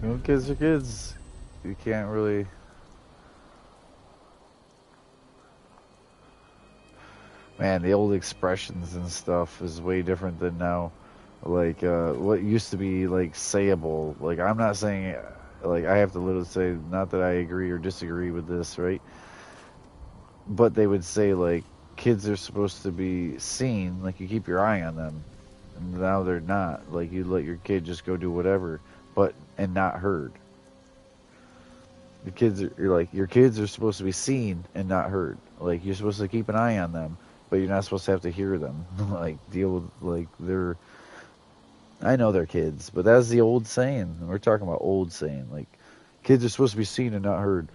You know, kids are kids. You can't really. Man, the old expressions and stuff is way different than now. Like, what used to be, like, sayable. Like, I'm not saying, like, I have to literally say, not that I agree or disagree with this, right? But they would say, like, kids are supposed to be seen, like, you keep your eye on them. And now they're not. Like, you let your kid just go do whatever, and not heard. The kids are, you're like, your kids are supposed to be seen and not heard. Like, you're supposed to keep an eye on them, but you're not supposed to have to hear them. Like, deal with, like, I know they're kids, but that's the old saying. We're talking about old saying. Like, kids are supposed to be seen and not heard.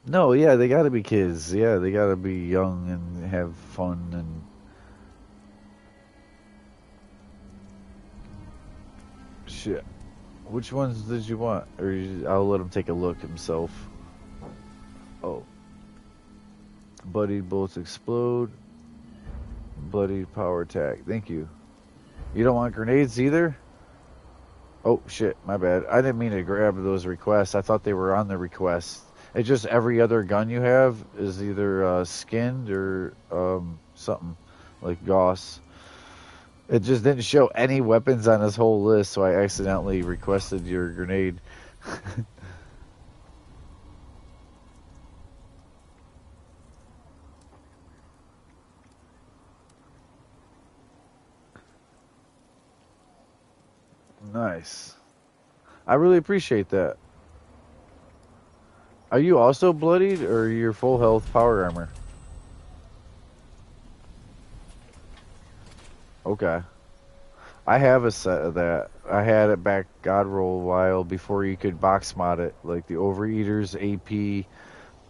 No, yeah, they gotta be kids. Yeah, they gotta be young and have fun and... Shit. Which ones did you want? Or I'll let him take a look himself. Oh. Bloodied bullets explode. Bloodied power attack. Thank you. You don't want grenades either? Oh, shit. My bad. I didn't mean to grab those requests. I thought they were on the request. It's just every other gun you have is either skinned or something. Like Gauss. It just didn't show any weapons on this whole list, so I accidentally requested your grenade. Nice. I really appreciate that. Are you also bloodied, or are you full health power armor? Okay. I have a set of that. I had it back God roll a while before you could box mod it, like the Overeaters AP.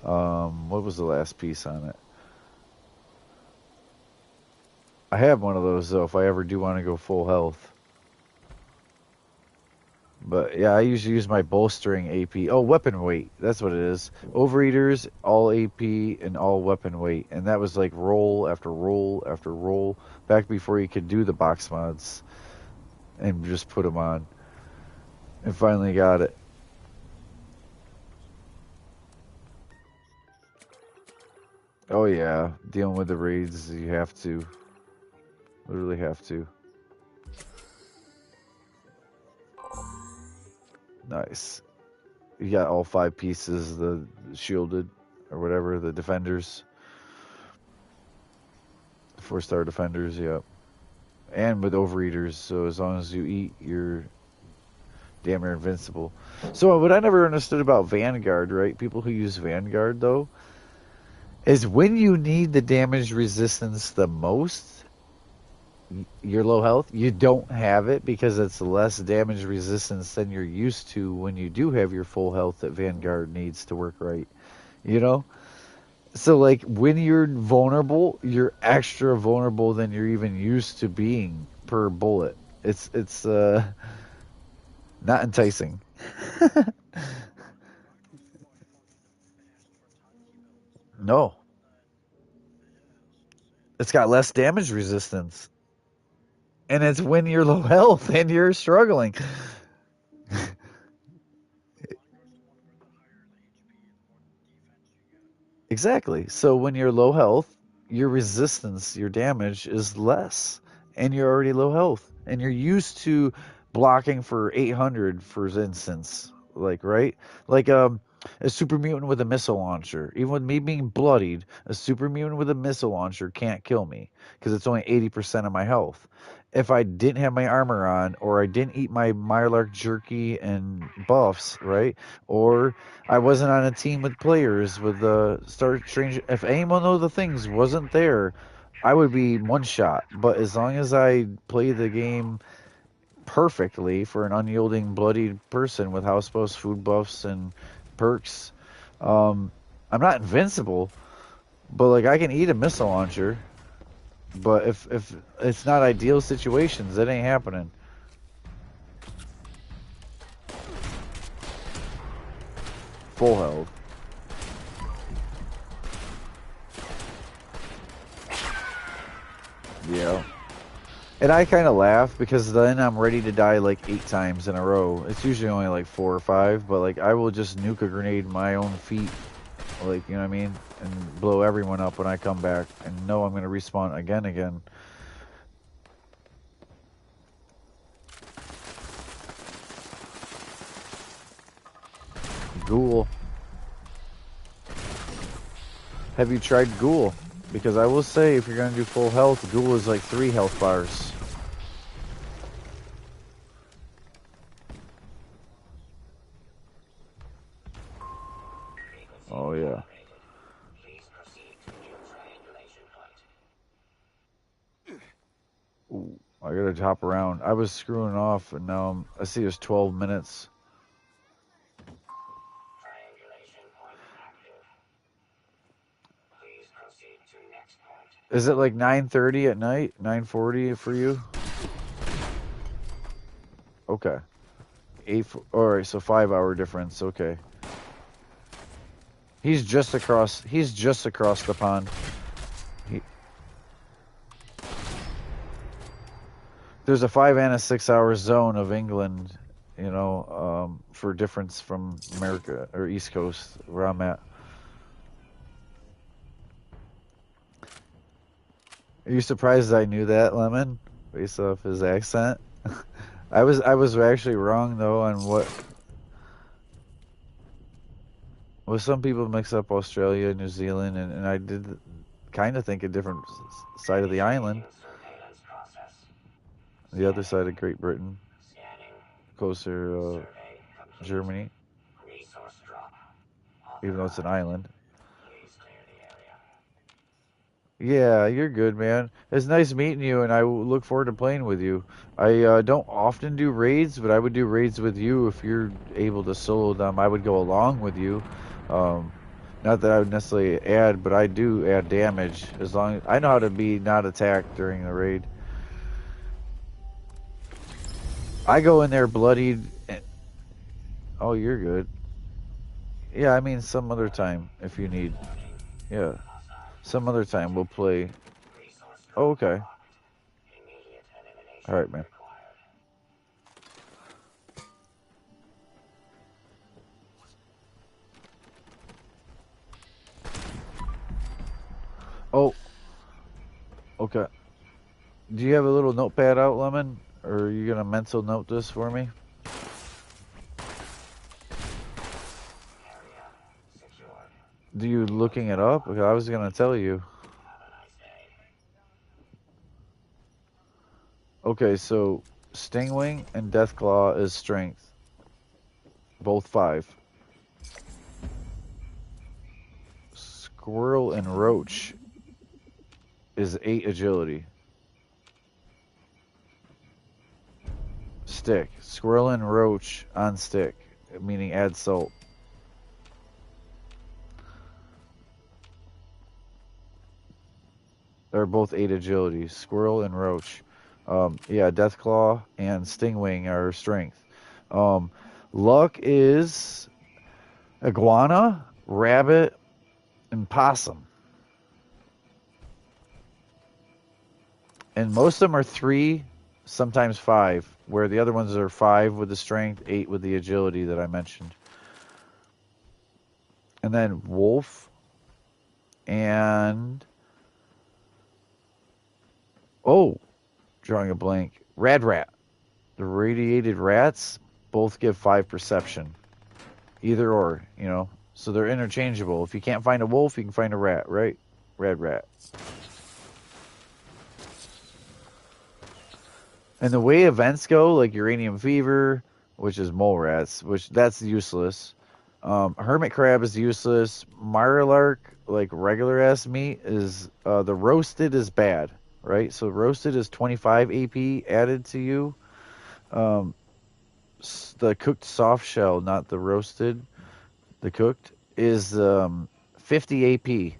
What was the last piece on it? I have one of those though if I ever do want to go full health. But yeah, I usually use my bolstering AP. Oh, weapon weight. That's what it is. Overeaters, all AP, and all weapon weight. And that was like roll after roll after roll. Back before you could do the box mods. And just put them on. And finally got it. Oh yeah, dealing with the raids, you have to. Literally have to. Nice. You got all 5 pieces, the shielded, or whatever, the defenders. 4-star defenders, yep. And with overeaters, so as long as you eat, you're damn near invincible. So what I never understood about Vanguard, right? People who use Vanguard, though, is when you need the damage resistance the most, you're low health, you don't have it because it's less damage resistance than you're used to when you do have your full health that Vanguard needs to work right. You know? So, like, when you're vulnerable, you're extra vulnerable than you're even used to being per bullet. It's not enticing. No. It's got less damage resistance. And it's when you're low health and you're struggling. Exactly. So when you're low health, your resistance, your damage is less. And you're already low health. And you're used to blocking for 800, for instance. Like, right? Like, a super mutant with a missile launcher. Even with me being bloodied, a super mutant with a missile launcher can't kill me. Because it's only 80% of my health. If I didn't have my armor on, or I didn't eat my Mirelurk jerky and buffs, right? Or I wasn't on a team with players with the Star Strange. If any one of the things wasn't there, I would be one shot. But as long as I play the game perfectly for an unyielding, bloodied person with house buffs, food buffs, and perks, I'm not invincible. But like I can eat a missile launcher. But if it's not ideal situations, that ain't happening. Full health. Yeah. And I kind of laugh because then I'm ready to die like 8 times in a row. It's usually only like 4 or 5, but like I will just nuke a grenade in my own feet, like, you know what I mean, and blow everyone up when I come back and know I'm gonna respawn again. Ghoul. Have you tried Ghoul? Because I will say, if you're gonna do full health, Ghoul is like 3 health bars. Oh yeah. Ooh, I gotta hop around. I was screwing off, and now I see there's 12 minutes. Is it like 9:30 at night? 9:40 for you? Okay. 8. Alright, so 5-hour difference. Okay. He's just across the pond. There's a 5 and a 6 hour zone of England, you know, for difference from America or East Coast where I'm at. Are you surprised I knew that, Lemon? Based off his accent? I was actually wrong though on what. Well, some people mix up Australia, New Zealand, and I did kind of think a different side of the island. The other side of Great Britain. Closer, Germany. Even though it's an island. Yeah, you're good, man. It's nice meeting you, and I look forward to playing with you. I don't often do raids, but I would do raids with you if you're able to solo them. I would go along with you. Not that I would necessarily add, but I do add damage as long as I know how to be not attacked during the raid. I go in there bloodied. Oh, you're good. Yeah, I mean some other time if you need. Yeah. Some other time we'll play. Oh, okay. Alright, man. Oh. Okay. Do you have a little notepad out, Lemon? Or are you gonna mental note this for me? Do you looking it up? Okay, I was gonna tell you. Okay, so Stingwing and Deathclaw is strength. Both 5. Squirrel and Roach is 8 agility. Stick. Squirrel and Roach on stick, meaning add salt. They're both 8 agility. Squirrel and Roach. Yeah, Deathclaw and Stingwing are strength. Luck is iguana, rabbit, and possum. And most of them are 3, sometimes 5, where the other ones are 5 with the strength, 8 with the agility that I mentioned. And then wolf and... Oh, drawing a blank. Rad rat. The radiated rats both give 5 perception. Either or, you know. So they're interchangeable. If you can't find a wolf, you can find a rat, right? Rad rat. And the way events go, like uranium fever, which is mole rats, which that's useless. Hermit crab is useless. Mirelurk, like regular ass meat, is the roasted is bad. Right, so roasted is 25 AP added to you. The cooked soft shell, not the roasted, the cooked, is 50 AP.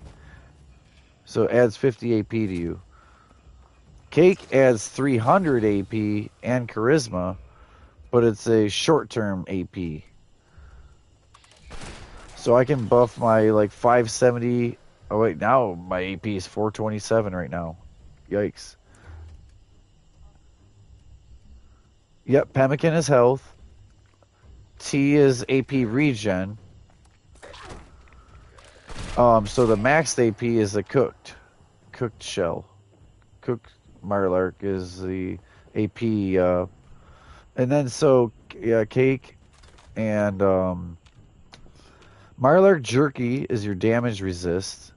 So it adds 50 AP to you. Cake adds 300 AP and charisma, but it's a short-term AP. So I can buff my like 570. Oh wait, now my AP is 427 right now. Yikes. Yep, pemmican is health. T is AP regen. So the maxed AP is the cooked shell. Cooked Marlark is the AP, and then so yeah, cake and Marlark jerky is your damage resist.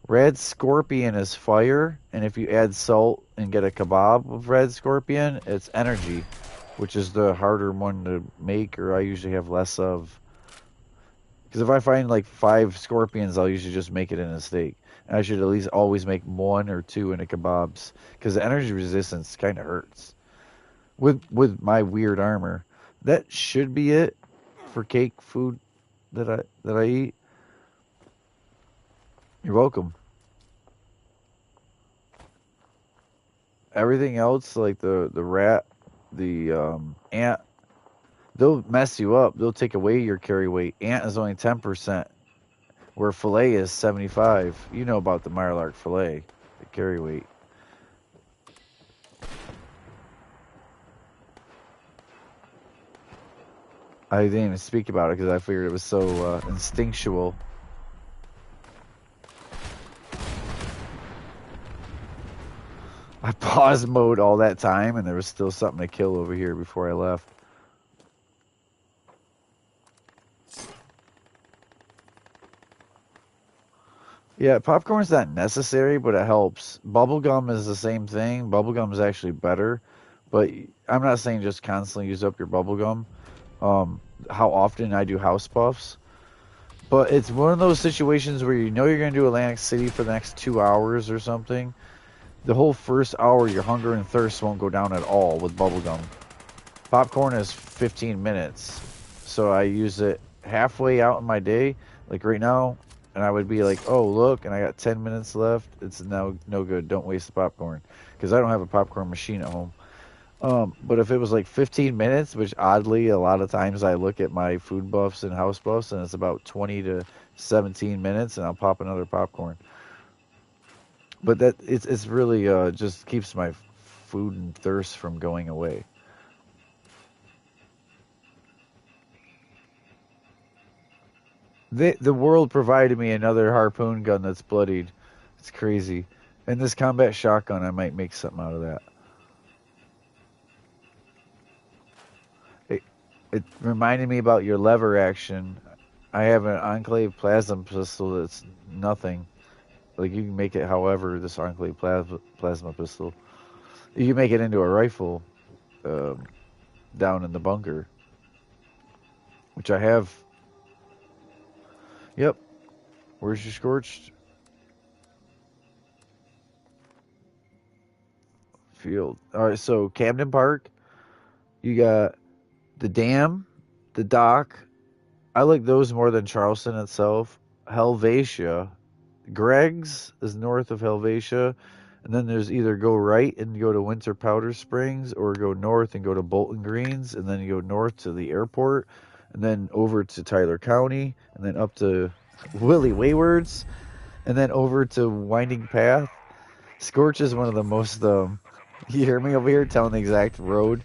Red scorpion is fire, and if you add salt and get a kebab of red scorpion, it's energy, which is the harder one to make, or I usually have less of. Because if I find like 5 scorpions, I'll usually just make it in a steak. And I should at least always make 1 or 2 in the kebabs, because the energy resistance kind of hurts. With my weird armor, that should be it for cake food that I eat. You're welcome. Everything else, like the rat, the ant, they'll mess you up. They'll take away your carry weight. Ant is only 10%, where fillet is 75. You know about the Marlark fillet, the carry weight. I didn't even speak about it because I figured it was so instinctual. I paused mode all that time, and there was still something to kill over here before I left. Yeah, popcorn's not necessary, but it helps. Bubblegum is the same thing. Bubblegum is actually better, but I'm not saying just constantly use up your bubblegum. How often I do house buffs. But it's one of those situations where you know you're going to do Atlantic City for the next 2 hours or something. The whole first hour, your hunger and thirst won't go down at all with bubblegum. Popcorn is 15 minutes. So I use it halfway out in my day, like right now, and I would be like, oh, look, and I got 10 minutes left. It's no good. Don't waste the popcorn. Because I don't have a popcorn machine at home. But if it was like 15 minutes, which oddly, a lot of times I look at my food buffs and house buffs, and it's about 20 to 17 minutes, and I'll pop another popcorn. But that it's really just keeps my food and thirst from going away. The world provided me another harpoon gun that's bloodied. It's crazy. And this combat shotgun, I might make something out of that. It reminded me about your lever action. I have an Enclave plasma pistol that's nothing. Like, you can make it however, this Enclave plasma pistol. You can make it into a rifle down in the bunker. Which I have. Yep. Where's your Scorched? Field. Alright, so Camden Park. You got the dam, the dock. I like those more than Charleston itself. Helvetia. Greg's is north of Helvetia. And then there's either go right and go to Winter Powder Springs, or go north and go to Bolton Greens, and then you go north to the airport, and then over to Tyler County, and then up to Willie Wayward's, and then over to Winding Path. Scorch is one of the most, you hear me over here telling the exact road?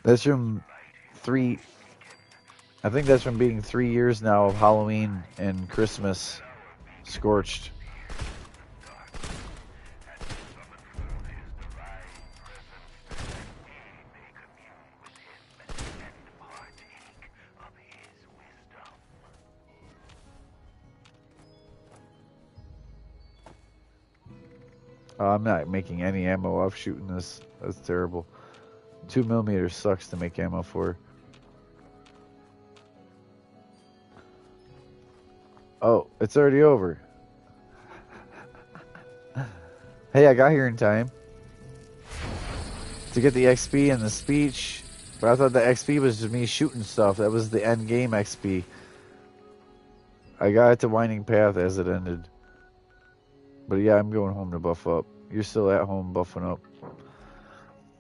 That's from I think that's from being 3 years now of Halloween and Christmas Scorched. I'm not making any ammo off shooting this. That's terrible. 2mm sucks to make ammo for. Oh, it's already over. Hey, I got here in time to get the XP and the speech, but I thought the XP was just me shooting stuff. That was the end game XP. I got it to Winding Path as it ended. But yeah, I'm going home to buff up. You're still at home buffing up.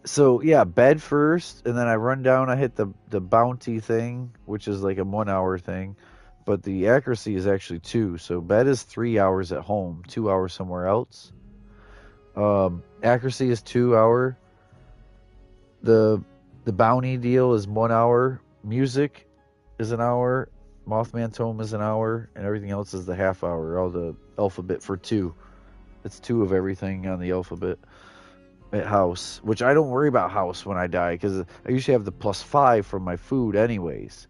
So yeah, bed first, and then I run down, I hit the bounty thing, which is like a 1 hour thing. But the accuracy is actually 2. So bed is 3 hours at home, 2 hours somewhere else. Accuracy is 2 hour. The bounty deal is 1 hour. Music is an hour. Mothman Tome is an hour, and everything else is the half hour. All the alphabet for 2. It's 2 of everything on the alphabet at house, which I don't worry about house when I die because I usually have the +5 from my food anyways.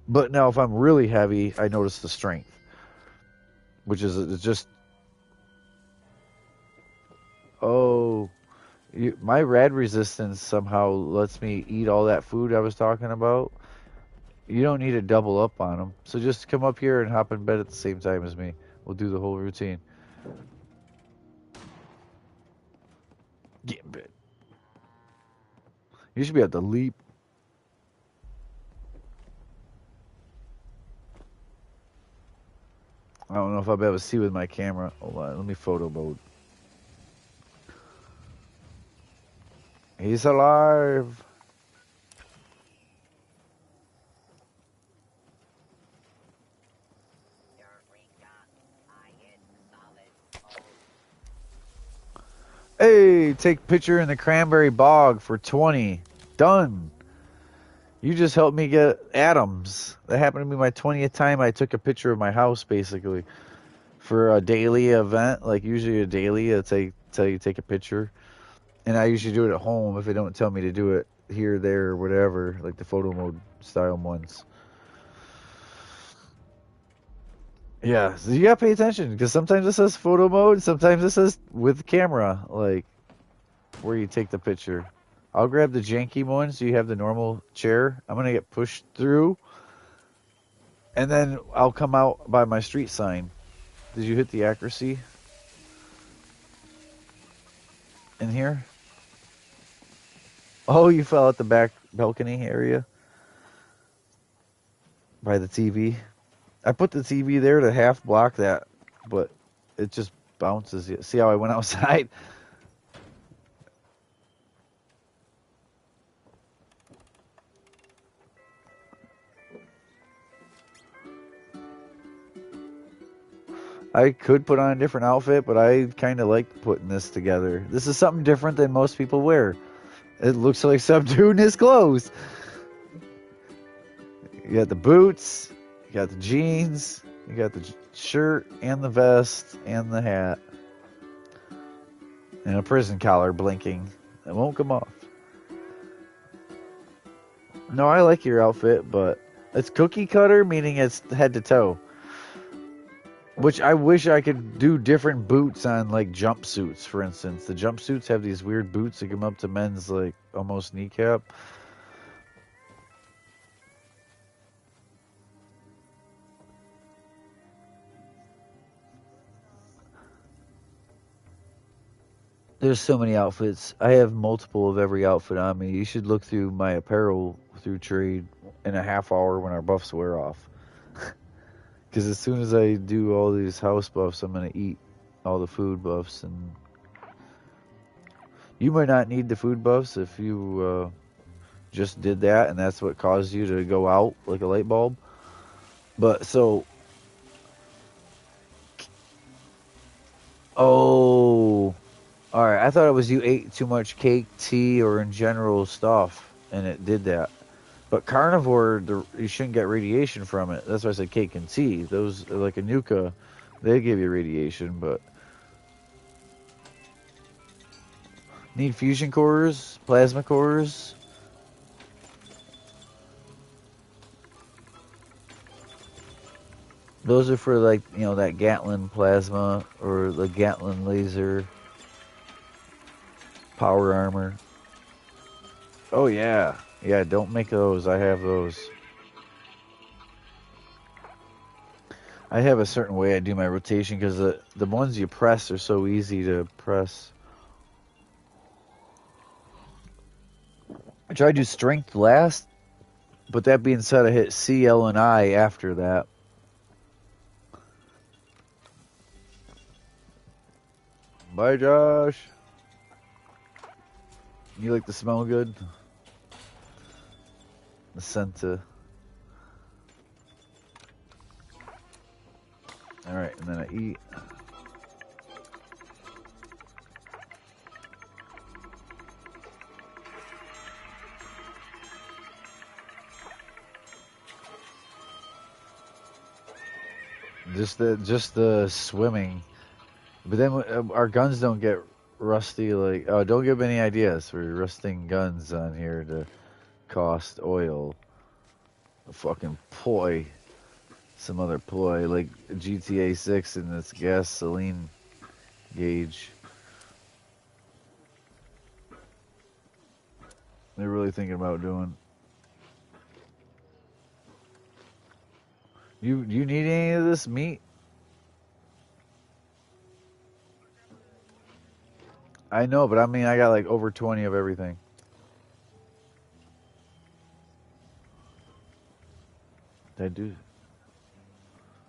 But now if I'm really heavy, I notice the strength, which is it's just, oh, my rad resistance somehow lets me eat all that food I was talking about. You don't need to double up on them. So just come up here and hop in bed at the same time as me. We'll do the whole routine. Get in bed. You should be able to leap. I don't know if I'll be able to see with my camera. Hold on, let me photo mode. He's alive. Hey, take picture in the cranberry bog for 20. Done. You just helped me get Adams. That happened to be my 20th time I took a picture of my house, basically. For a daily event, like usually a daily, it's tell you to take a picture. And I usually do it at home if they don't tell me to do it here, there, or whatever, like the photo mode style ones. Yeah, so you gotta pay attention, because sometimes it says photo mode, sometimes it says with camera, like, where you take the picture. I'll grab the janky one, so you have the normal chair. I'm gonna get pushed through, and then I'll come out by my street sign. Did you hit the accuracy? In here? Oh, you fell at the back balcony area? By the TV? I put the TV there to half block that, but it just bounces. See how I went outside? I could put on a different outfit, but I kind of like putting this together. This is something different than most people wear. It looks like some dude in his clothes. You got the boots, you got the jeans, you got the shirt and the vest and the hat. And a prison collar blinking. It won't come off. No, I like your outfit, but it's cookie cutter, meaning it's head to toe. Which I wish I could do different boots on, like, jumpsuits, for instance. The jumpsuits have these weird boots that come up to men's, like, almost kneecap. There's so many outfits. I have multiple of every outfit on me. You should look through my apparel through trade in a half hour when our buffs wear off. Because as soon as I do all these house buffs, I'm going to eat all the food buffs. And you might not need the food buffs if you just did that and that's what caused you to go out like a light bulb. But so... Oh... Alright, I thought it was you ate too much cake, tea, or in general stuff, and it did that. But carnivore, you shouldn't get radiation from it. That's why I said cake and tea. Those, like a Nuka, they give you radiation, but... Need fusion cores, plasma cores. Those are for, like, you know, that Gatlin plasma, or the Gatlin laser. Power armor. Oh yeah. Yeah, don't make those. I have those. I have a certain way I do my rotation because the ones you press are so easy to press. I try to do strength last, but that being said, I hit C, L, and I after that. Bye, Josh. You like to smell good? The scent of... Alright, and then I eat. Just the swimming. But then our guns don't get rusty. Like, oh, don't give any ideas for rusting guns on here to cost oil. A fucking ploy, some other ploy like GTA 6 and its gasoline gauge. They're really thinking about doing. You need any of this meat? I know, but I mean, I got like over 20 of everything. Did I do?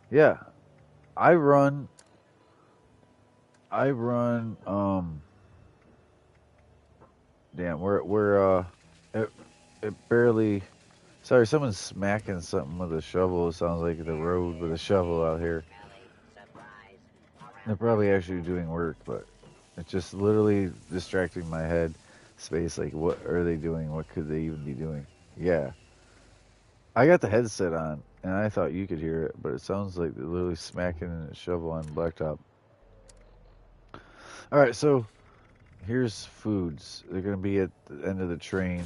Yeah, I run. Damn, it barely. Sorry, someone's smacking something with a shovel. It sounds like the road with a shovel out here. They're probably actually doing work, but it's just literally distracting my head space. Like, what are they doing? What could they even be doing? Yeah. I got the headset on, and I thought you could hear it, but it sounds like they're literally smacking a shovel on blacktop. Alright, so here's foods. They're going to be at the end of the train.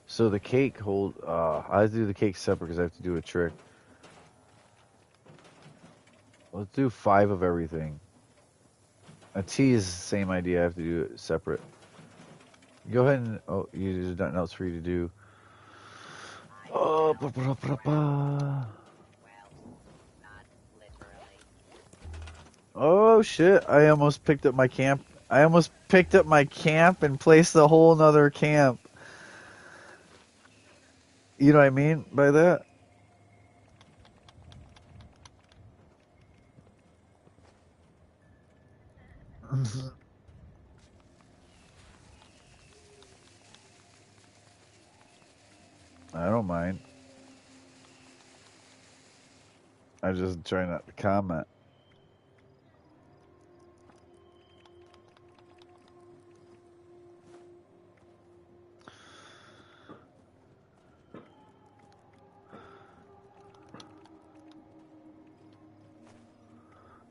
So the cake I do the cake separate because I have to do a trick. Let's do 5 of everything. A tea is the same idea. I have to do it separate. Go ahead and... Oh, there's nothing else for you to do. Oh, blah, blah, blah, blah. Oh, shit. I almost picked up my camp. I almost picked up my camp and placed a whole nother camp. You know what I mean by that? I don't mind. I just try not to comment.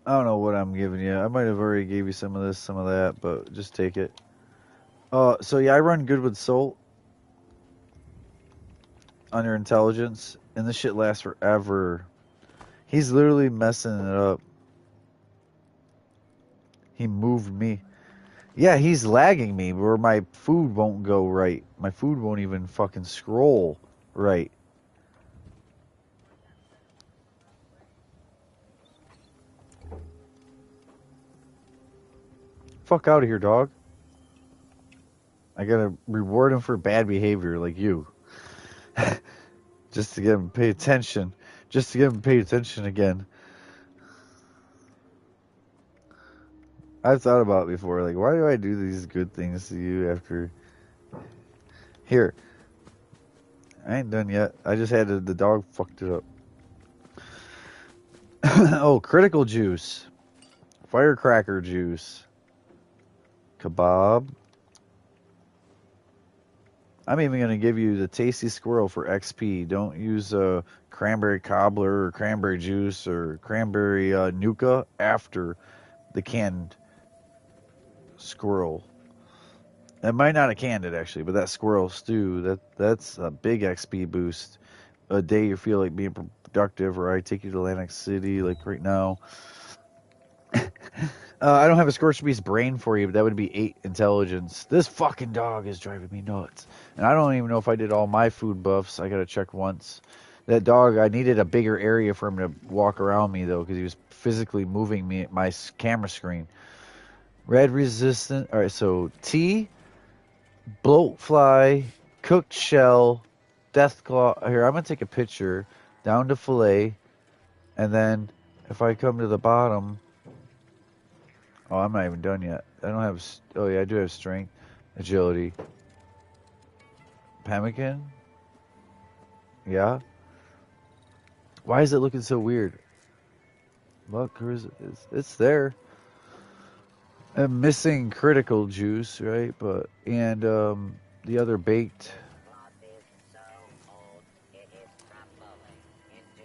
I don't know what I'm giving you. I might have already gave you some of this, some of that, but just take it. So yeah, I run good with Soul on your intelligence, and this shit lasts forever. He's literally messing it up. He moved me. Yeah, he's lagging me where my food won't go right. My food won't even fucking scroll right. Fuck out of here, dog. I gotta reward him for bad behavior like you. Just to get him to pay attention. Just to get him to pay attention again. I've thought about it before, like, why do I do these good things to you after... Here. I ain't done yet. I just had the dog fucked it up. Oh, critical juice. Firecracker juice. Kebab. I'm even going to give you the tasty squirrel for XP. Don't use cranberry cobbler or cranberry juice or cranberry nuka after the canned squirrel. It might not have canned it actually, but that squirrel stew, that's a big XP boost. A day you feel like being productive, or I take you to Atlantic City like right now. I don't have a Scorched Beast brain for you, but that would be 8 intelligence. This fucking dog is driving me nuts. And I don't even know if I did all my food buffs. I gotta check once. That dog, I needed a bigger area for him to walk around me, though, because he was physically moving me at my camera screen. Red resistant. Alright, so tea, bloatfly, cooked shell, deathclaw. Here, I'm gonna take a picture. Down to fillet. And then, if I come to the bottom... Oh, I'm not even done yet. I don't have... Oh, yeah, I do have strength. Agility. Pemmican? Yeah? Why is it looking so weird? Look, it's there. I'm missing critical juice, right? But... And, the other baked...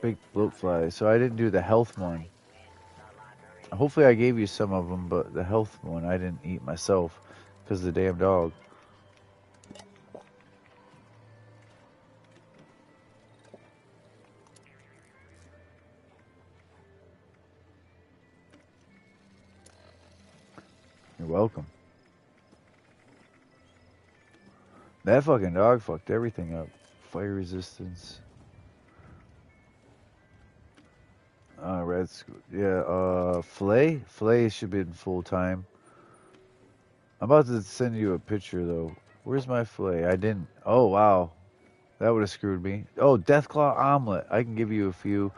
Baked bloatfly. So I didn't do the health one. Hopefully I gave you some of them, but the health one I didn't eat myself because of the damn dog. You're welcome. That fucking dog fucked everything up. Fire resistance. Flay? Flay should be in full time. I'm about to send you a picture though. Where's my Flay? I didn't. Oh, wow. That would have screwed me. Oh, Deathclaw Omelet. I can give you a few.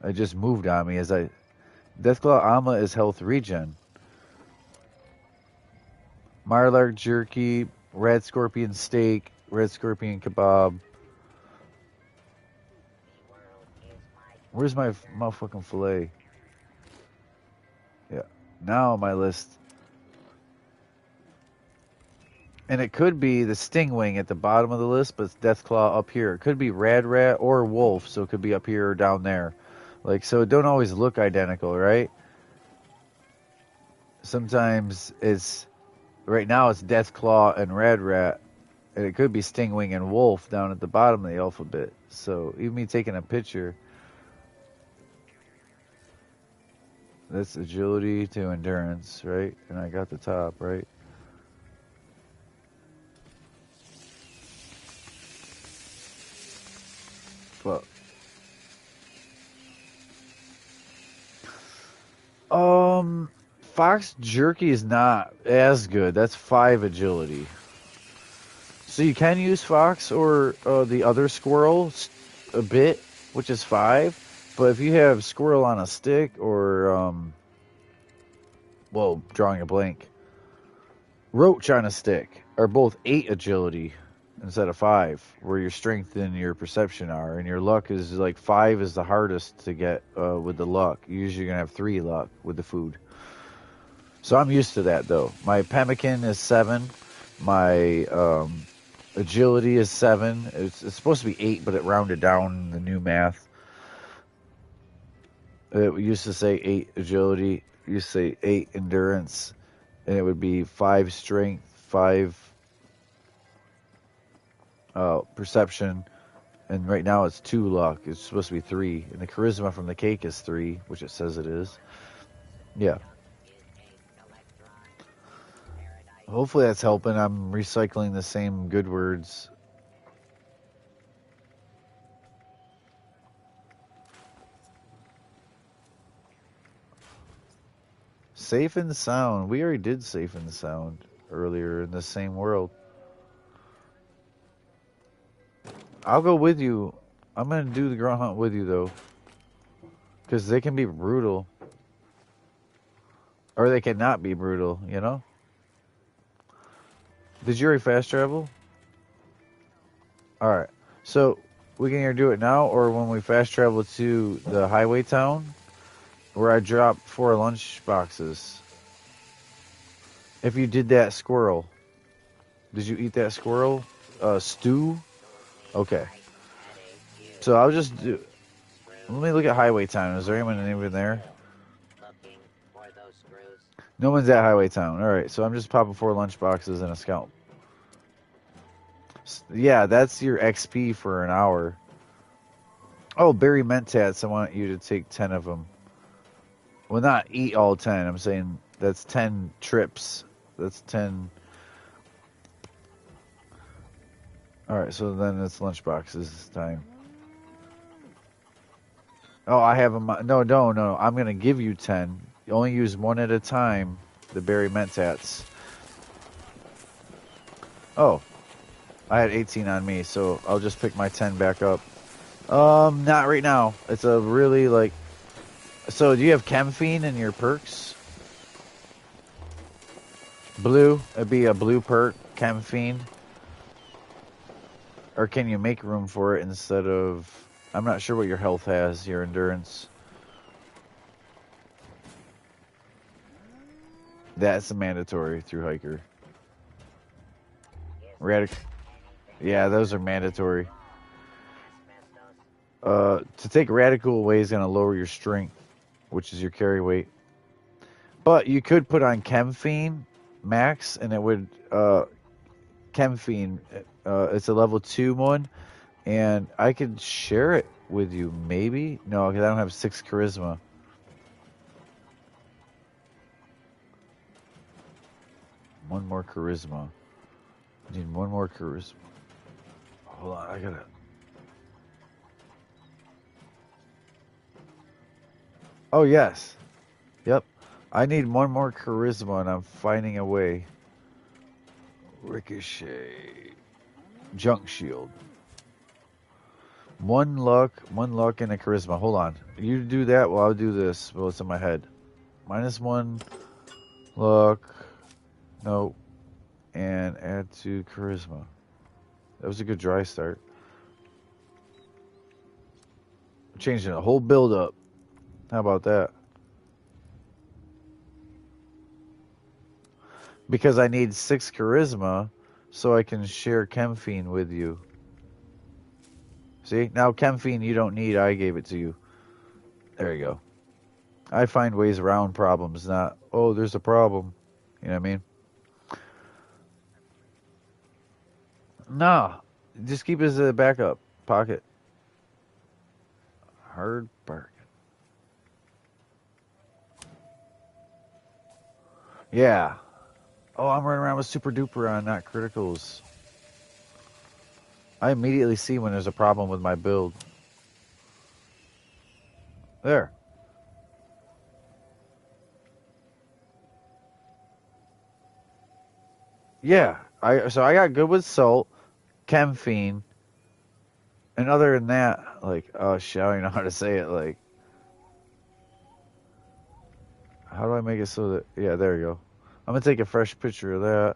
It just moved on me as I... Deathclaw Omelet is health regen. Marlark Jerky, Red Scorpion Steak, Red Scorpion Kebab. Where's my motherfucking fillet? Yeah. Now on my list. And it could be the Stingwing at the bottom of the list, but it's Deathclaw up here. It could be Rad Rat or Wolf, so it could be up here or down there. Like, so it don't always look identical, right? Sometimes it's... Right now it's Deathclaw and Rad Rat. And it could be Stingwing and Wolf down at the bottom of the alphabet. So, even me taking a picture... That's agility to endurance, right? And I got the top, right? But Fox Jerky is not as good. That's 5 agility. So you can use Fox or the other squirrel a bit, which is 5. But if you have squirrel on a stick or, well, drawing a blank, roach on a stick are both 8 agility instead of 5, where your strength and your perception are. And your luck is like 5 is the hardest to get with the luck. Usually you're going to have 3 luck with the food. So I'm used to that though. My pemmican is 7. My agility is 7. It's supposed to be 8, but it rounded down in the new math. It used to say 8 agility, it used to say 8 endurance, and it would be 5 strength, 5 perception, and right now it's 2 luck. It's supposed to be 3, and the charisma from the cake is 3, which it says it is. Yeah. Hopefully that's helping. I'm recycling the same good words. Safe and sound. We already did safe and sound earlier in the same world. I'll go with you. I'm going to do the grunt hunt with you, though. Because they can be brutal. Or they cannot be brutal, you know? Did you already fast travel? Alright. So, we can either do it now or when we fast travel to the highway town, where I dropped 4 lunch boxes. If you did that squirrel. Did you eat that squirrel? Stew? Okay. So I'll just do... Let me look at highway town. Is there anyone even there? No one's at highway town. Alright, so I'm just popping 4 lunch boxes and a scalp. Yeah, that's your XP for an hour. Oh, berry mentats. I want you to take 10 of them. Well, not eat all 10. I'm saying that's 10 trips. That's 10. Alright, so then it's lunchboxes this time. Oh, I have them. No. I'm going to give you 10. You only use 1 at a time. The berry mentats. Oh. I had 18 on me, so I'll just pick my 10 back up. Not right now. It's a really, like... So, do you have Chemphene in your perks? Blue? It'd be a blue perk, Chemphene. Or can you make room for it instead of... I'm not sure what your health has, your endurance. That's a mandatory through hiker. Yeah, those are mandatory. To take radical away is going to lower your strength, which is your carry weight. But you could put on Chemphene Max, and it would Chemphene. It's a level 2 one, and I could share it with you. Maybe no, because I don't have 6 charisma. One more charisma. I need one more charisma. Hold on, I gotta. Oh yes, yep. I need one more charisma, and I'm finding a way. Ricochet, junk shield. One luck, and a charisma. Hold on, you do that while I'll do this. Well, it's in my head. -1 luck. No, and add to charisma. That was a good dry start. Changing the whole build up. How about that? Because I need 6 charisma so I can share Chemphene with you. See? Now Chemphene you don't need. I gave it to you. There you go. I find ways around problems, not, oh, there's a problem. You know what I mean? Nah. Just keep it as a backup pocket. Hard bargain. Yeah. Oh, I'm running around with Super Duper on, not criticals. I immediately see when there's a problem with my build. There. Yeah. So I got good with Salt, Chemphene, and other than that, like, oh shit, I don't even know how to say it, like, how do I make it so that, yeah, there you go. I'm gonna take a fresh picture of that.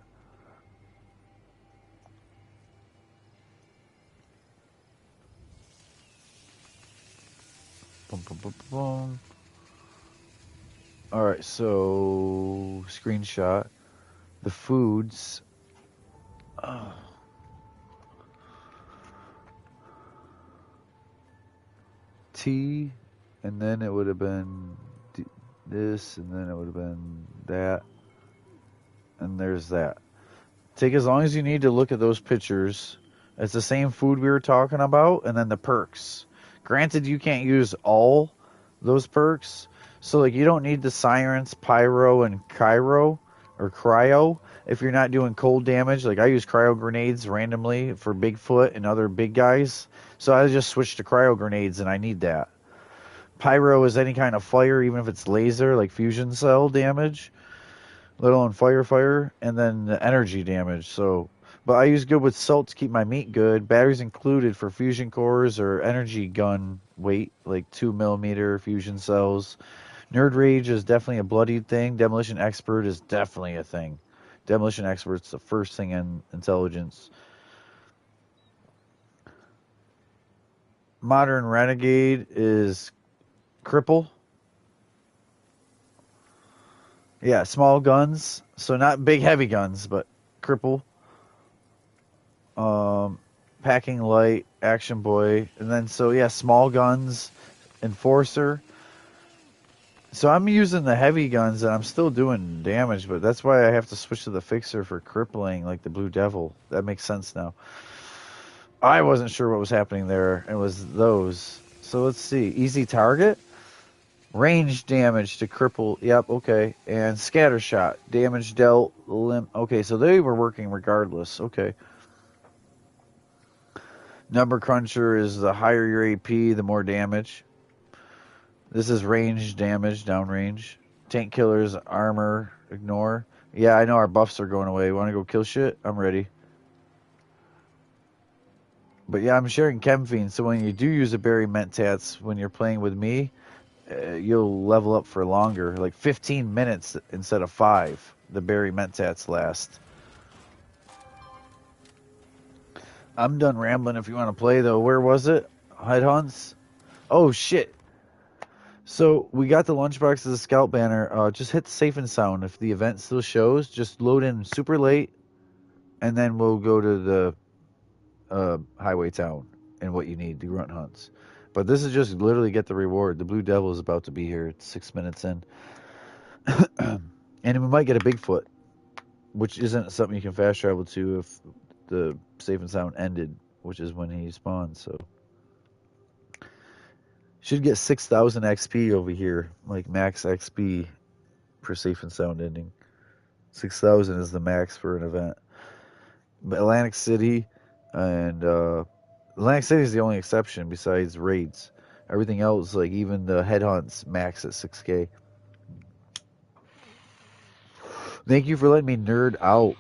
Boom, boom, boom, boom. Alright, so screenshot. The foods. Tea, and then it would have been this, and then it would have been that. And there's that. Take as long as you need to look at those pictures. It's the same food we were talking about, and then the perks. Granted, you can't use all those perks. So, like, you don't need the Sirens, Pyro, and Cryo, or Cryo, if you're not doing cold damage. Like, I use Cryo Grenades randomly for Bigfoot and other big guys. So I just switched to Cryo Grenades, and I need that. Pyro is any kind of fire, even if it's laser, like Fusion Cell damage. Little on fire, and then the energy damage. So, but I use good with Salt to keep my meat good. Batteries included for fusion cores or energy gun weight, like 2mm fusion cells. Nerd Rage is definitely a bloodied thing. Demolition Expert is definitely a thing. Demolition Expert's the first thing in intelligence. Modern Renegade is Cripple. Yeah, small guns. So not big heavy guns, but cripple. Packing light, action boy, and then so yeah, small guns, enforcer. So I'm using the heavy guns and I'm still doing damage, but that's why I have to switch to the fixer for crippling, like the Blue Devil. That makes sense now. I wasn't sure what was happening there. It was those. So let's see. Easy target. Range damage to cripple. Yep, okay. And scatter shot. Damage dealt. Okay, so they were working regardless. Okay. Number cruncher is the higher your AP, the more damage. This is range damage, downrange. Tank killers, armor, ignore. Yeah, I know our buffs are going away. Want to go kill shit? I'm ready. But yeah, I'm sharing Chemphene, so when you do use a Berry Mentats when you're playing with me, you'll level up for longer, like 15 minutes instead of 5. The Berry Mentats last. I'm done rambling if you want to play, though. Where was it? Headhunts? Oh, shit. So, we got the lunchbox as a scout banner. Just hit the safe and sound. If the event still shows, just load in super late, and then we'll go to the highway town and what you need, the grunt hunts. But this is just literally get the reward. The Blue Devil is about to be here. It's 6 minutes in. And we might get a Bigfoot, which isn't something you can fast travel to if the Safe and Sound ended, which is when he spawned. So should get 6,000 XP over here, like max XP for Safe and Sound ending. 6,000 is the max for an event. But Atlantic City and Atlantic City is the only exception besides raids. Everything else, like even the headhunts, max at 6K. Thank you for letting me nerd out.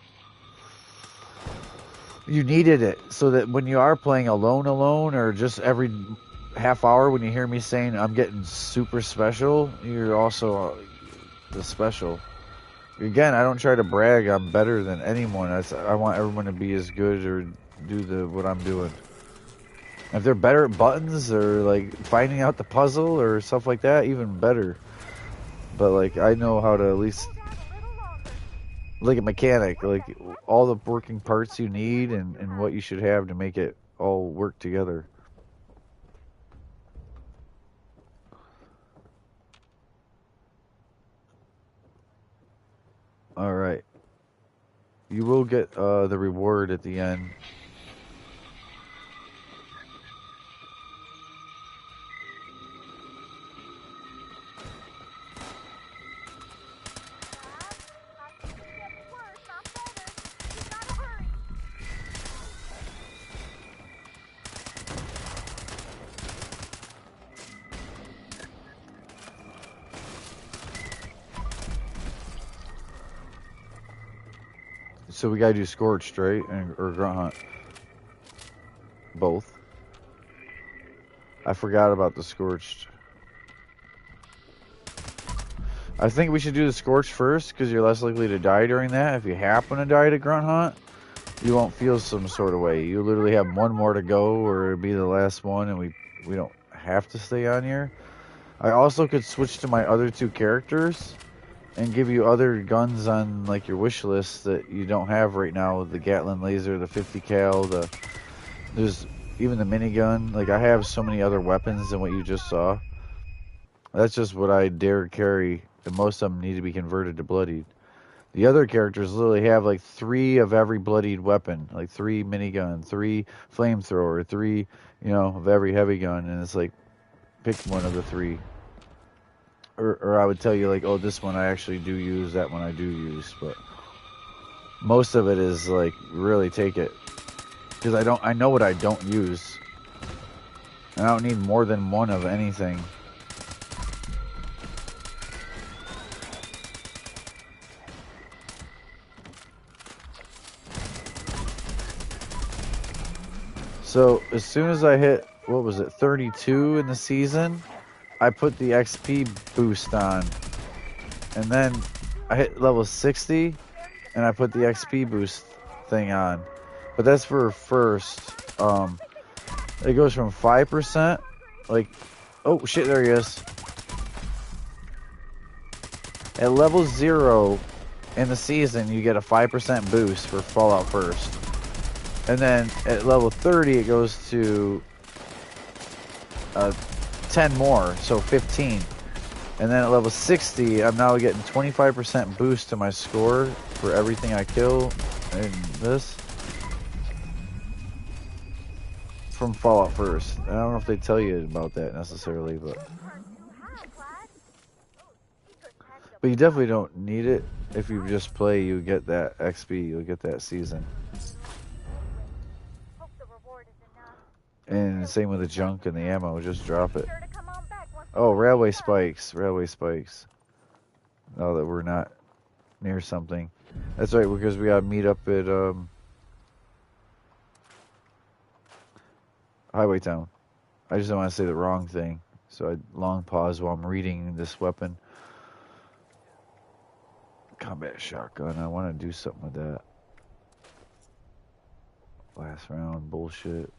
You needed it so that when you are playing alone, or just every half hour when you hear me saying I'm getting super special, you're also the special. Again, I don't try to brag I'm better than anyone. I want everyone to be as good or do what I'm doing. If they're better at buttons or like finding out the puzzle or stuff like that, even better. But like I know how to at least, like a mechanic, like all the working parts you need and what you should have to make it all work together. All right. You will get the reward at the end. So we gotta do Scorched, right? Or Grunt Hunt. Both. I forgot about the Scorched. I think we should do the Scorched first, because you're less likely to die during that. If you happen to die to Grunt Hunt, you won't feel some sort of way. You literally have one more to go, or it'll be the last one, and we don't have to stay on here. I also could switch to my other two characters and give you other guns on like your wish list that you don't have right now. The Gatling laser, the 50 cal, there's even the minigun. Like I have so many other weapons than what you just saw. That's just what I dare carry, and most of them need to be converted to bloodied. The other characters literally have like 3 of every bloodied weapon, like 3 minigun, 3 flamethrower, 3, of every heavy gun, and it's like pick one of the 3. Or I would tell you like, oh, this one I actually do use, that one I do use, but most of it is like really take it, because I know what I don't use, and I don't need more than one of anything. So as soon as I hit, what was it, 32 in the season, I put the XP boost on, and then I hit level 60 and I put the XP boost thing on. But that's for first. It goes from 5%, like, oh shit, there he is. At level 0 in the season, you get a 5% boost for Fallout First. And then at level 30, it goes to 10 more, so 15. And then at level 60, I'm now getting 25% boost to my score for everything I kill in this from Fallout First. I don't know if they tell you about that necessarily, but you definitely don't need it. If you just play, you get that XP, you'll get that season. And same with the junk and the ammo, just drop it. Oh, railway spikes. Now that we're not near something. That's right, because we gotta meet up at Highway Town. I just don't want to say the wrong thing, so I long pause while I'm reading this weapon. Combat shotgun, I want to do something with that. Last round, bullshit.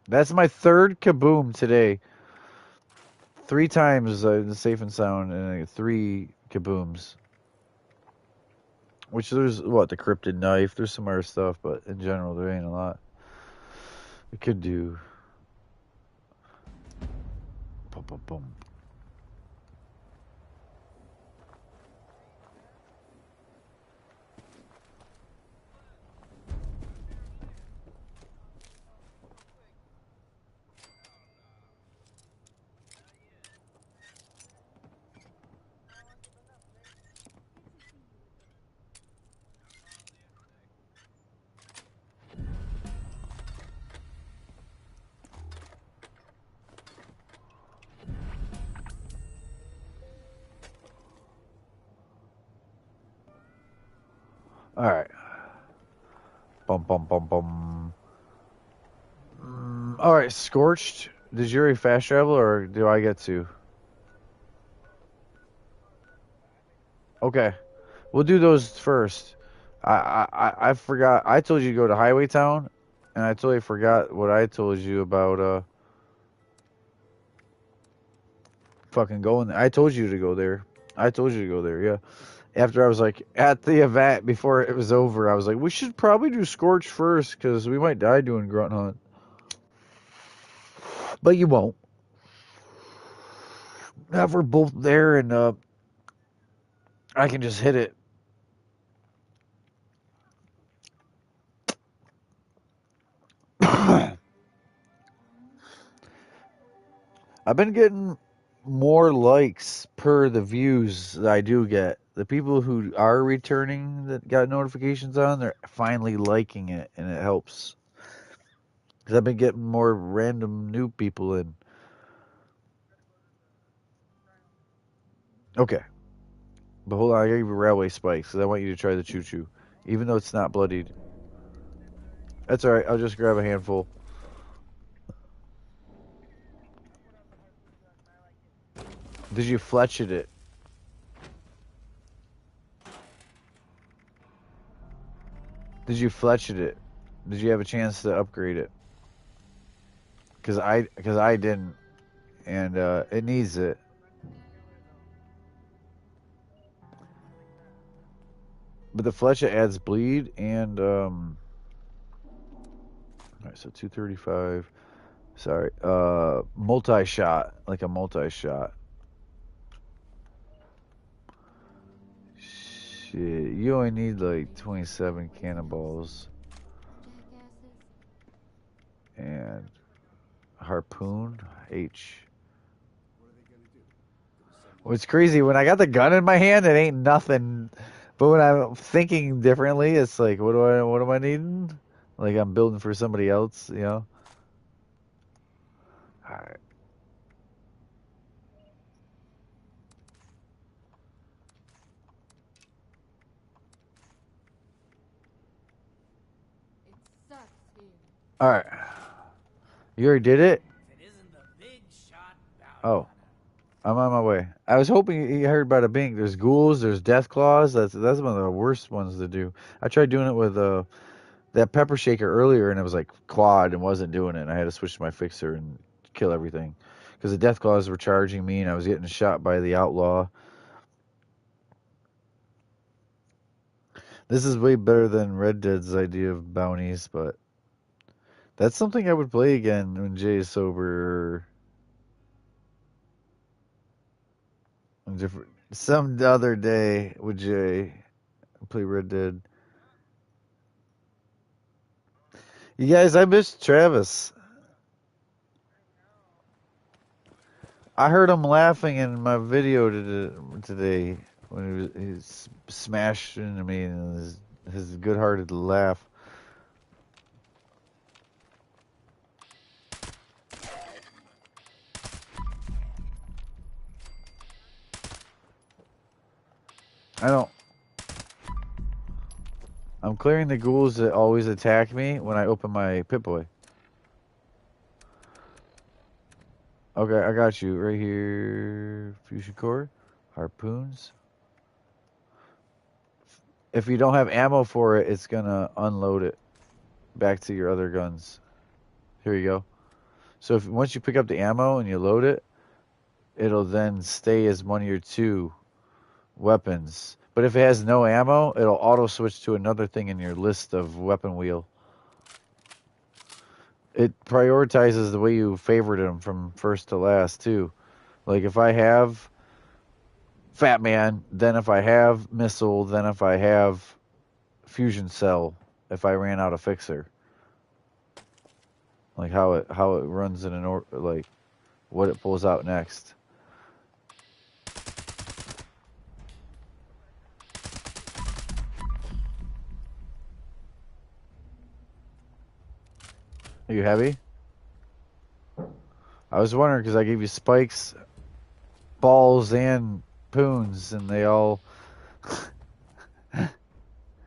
That's my 3rd kaboom today. 3 times the Safe and Sound, and 3 kabooms. Which there's, what, the Cryptid Knife, there's some other stuff, but in general there ain't a lot. We could do Boom, boom, boom. All right. Bum, bum, bum, bum. All right, Scorched. Did you already fast travel, or do I get to? Okay, we'll do those first. I forgot. I told you to go to Highway Town, and I totally forgot what I told you about. Fucking going there. I told you to go there. I told you to go there. Yeah. After I was like at the event before it was over, I was like, we should probably do Scorch first because we might die doing Grunt Hunt. But you won't. Now if we're both there and I can just hit it. I've been getting more likes per the views that I do get. The people who are returning that got notifications on, they're finally liking it, and it helps. Because I've been getting more random new people in. Okay. But hold on, I gotta give you railway spikes, because I want you to try the choo-choo. Even though it's not bloodied. That's alright, I'll just grab a handful. Did you fletch it? Did you fletch it? Did you have a chance to upgrade it? Because I didn't. And it needs it. But the fletcher adds bleed and alright, so 235. Sorry. Multi-shot. Like a multi-shot. Shit. You only need like 27 cannonballs. And harpoon H. What's crazy, when I got the gun in my hand, it ain't nothing. But when I'm thinking differently, it's like, what am I needing? Like I'm building for somebody else, you know? Alright. It sucks here. Alright. You already did it? Oh. I'm on my way. I was hoping you heard about a Bink. There's ghouls, there's death claws. That's one of the worst ones to do. I tried doing it with that pepper shaker earlier, and it was like quad and wasn't doing it. And I had to switch to my fixer and kill everything because the death claws were charging me, and I was getting shot by the outlaw. This is way better than Red Dead's idea of bounties, but that's something I would play again when Jay is sober. Different some other day with Jay, play Red Dead. You guys, I missed Travis. I heard him laughing in my video today when he was smashed into me and his good-hearted laugh. I'm clearing the ghouls that always attack me when I open my Pip-Boy. Okay, I got you right here. Fusion core, harpoons. If you don't have ammo for it, it's gonna unload it back to your other guns. Here you go. So once you pick up the ammo and you load it, it'll then stay as one of your two weapons. But if it has no ammo, it'll auto switch to another thing in your list of weapon wheel. It prioritizes the way you favored them from first to last too. Like if I have Fat Man, then if I have Missile, then if I have Fusion Cell, if I ran out of Fixer. Like how it runs in an like what it pulls out next. Are you heavy? I was wondering because I gave you spikes, balls, and poons, and they all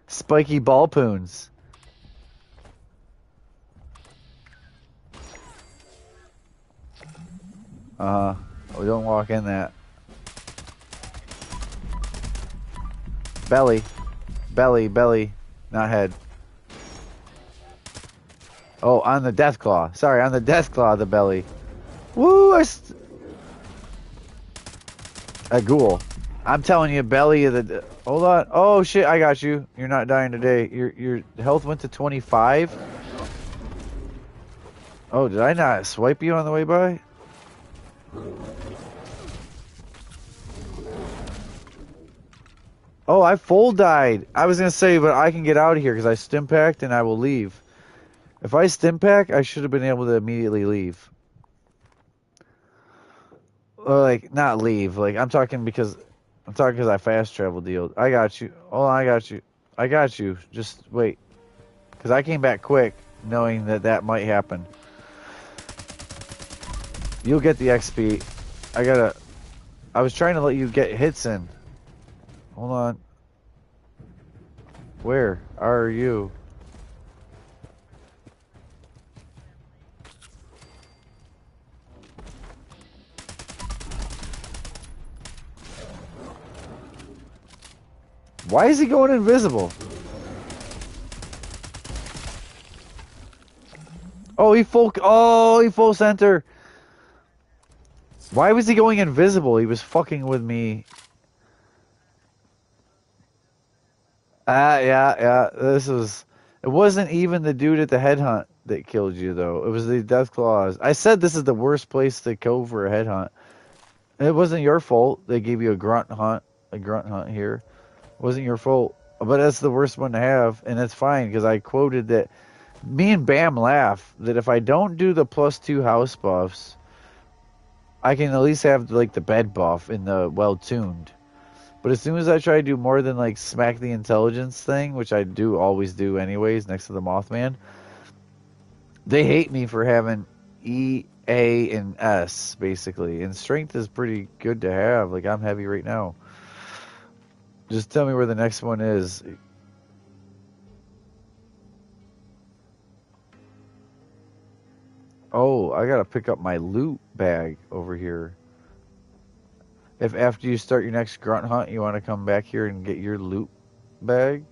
spiky ball poons. We don't walk in that. Belly, not head. Oh, on the Deathclaw. Sorry, on the Deathclaw, the belly. Woo! A ghoul. I'm telling you, belly of the. Hold on. Oh shit! I got you. You're not dying today. Your health went to 25. Oh, did I not swipe you on the way by? Oh, I full died. I was gonna say, but I can get out of here because I stimpacked and I will leave. If I stimpack, I should have been able to immediately leave. Or like, not leave. Like, I'm talking because I fast travel deal. I got you. Hold on, I got you. Just wait. Because I came back quick, knowing that might happen. You'll get the XP. I was trying to let you get hits in. Hold on. Where are you? Why is he going invisible? Oh, he full center. Why was he going invisible? He was fucking with me. Yeah. It wasn't even the dude at the headhunt that killed you, though. It was the Deathclaws. I said this is the worst place to go for a headhunt. It wasn't your fault. They gave you a grunt hunt here. It wasn't your fault. But that's the worst one to have, and it's fine, because I quoted that. Me and Bam laugh that if I don't do the +2 house buffs, I can at least have, like, the bed buff in the well-tuned. But as soon as I try to do more than, like, smack the intelligence thing, which I do always do anyways, next to the Mothman, they hate me for having E, A, and S, basically. And strength is pretty good to have. Like, I'm heavy right now. Just tell me where the next one is. Oh, I gotta pick up my loot bag over here. If after you start your next grunt hunt, you want to come back here and get your loot bag.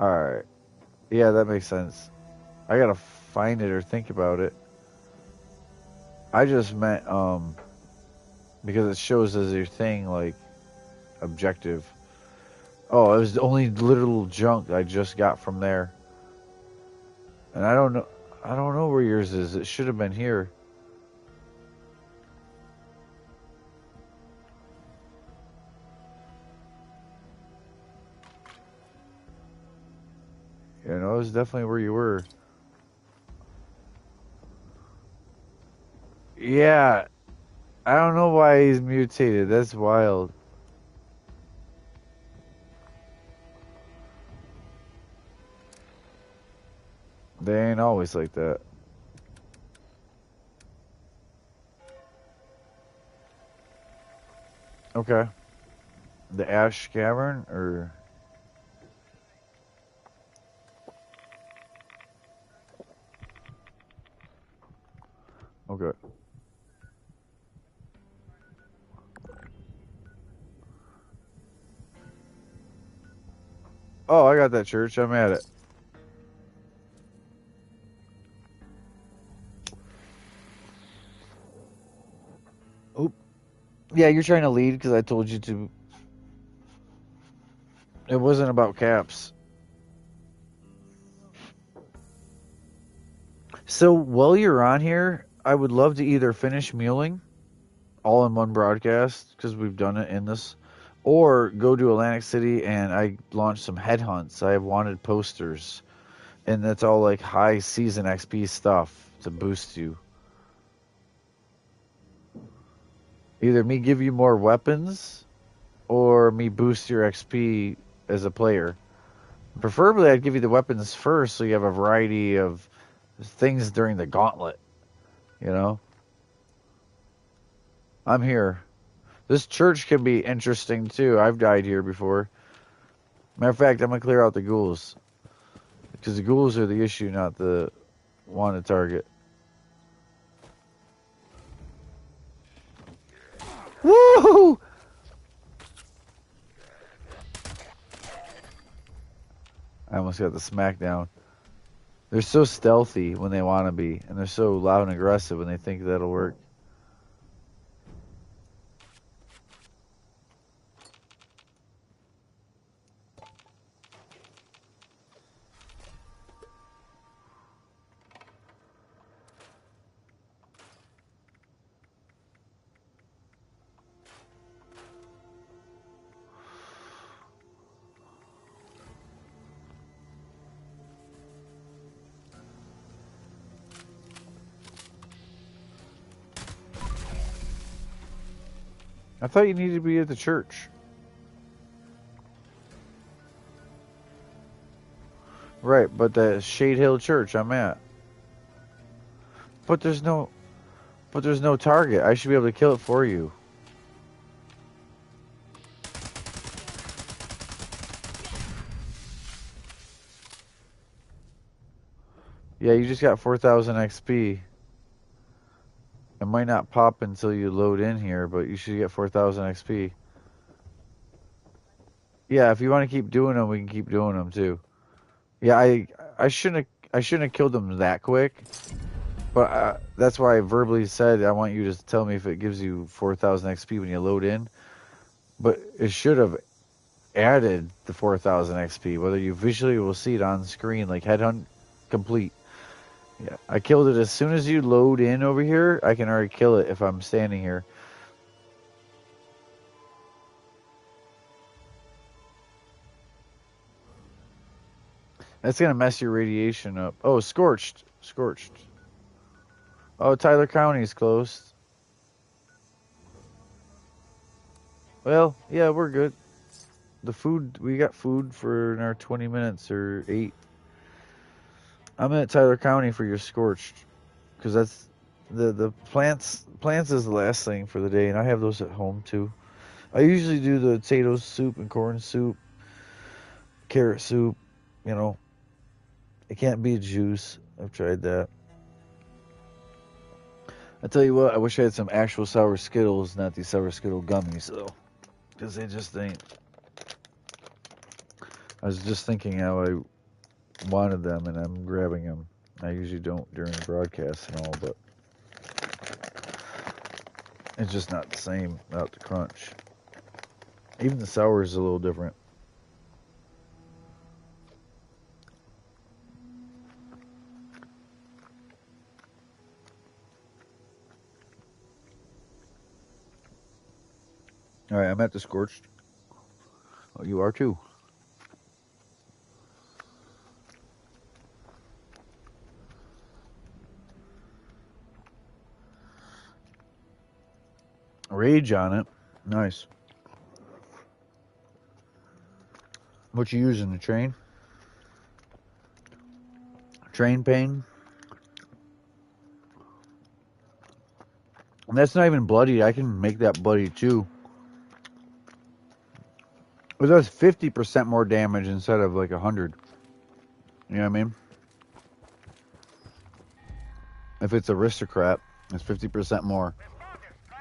Alright. Yeah, that makes sense. I gotta find it or think about it. I just meant, because it shows as your thing, like, objective. Oh, it was the only literal junk I just got from there. And I don't know where yours is. It should have been here. Yeah, no, it was definitely where you were. Yeah. I don't know why he's mutated. That's wild. They ain't always like that. Okay. The Ash Cavern, or... Okay. Oh, I got that church. I'm at it. Oop. Yeah, you're trying to lead because I told you to. It wasn't about caps. So while you're on here, I would love to either finish Muling all in one broadcast, because we've done it in this, or go to Atlantic City and I launch some headhunts. I have wanted posters, and that's all like high season XP stuff to boost you. Either me give you more weapons, or me boost your XP as a player. Preferably, I'd give you the weapons first, so you have a variety of things during the gauntlet. You know? I'm here. This church can be interesting, too. I've died here before. Matter of fact, I'm going to clear out the ghouls. Because the ghouls are the issue, not the wanted target. Woo! I almost got the smackdown. They're so stealthy when they want to be, and they're so loud and aggressive when they think that'll work. I thought you needed to be at the church. Right, but the Shade Hill Church I'm at. But there's no target. I should be able to kill it for you. Yeah, you just got 4,000 XP. It might not pop until you load in here, but you should get 4,000 XP. Yeah, if you want to keep doing them, we can keep doing them too. Yeah, I shouldn't have killed them that quick, but that's why I verbally said I want you to tell me if it gives you 4,000 XP when you load in. But it should have added the 4,000 XP, whether you visually will see it on screen, like headhunt complete. Yeah, I killed it as soon as you load in over here. I can already kill it if I'm standing here. That's gonna mess your radiation up. Oh, scorched. Oh, Tyler County's closed. Well, yeah, we're good. The food, we got food for in our 20 minutes or 8. I'm at Tyler County for your scorched, because that's the plants. Plants is the last thing for the day, and I have those at home too. I usually do the potato soup and corn soup, carrot soup. You know, it can't be juice. I've tried that. I tell you what, I wish I had some actual sour Skittles, not these sour Skittle gummies though, because they just ain't. I was just thinking how I wanted them, and I'm grabbing them. I usually don't during broadcasts and all, but it's just not the same without the crunch. Even the sour is a little different. All right, I'm at the scorched. Oh, you are too. Rage on it. Nice. What you using, the train? Train pain? And that's not even bloody. I can make that bloody too. It does 50% more damage instead of like 100. You know what I mean? If it's aristocrat, it's 50% more.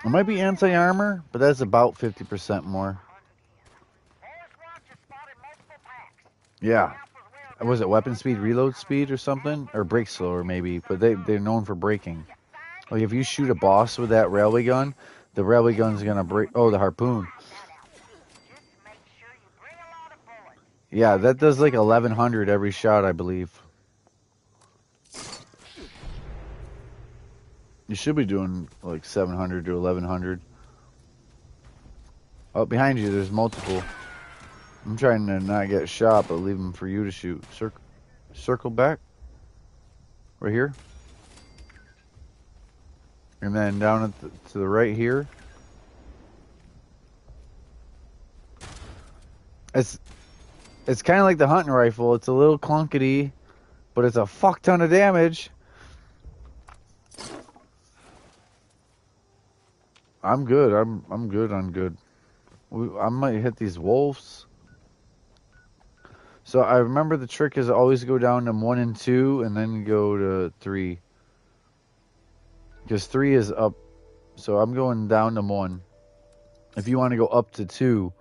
It might be anti-armor, but that's about 50% more. Yeah. Was it weapon speed, reload speed or something? Or break slower maybe, but they're known for breaking. Like if you shoot a boss with that railway gun, the railway gun's gonna break. Oh, the harpoon. Yeah, that does like 1,100 every shot, I believe. You should be doing like 700 to 1100. Oh, behind you, there's multiple. I'm trying to not get shot, but leave them for you to shoot. Circle back. Right here. And then down at to the right here. It's kind of like the hunting rifle. It's a little clunkety, but it's a fuck ton of damage. I'm good. I'm good on good. I might hit these wolves. So I remember the trick is always go down to 1 and 2 and then go to 3. Because 3 is up. So I'm going down to 1. If you want to go up to 2,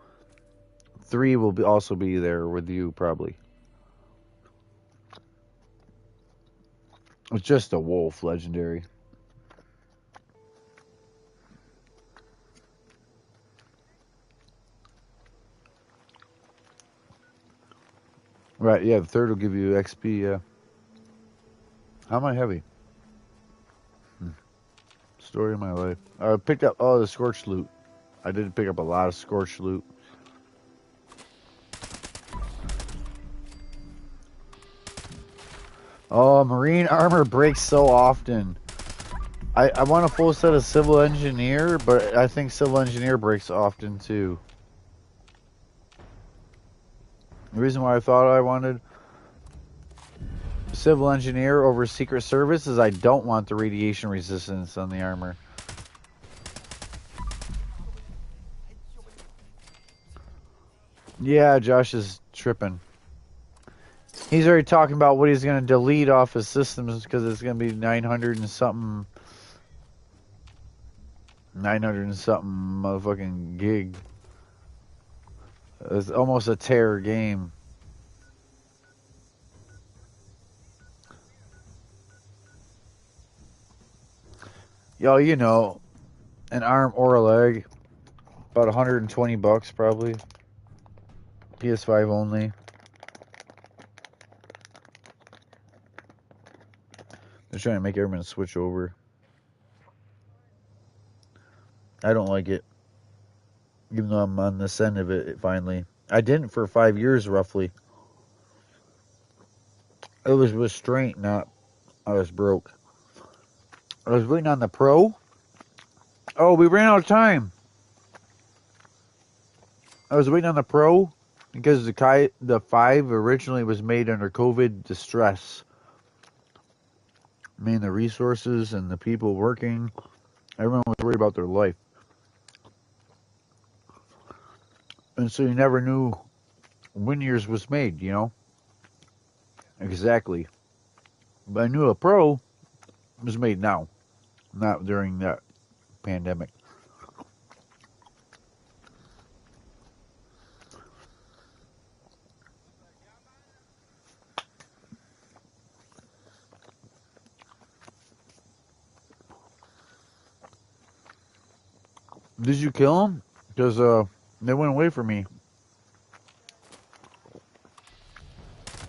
3 will also be there with you probably. It's just a wolf legendary. Right, yeah, the 3rd will give you XP, yeah. How am I heavy? Story of my life. I picked up, the Scorched loot. I did pick up a lot of Scorched loot. Oh, marine armor breaks so often. I want a full set of Civil Engineer, but I think Civil Engineer breaks often too. The reason why I thought I wanted Civil Engineer over Secret Service is I don't want the radiation resistance on the armor. Yeah, Josh is tripping. He's already talking about what he's going to delete off his systems because it's going to be 900 and something motherfucking gig. It's almost a terror game. Yo, you know, an arm or a leg, about 120 bucks probably. PS5 only. They're trying to make everyone switch over. I don't like it. Even though I'm on this end of it finally. I didn't for 5 years roughly. It was restraint, not I was broke. I was waiting on the Pro. Oh, we ran out of time. I was waiting on the Pro because the 5 originally was made under COVID distress. I mean, the resources and the people working, everyone was worried about their life. And so you never knew when yours was made, you know? Exactly. But I knew a Pro was made now, not during that pandemic. Did you kill him? Because they went away from me.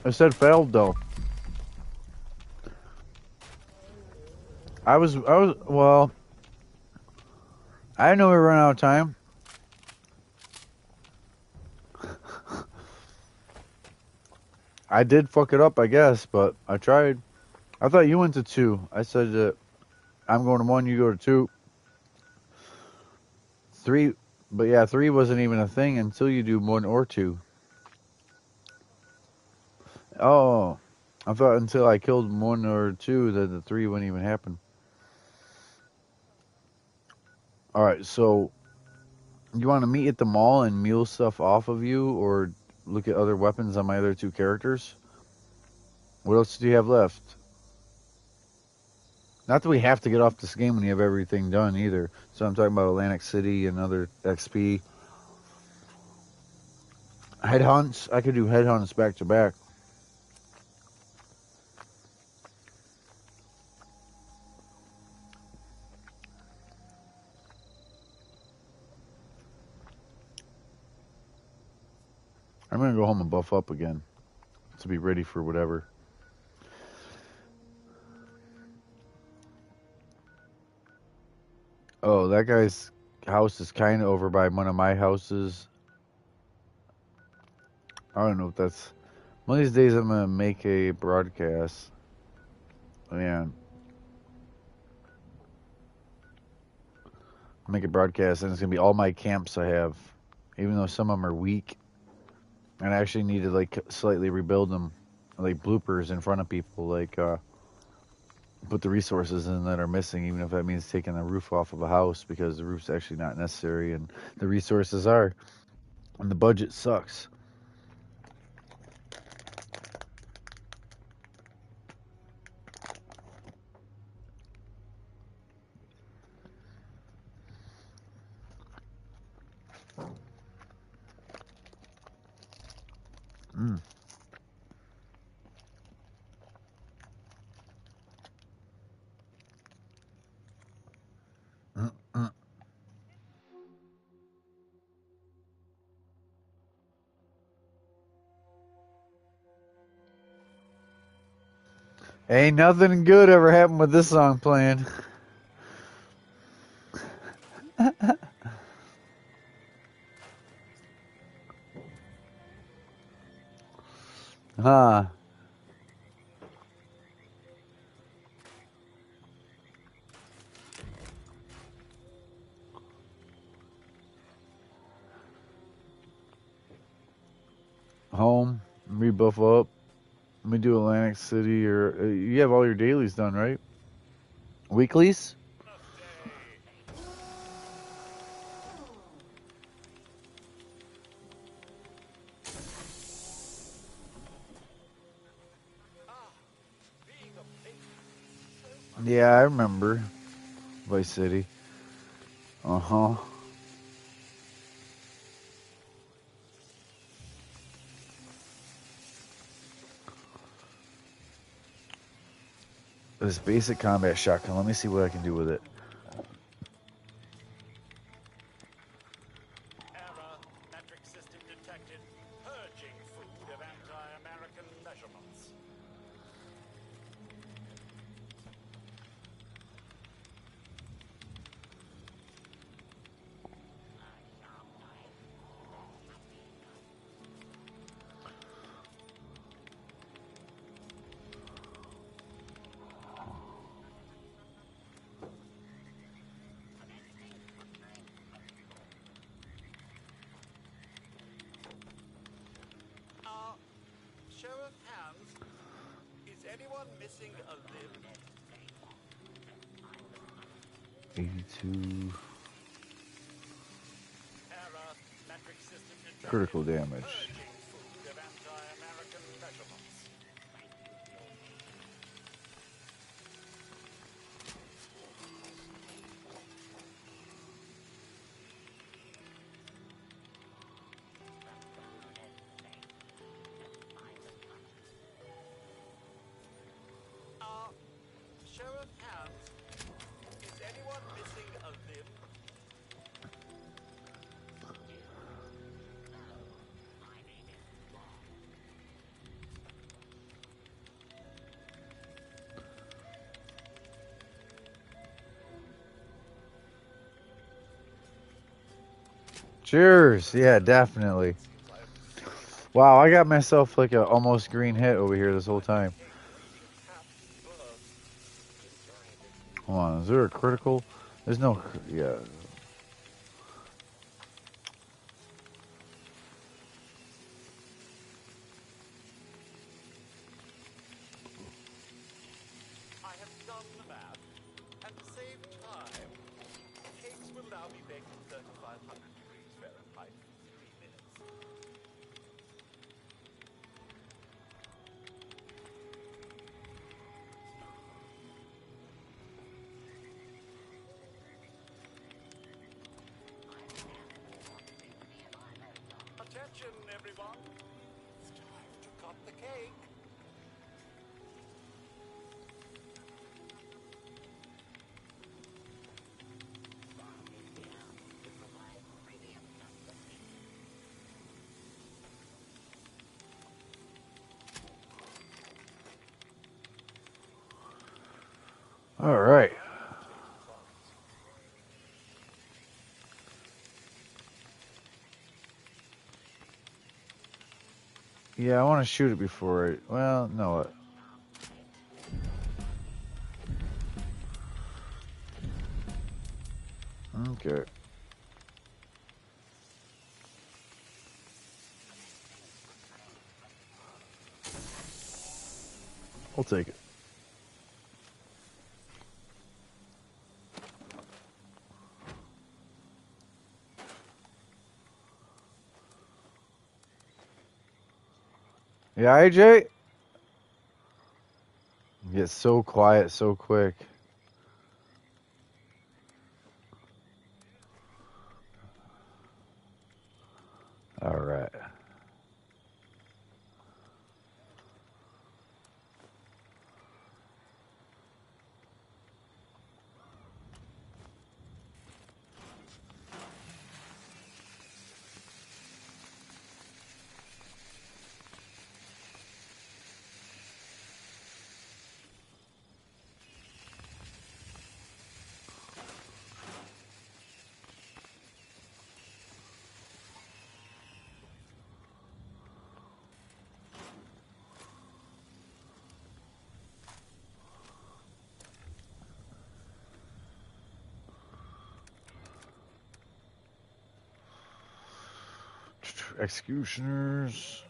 I said failed though. Well, I didn't know we were running out of time. I did fuck it up, I guess, but I tried. I thought you went to 2. I said that I'm going to 1, you go to 2. 3, but yeah, 3 wasn't even a thing until you do 1 or 2. Oh, I thought until I killed 1 or 2 that the 3 wouldn't even happen. Alright, so you want to meet at the mall and mule stuff off of you or look at other weapons on my other 2 characters? What else do you have left? Not that we have to get off this game when you have everything done either. So I'm talking about Atlantic City and other XP. Headhunts. I could do headhunts back to back. I'm going to go home and buff up again to be ready for whatever. Oh, that guy's house is kind of over by one of my houses. I don't know if that's... One of these days I'm going to make a broadcast. And make a broadcast, and it's going to be all my camps I have. Even though some of them are weak. And I actually need to, like, slightly rebuild them. Like, bloopers in front of people. Like, put the resources in that are missing, even if that means taking the roof off of a house, because the roof's actually not necessary, and the resources are. And the budget sucks. Mm. Mm-mm. Ain't nothing good ever happened with this song playing. Huh. Home, rebuff up. Let me do Atlantic City, or you have all your dailies done, right? Weeklies? Yeah, I remember Vice City. Uh-huh. This basic combat shotgun. Let me see what I can do with it. Error. Metric system detected. Purging food of anti-American measurements. Show of hands. Is anyone missing a limb? 82 Error. Metric system detected. critical damage. Purging food of anti-American measurements. Show of hands. Is anyone missing a limb? Cheers. Yeah, definitely. Wow, I got myself like a almost green hit over here this whole time. Hold on, is there a critical? There's no, yeah. I have done the math, and to save time, cakes will now be baked at 3,500 degrees Fahrenheit for 3 minutes. Attention, everyone. It's time to cut the cake. All right. Yeah, I want to shoot it before it. Well, no. Okay. I'll take it. Yeah, AJ? Get so quiet so quick. All right. Executioners.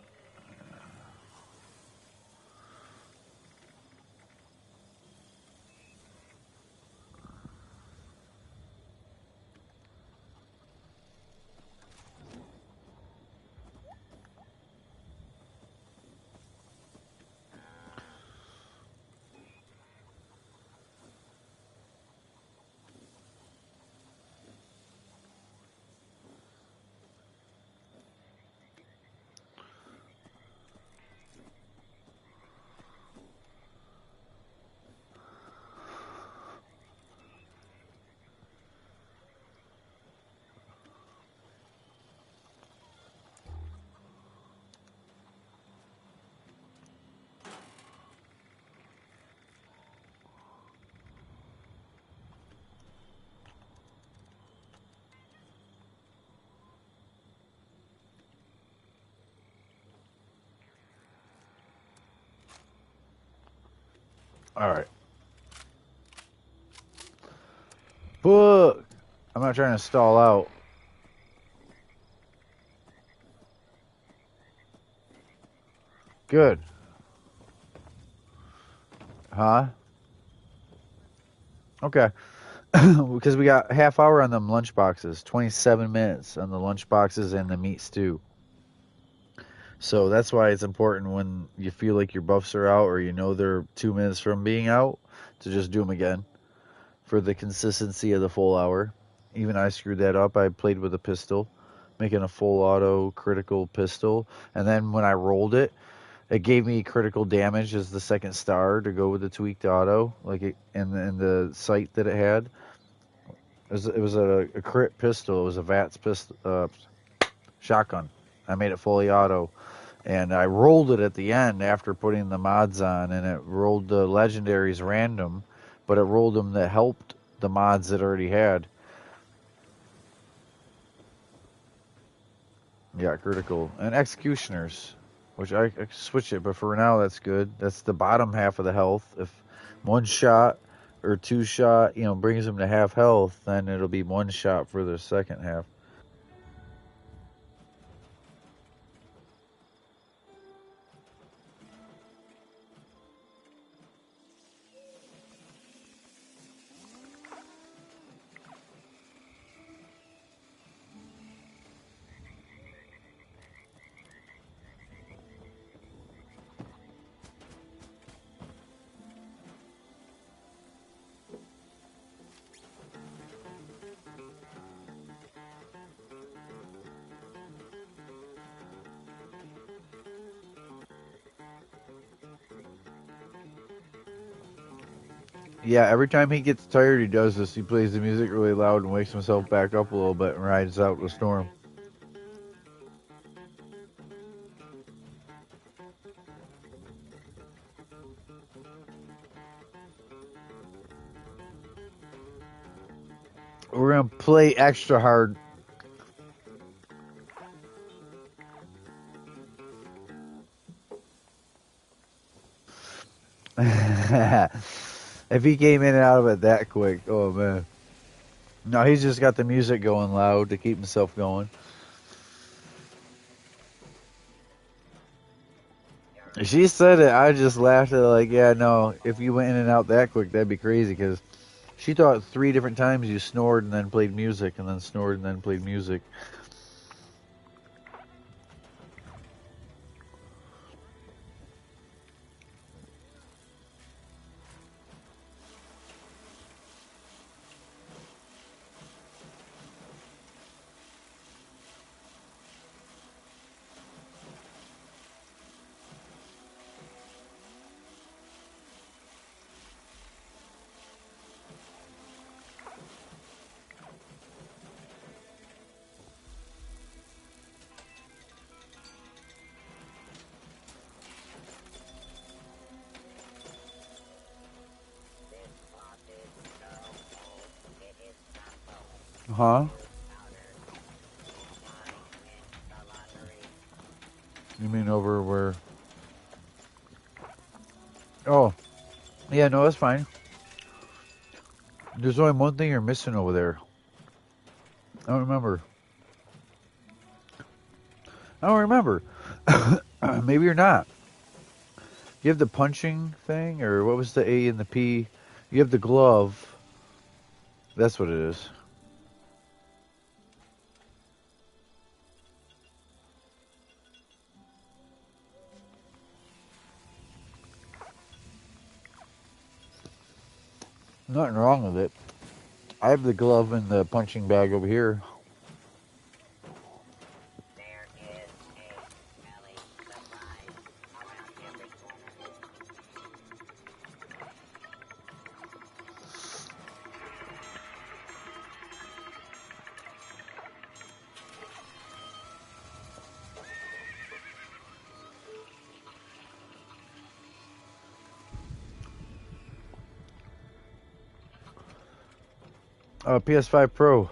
All right. Book. I'm not trying to stall out. Good. Huh? Okay. Because we got half hour on them lunch boxes, 27 minutes on the lunch boxes and the meat stew. So that's why it's important when you feel like your buffs are out or you know they're 2 minutes from being out to just do them again for the consistency of the full hour. Even I screwed that up. I played with a pistol, making a full auto critical pistol. And then when I rolled it, it gave me critical damage as the second star to go with the tweaked auto, like it, in the sight that it had. It was a crit pistol. It was a VATS pistol, shotgun. I made it fully auto, and I rolled it at the end after putting the mods on, and it rolled the legendaries random, but it rolled them that helped the mods that already had. Yeah, critical and executioners, which I switch it, but for now that's good. That's the bottom half of the health. If one shot or two shot, brings them to half health, then it'll be one shot for the second half. Yeah, every time he gets tired, he does this. He plays the music really loud and wakes himself back up a little bit and rides out the storm. We're going to play extra hard. If he came in and out of it that quick, oh man. No, he's just got the music going loud to keep himself going. She said it, I just laughed at it like, yeah, no, if you went in and out that quick, that'd be crazy, because she thought 3 different times you snored and then played music, and then snored and then played music. Huh? You mean over where? Oh, yeah, no, that's fine. There's only one thing you're missing over there. I don't remember. Maybe you're not. You have the punching thing, or what was the A and the P? You have the glove. That's what it is. Nothing wrong with it. I have the glove and the punching bag over here. PS5 Pro.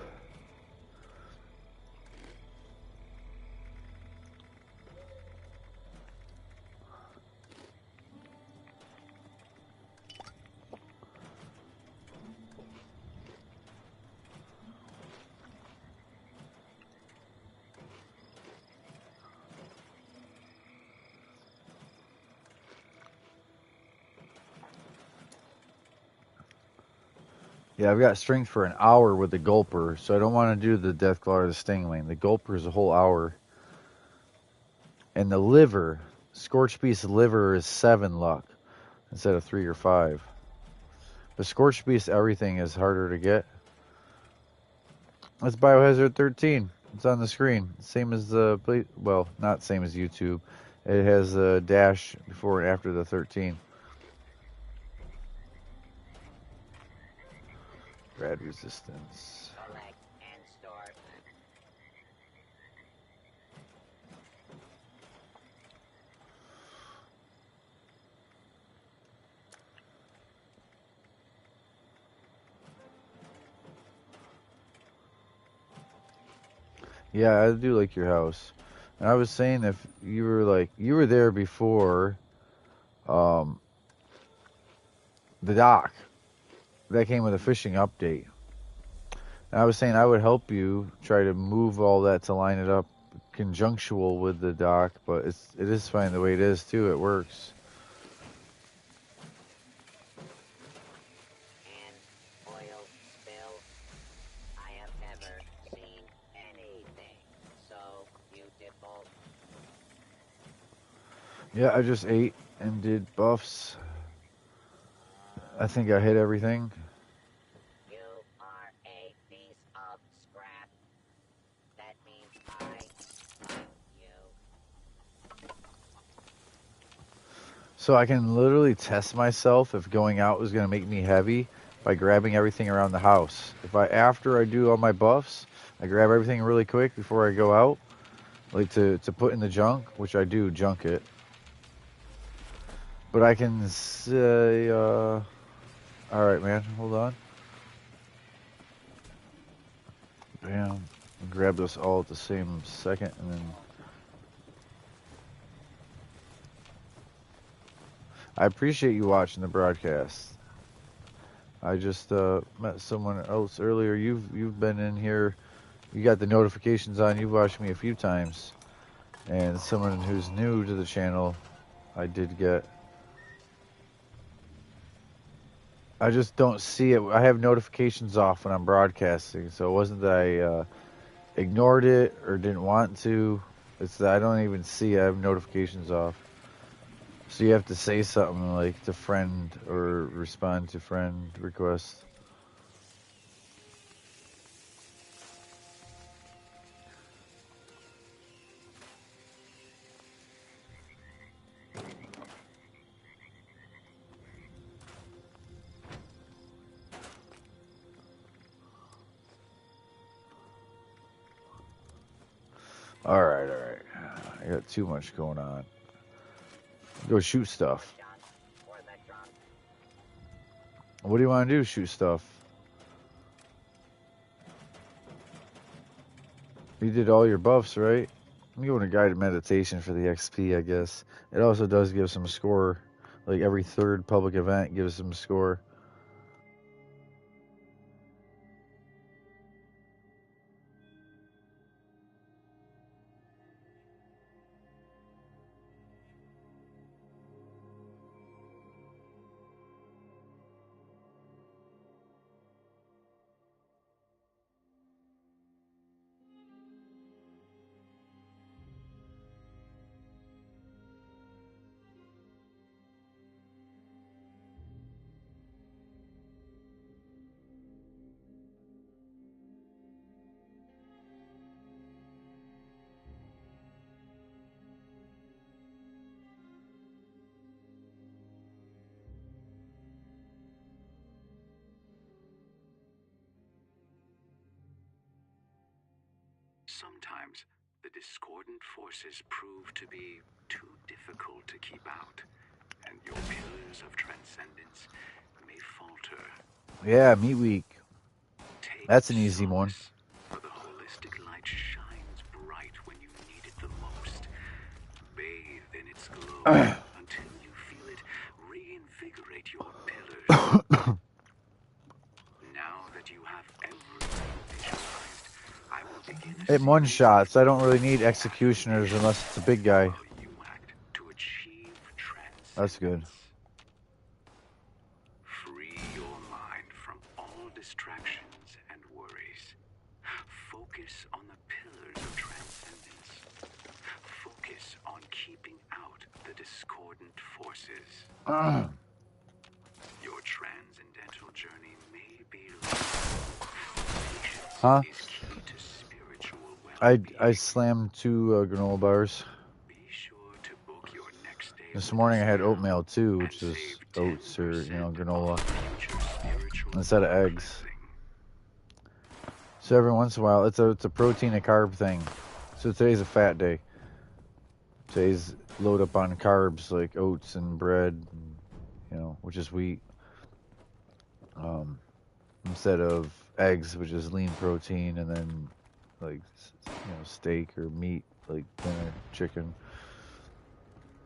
Yeah, I've got strength for an hour with the Gulper, so I don't want to do the Deathclaw or the Stingling. The Gulper is a whole hour. And the liver, Scorch Beast liver is 7 luck instead of 3 or 5. But Scorch Beast everything is harder to get. That's Biohazard 13. It's on the screen. Same as the, well, not same as YouTube. It has a dash before and after the 13. Rad resistance. Collect and store. Yeah, I do like your house. And I was saying if you were there before the dock. That came with a fishing update. And I was saying I would help you try to move all that to line it up conjunctual with the dock, but it is fine the way it is too. It works. An oil spill. I have never seen anything so beautiful. Yeah, I just ate and did buffs. I think I hit everything. You are a piece of scrap. That means I like you. So I can literally test myself if going out is going to make me heavy by grabbing everything around the house. After I do all my buffs, I grab everything really quick before I go out, like to put in the junk, which I do junk it. But I can say, alright man, hold on. Bam. Grab this all at the same second and then... I appreciate you watching the broadcast. I just met someone else earlier. You've been in here. You got the notifications on. You've watched me a few times. And someone who's new to the channel, I did get. I just don't see it. I have notifications off when I'm broadcasting, so it wasn't that I ignored it or didn't want to. It's that I don't even see I have notifications off. So you have to say something like to friend or respond to friend request. Alright. I got too much going on. Go shoot stuff. What do you want to do? Shoot stuff. You did all your buffs, right? I'm going to guided meditation for the XP, I guess. It also does give some score. Like every third public event gives some score. Sometimes the discordant forces prove to be too difficult to keep out, and your pillars of transcendence may falter. Yeah, meat week. That's an easy one. For the holistic light shines bright when you need it the most. Bathe in its glow until you feel it reinvigorate your pillars. Now that you have everything visualized, I will begin It one-shots. I don't really need executioners unless it's a big guy. That's good. Free your mind from all distractions and worries. Focus on the pillars of transcendence. Focus on keeping out the discordant forces. Your transcendental journey may be long. Huh? Is key to spiritual I slammed 2 granola bars. This morning I had oatmeal too, which is oats or, granola, instead of eggs. So every once in a while, it's a protein and carb thing. So today's a fat day. Today's load up on carbs like oats and bread, which is wheat, instead of eggs, which is lean protein, and then like steak or meat like dinner, chicken.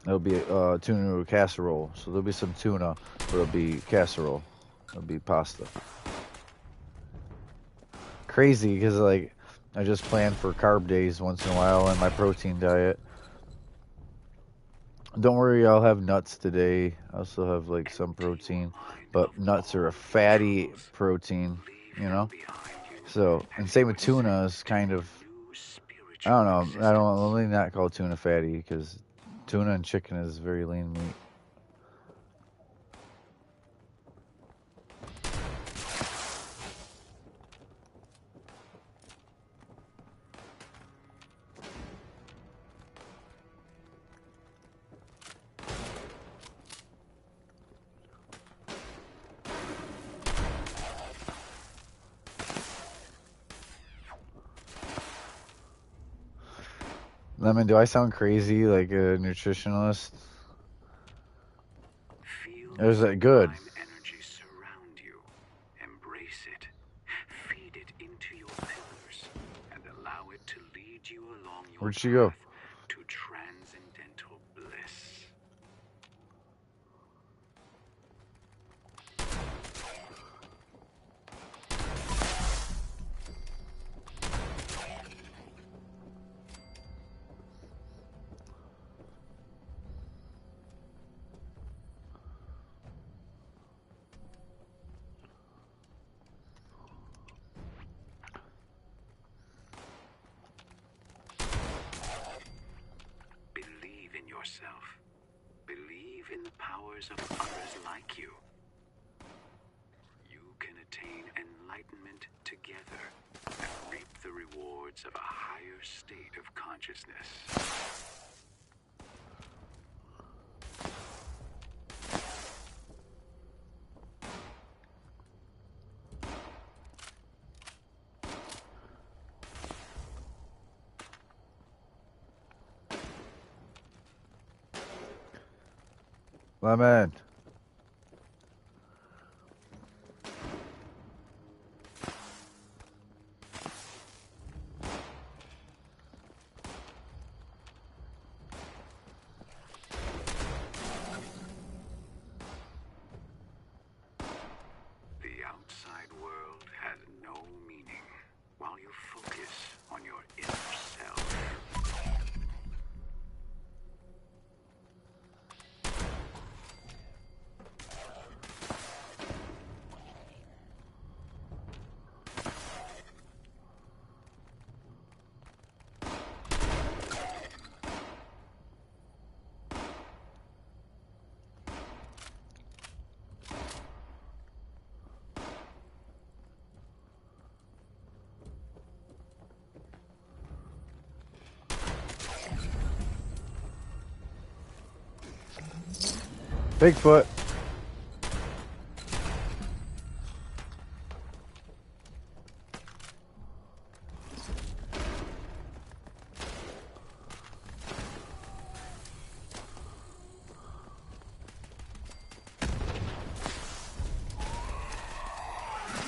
It'll be tuna casserole. So there'll be some tuna, but it'll be casserole. It'll be pasta. Crazy, because like I just plan for carb days once in a while and my protein diet. Don't worry, I'll have nuts today. I also have like some protein, but nuts are a fatty protein, So, and same with tuna is kind of, I don't know. I don't let me not call tuna fatty because tuna and chicken is very lean meat. Lemon, do I sound crazy like a nutritionalist? Or is that good? Energy surround you. Embrace it. Feed it into your pillars and allow it to lead you along your Where'd she go? path to transcendental bliss. powers of others like you. You can attain enlightenment together and reap the rewards of a higher state of consciousness. Lemon. The outside world has no meaning while you focus on your inner self. Bigfoot.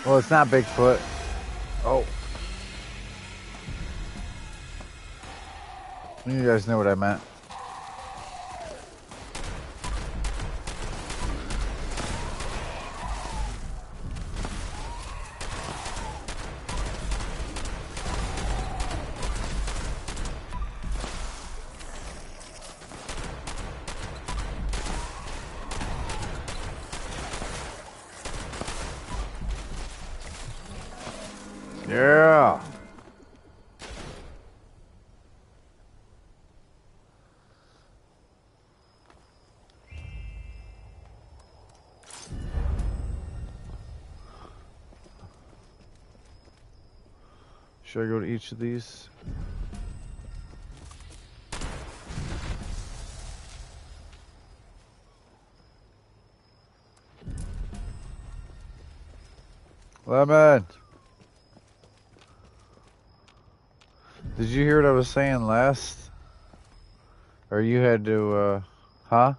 Well, it's not Bigfoot. Oh. You guys know what I meant. Yeah. Should I go to each of these? Lemon. Did you hear what I was saying last? Or you had to, huh?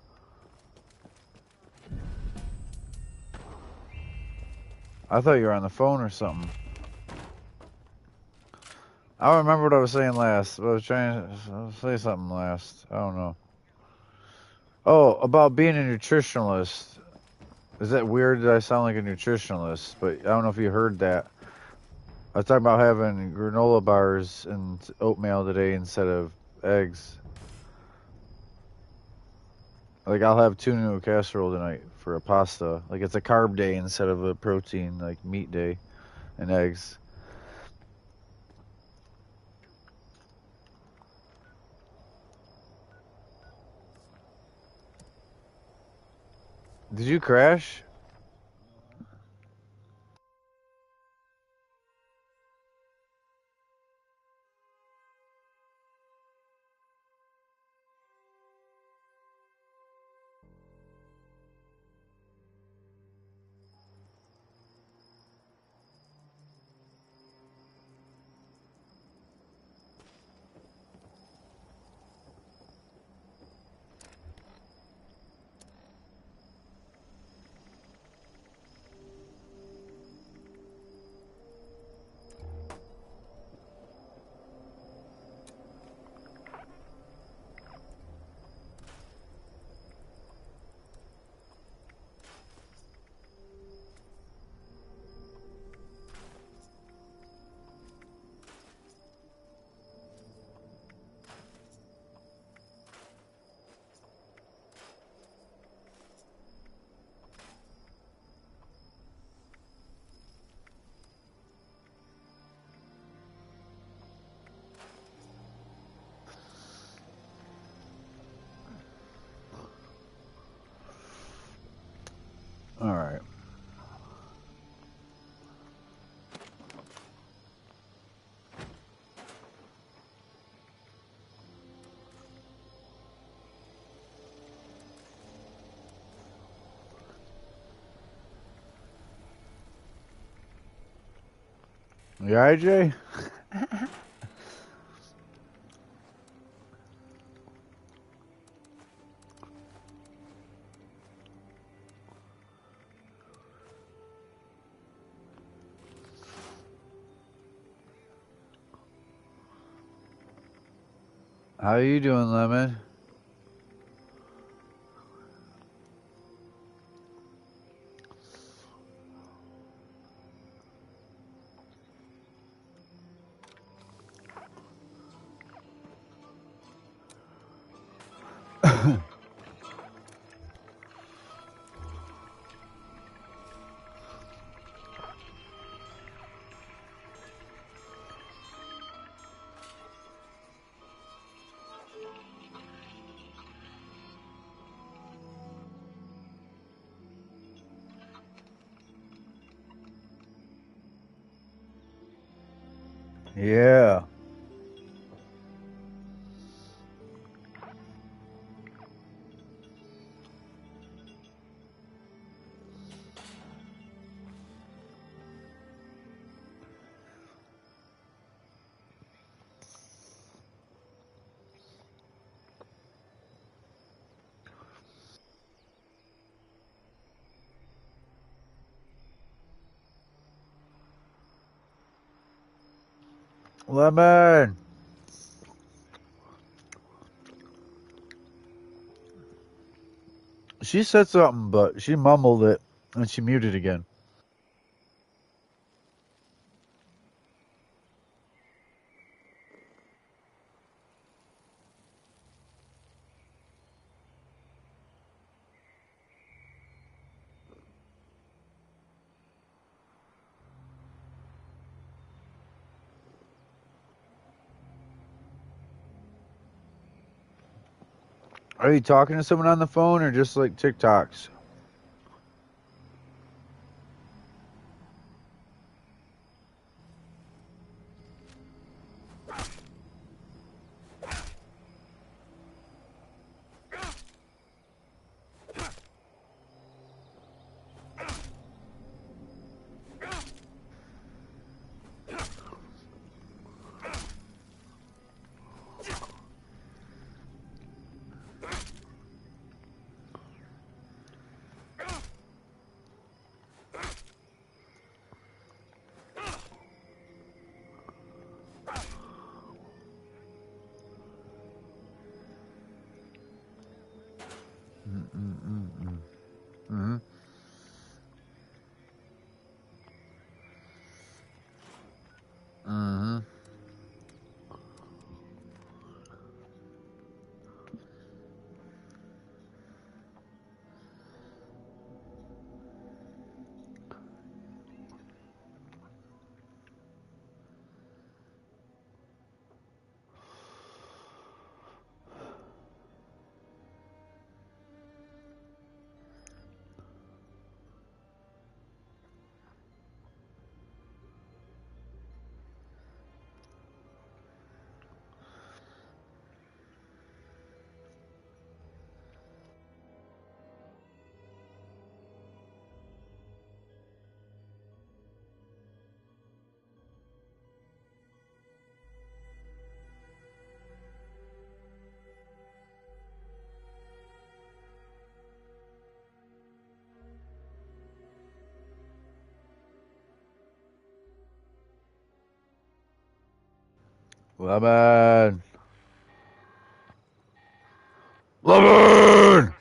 I thought you were on the phone or something. I don't remember what I was saying last. I was trying to say something last. I don't know. Oh, about being a nutritionalist. Is that weird that I sound like a nutritionalist? But I don't know if you heard that. I was talking about having granola bars and oatmeal today instead of eggs. Like, I'll have tuna casserole tonight for a pasta. Like, it's a carb day instead of a protein, like, meat day and eggs. Did you crash? Yeah, AJ? How you doing, Lemon? Yeah. Lemon! She said something, but she mumbled it and she muted again. Are you talking to someone on the phone or just like TikToks? Mm-hmm. Mm-hmm. Lemon! Lemon!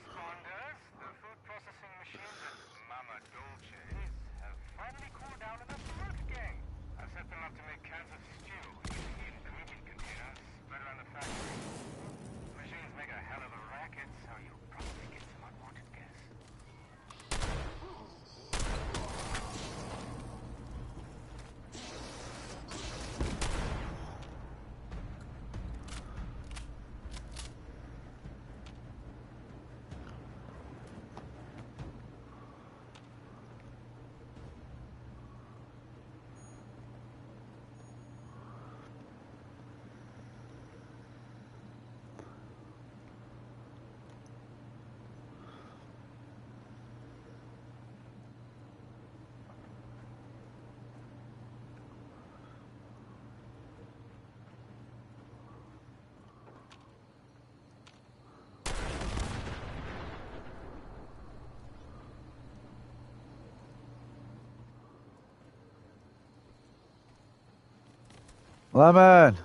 Lemon!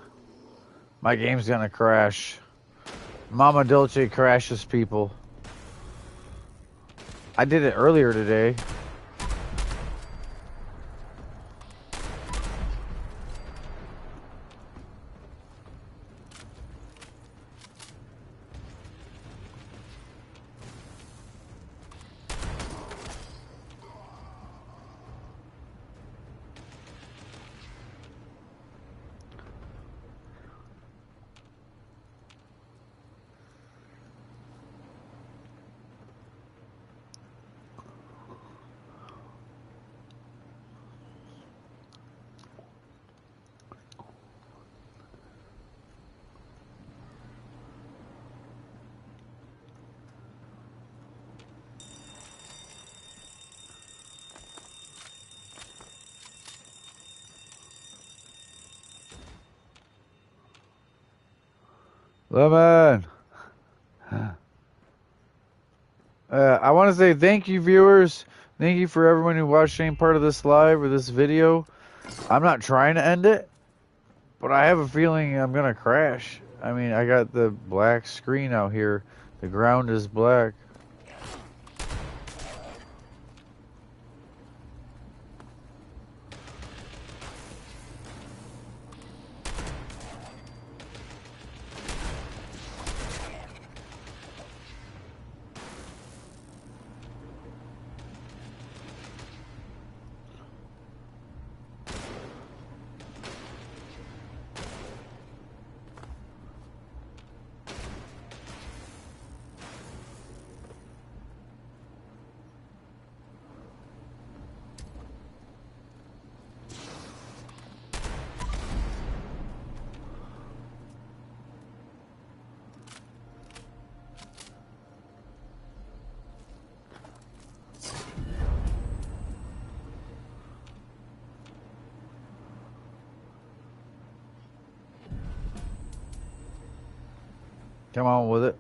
My game's gonna crash. Mama Dolce crashes people. I did it earlier today. Lemon! I want to say thank you, viewers. Thank you for everyone who watched any part of this live or this video. I'm not trying to end it, but I have a feeling I'm going to crash. I mean, I got the black screen out here. The ground is black. Come on with it.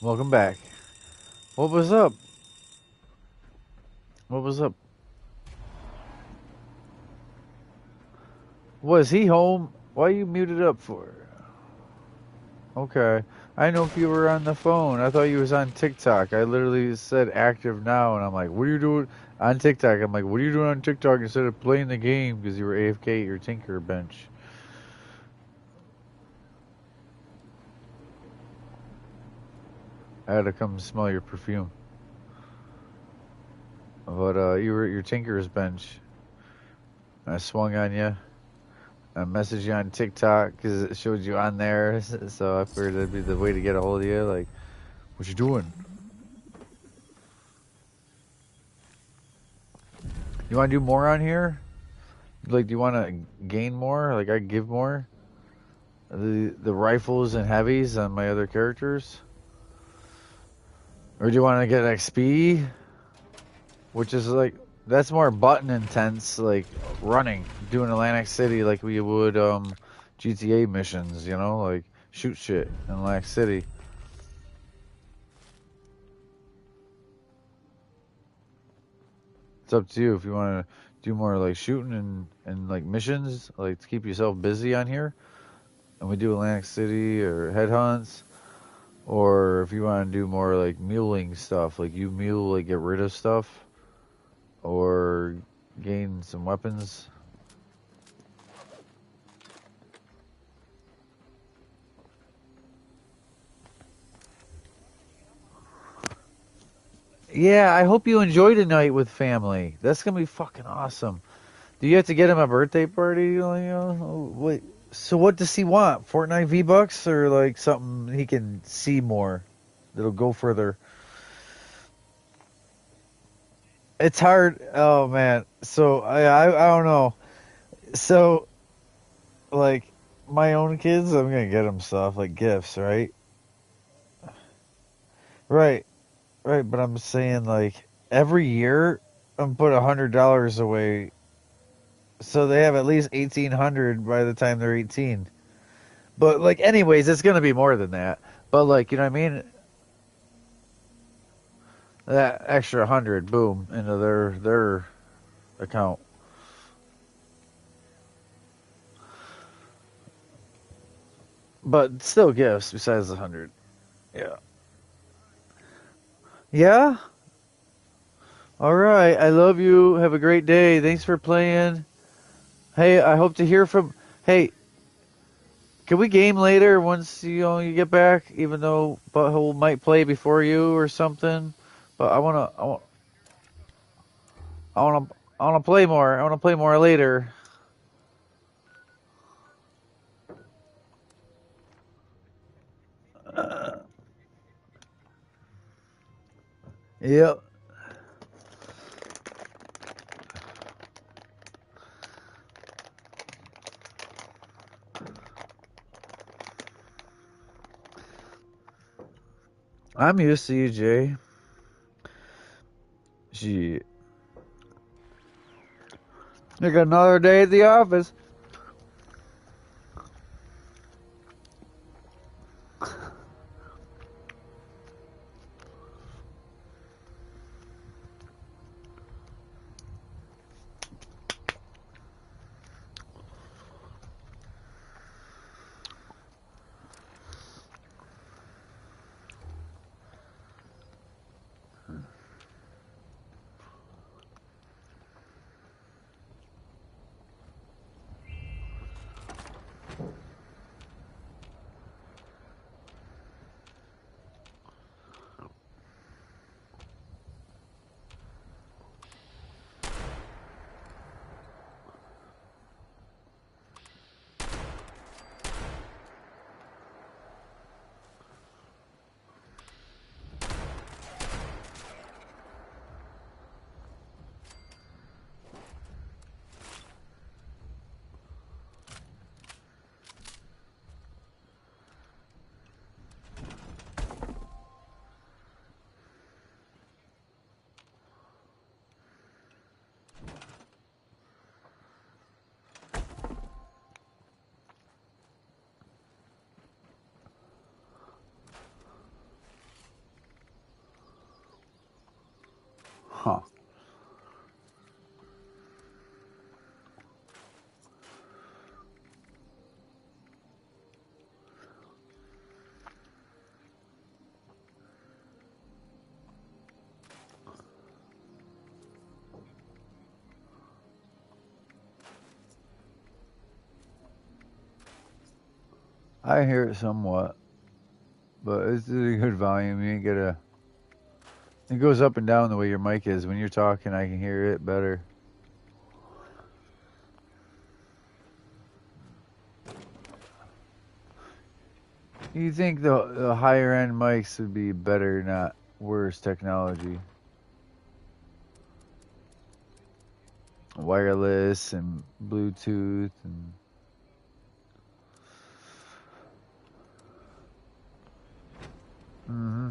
Welcome back. What was up? What was up? Was he home? Why you muted up for? Okay. I know if you were on the phone. I thought you was on TikTok. I literally said active now, and I'm like, what are you doing on TikTok? I'm like, what are you doing on TikTok instead of playing the game because you were AFK at your Tinker bench? I had to come smell your perfume. But you were at your Tinker's bench. I swung on you. I messaged you on TikTok because it showed you on there. So I figured that'd be the way to get a hold of you. Like, what you doing? You want to do more on here? Like, do you want to gain more? Like, I give more? The rifles and heavies on my other characters? Or do you want to get XP? Which is like, that's more button intense, like running, doing Atlantic City like we would GTA missions, you know, like shoot shit in Atlantic City. It's up to you if you want to do more like shooting and like missions, like to keep yourself busy on here, and we do Atlantic City or headhunts, or if you want to do more like muling stuff, like you mule, like get rid of stuff, or gain some weapons. Yeah, I hope you enjoy tonight with family. That's gonna be fucking awesome. Do you have to get him a birthday party? Wait. So what does he want? Fortnite V-Bucks or like something he can see more? That'll go further. It's hard. Oh man. So I don't know. So like my own kids, I'm gonna get them stuff like gifts, right? Right, right. But I'm saying like every year I'm put $100 away, so they have at least 1,800 by the time they're 18. But like, anyways, it's gonna be more than that. But like, you know what I mean? That extra 100, boom, into their account. But still gifts besides the 100. Yeah. Yeah. All right. I love you. Have a great day. Thanks for playing. Hey, I hope to hear from. Hey, can we game later once you get back? Even though Butthole might play before you or something. But I wanna play more. I wanna play more later. Yep. I'm used to you, Jay. Shit. I got another day at the office. Huh. I hear it somewhat, but it's a good volume. You ain't get a. It goes up and down the way your mic is. When you're talking, I can hear it better. You think the higher end mics would be better, not worse technology? Wireless and Bluetooth and. Mm-hmm.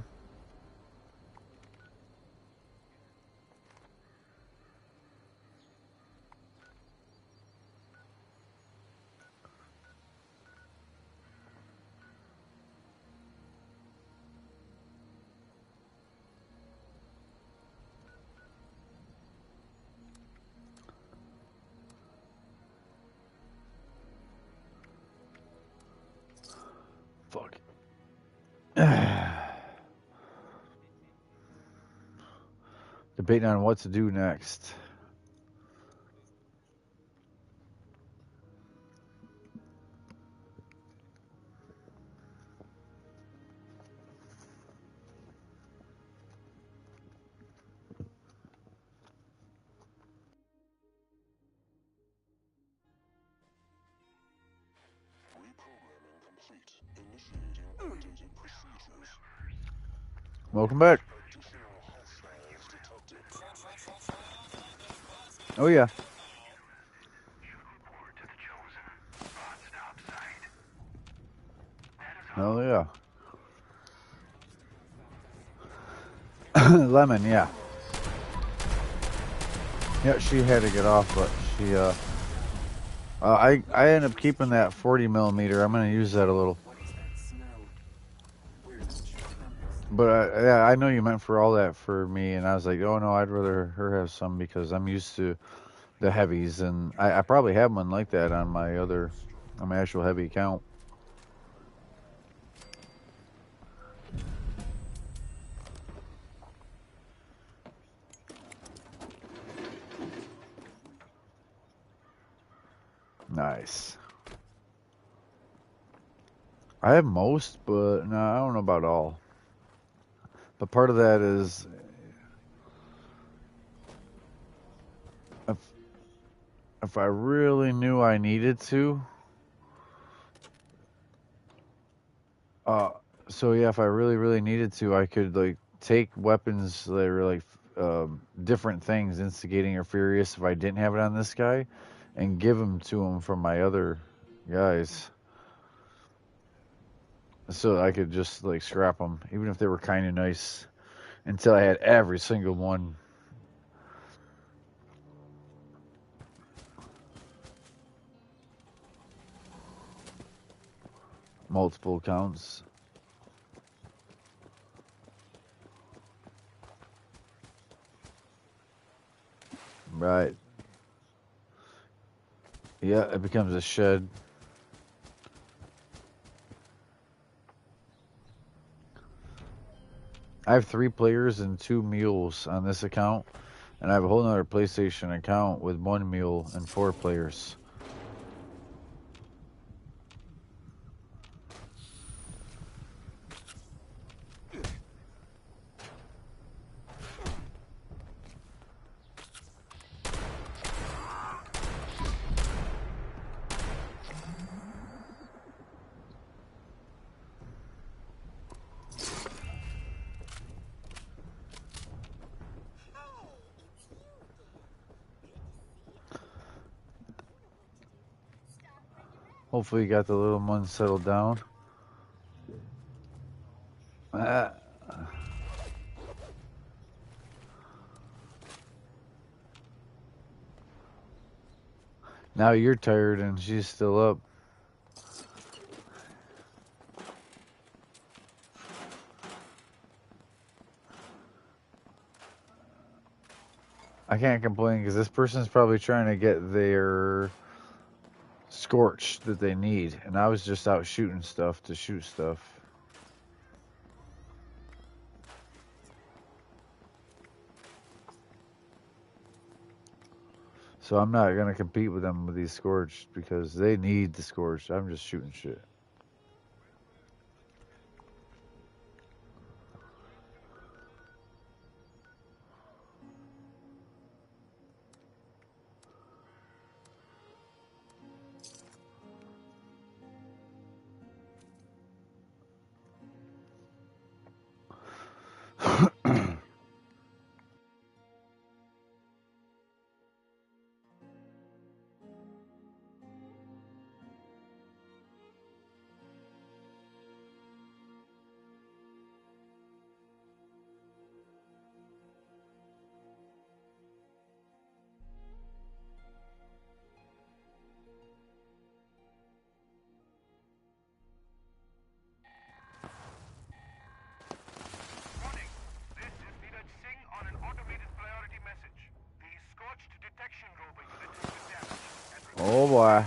Debating on what to do next. Welcome back. Oh yeah. Oh yeah. Lemon, yeah. Yeah, she had to get off, but she I ended up keeping that 40 millimeter. I'm gonna use that a little. But yeah, I know you meant for all that for me, and I was like, oh no, I'd rather her have some because I'm used to the heavies, and I probably have one like that on my actual heavy account. Nice. I have most, but no, I don't know about all. But part of that is if I really knew I needed to, so yeah, if I really needed to, I could like take weapons that are like different things, instigating or furious, if I didn't have it on this guy, and give them to him from my other guys, so I could just like scrap them, even if they were kind of nice, until I had every single one. Multiple accounts. Right. Yeah, it becomes a shed. I have 3 players and 2 mules on this account, and I have a whole nother PlayStation account with 1 mule and 4 players. Hopefully you got the little one settled down. Now you're tired and she's still up. I can't complain because this person's probably trying to get their scorch that they need, and I was just out shooting stuff to shoot stuff. So I'm not gonna compete with them with these scorched because they need the scorched. I'm just shooting shit. Oh boy.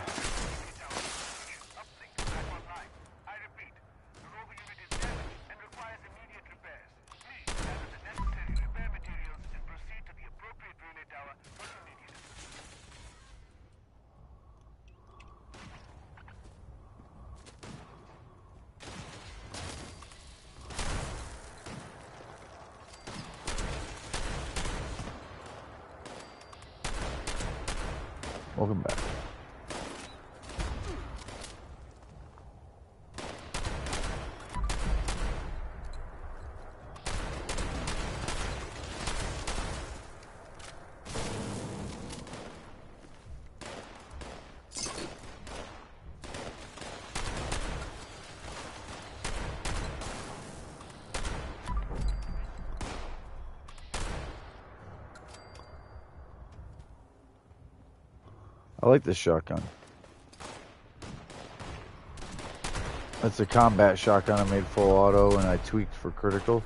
Welcome back. I like this shotgun. It's a combat shotgun. I made full auto and I tweaked for critical.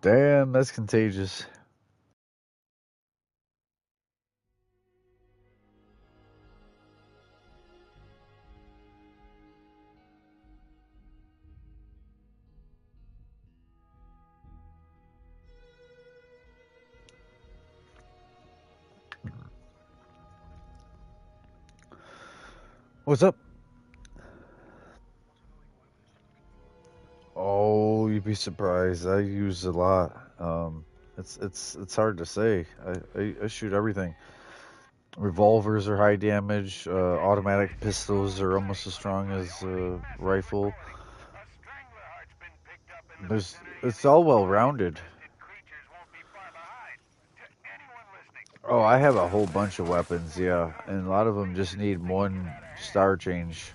Damn, that's contagious. What's up? Oh, you'd be surprised. I use a lot. It's hard to say. I shoot everything. Revolvers are high damage. Automatic pistols are almost as strong as rifle. It's all well rounded. Oh, I have a whole bunch of weapons, yeah, and a lot of them just need one star change.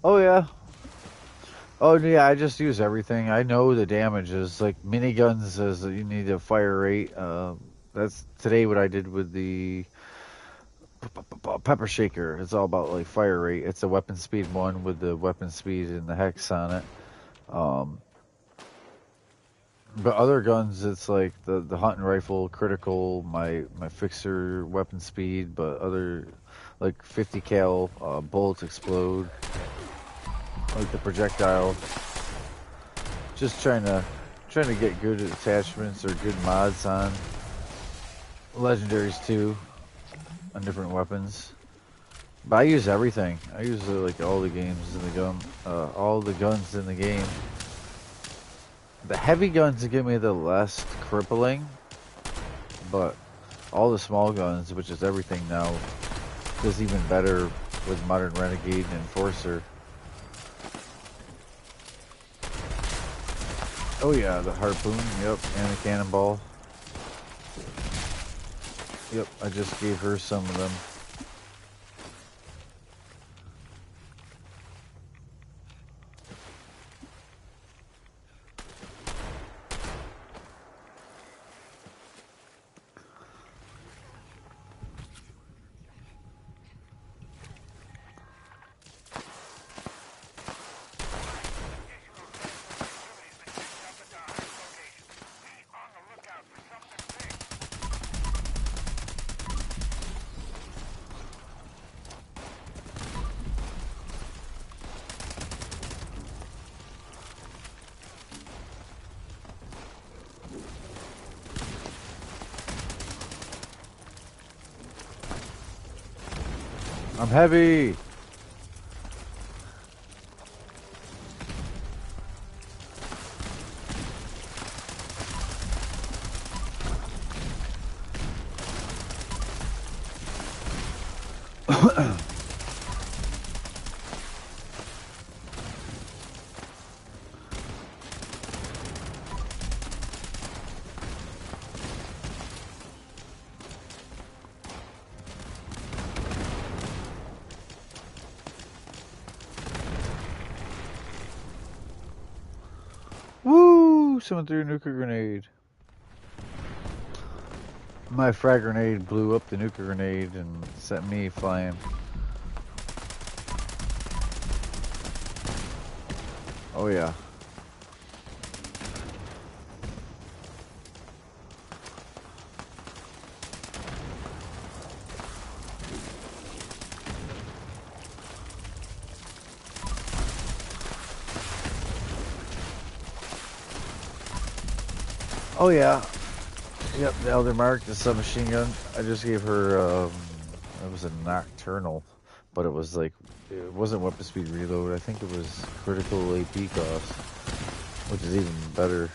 Oh yeah. Oh yeah, I just use everything. I know the damages. Like miniguns says that you need a fire rate. That's today what I did with the pepper shaker. It's all about like fire rate. It's a weapon speed 1 with the weapon speed and the hex on it. But other guns, it's like the hunting rifle, critical, my fixer weapon speed, but other like 50 cal bullets explode. Like the projectile. Just trying to get good attachments or good mods on legendaries too, on different weapons. But I use everything. I use like all the games in the gun, all the guns in the game. The heavy guns give me the less crippling, but all the small guns, which is everything now, does even better with Modern Renegade and Enforcer. Oh yeah, the harpoon, yep, and the cannonball. Yep, I just gave her some of them. I'm heavy. someone threw a nuclear grenade. My frag grenade blew up the nuclear grenade and sent me flying. Oh yeah. Oh yeah. Yep, the Elder Mark, the submachine gun. I just gave her, it was a Nocturnal, but it was like, it wasn't weapon speed reload. I think it was critical AP cost, which is even better.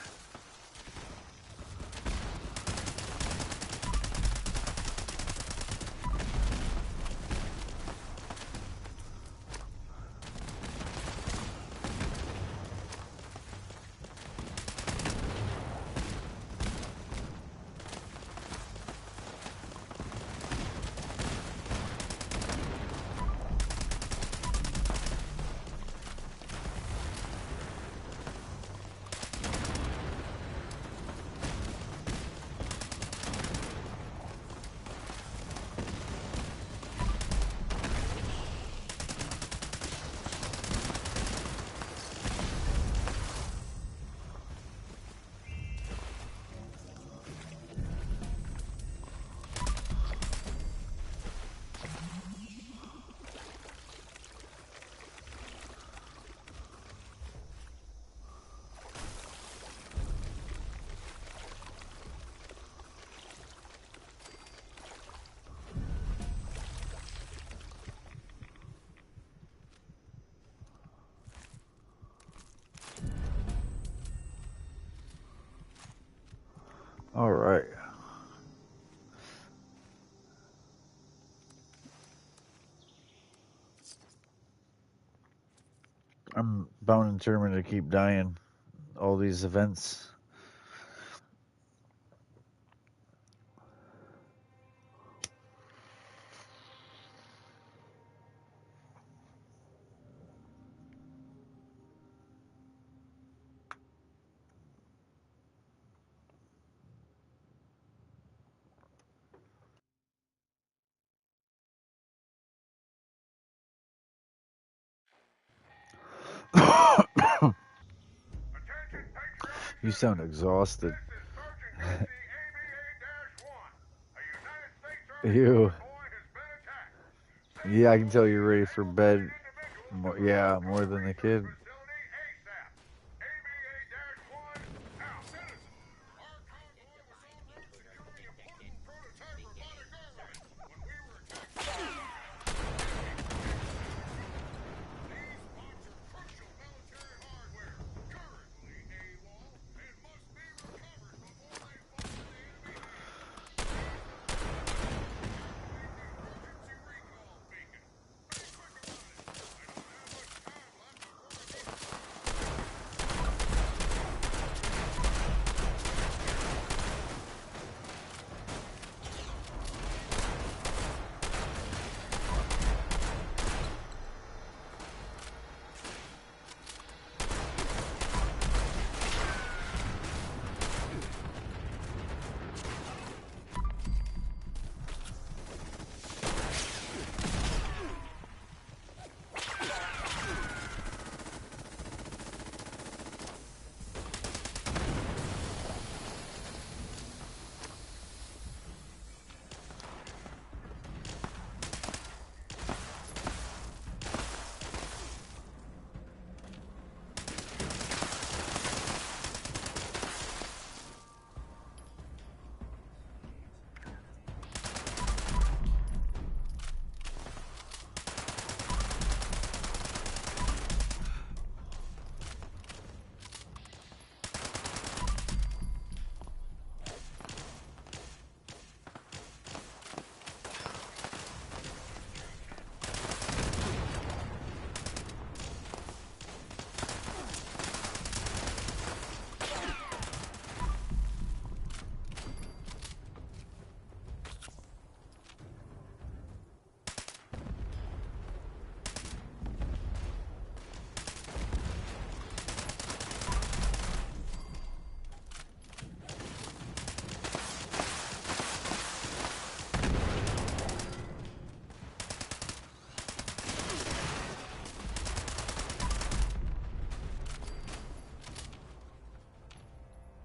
All right. I'm bound and determined to keep dying. All these events. You sound exhausted. You. Yeah, I can tell you're ready for bed. Yeah, more than the kid.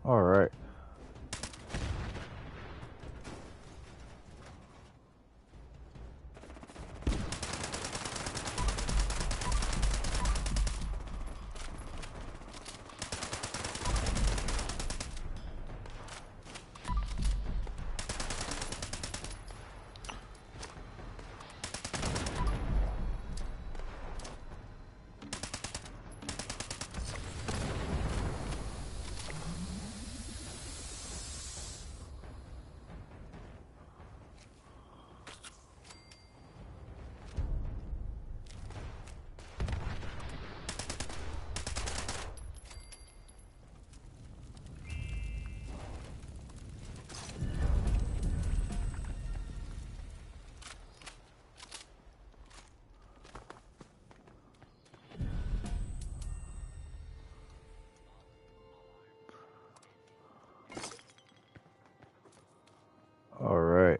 All right. All right.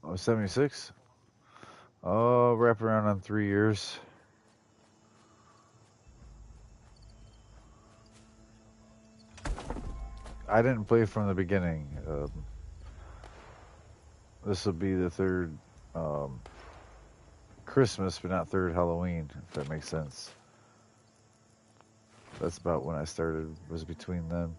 Oh, 76? Oh, wrap around on 3 years. I didn't play from the beginning. This will be the third Christmas, but not third Halloween, if that makes sense. That's about when I started, was between them.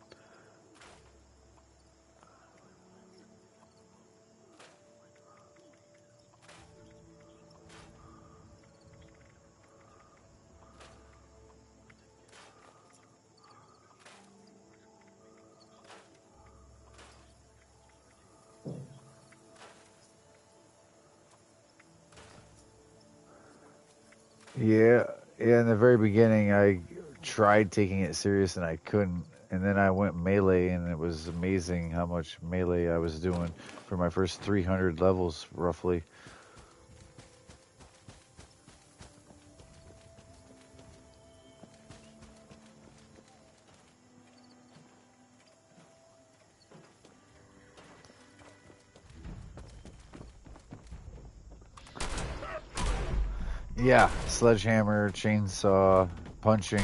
Yeah, in the very beginning, I tried taking it serious and I couldn't. And then I went melee, and it was amazing how much melee I was doing for my first 300 levels, roughly. Yeah, sledgehammer, chainsaw, punching.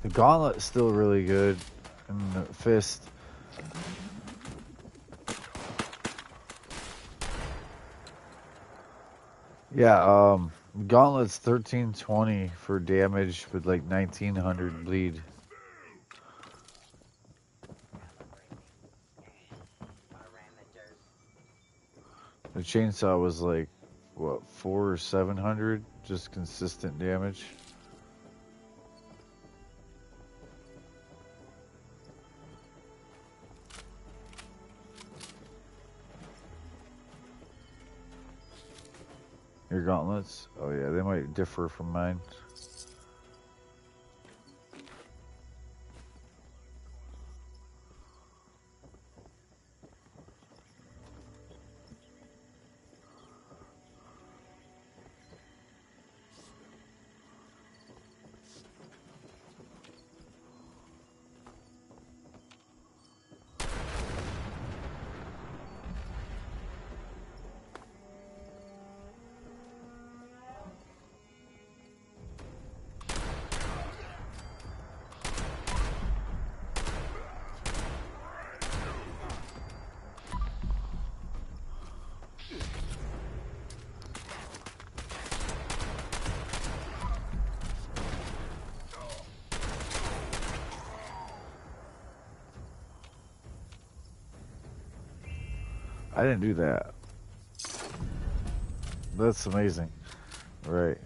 The gauntlet's still really good, and the fist. Yeah, gauntlet's 1320 for damage with like 1900 bleed. The chainsaw was like, what, 400 or 700? Just consistent damage. Your gauntlets? Oh yeah, they might differ from mine. I didn't do that. That's amazing. Right.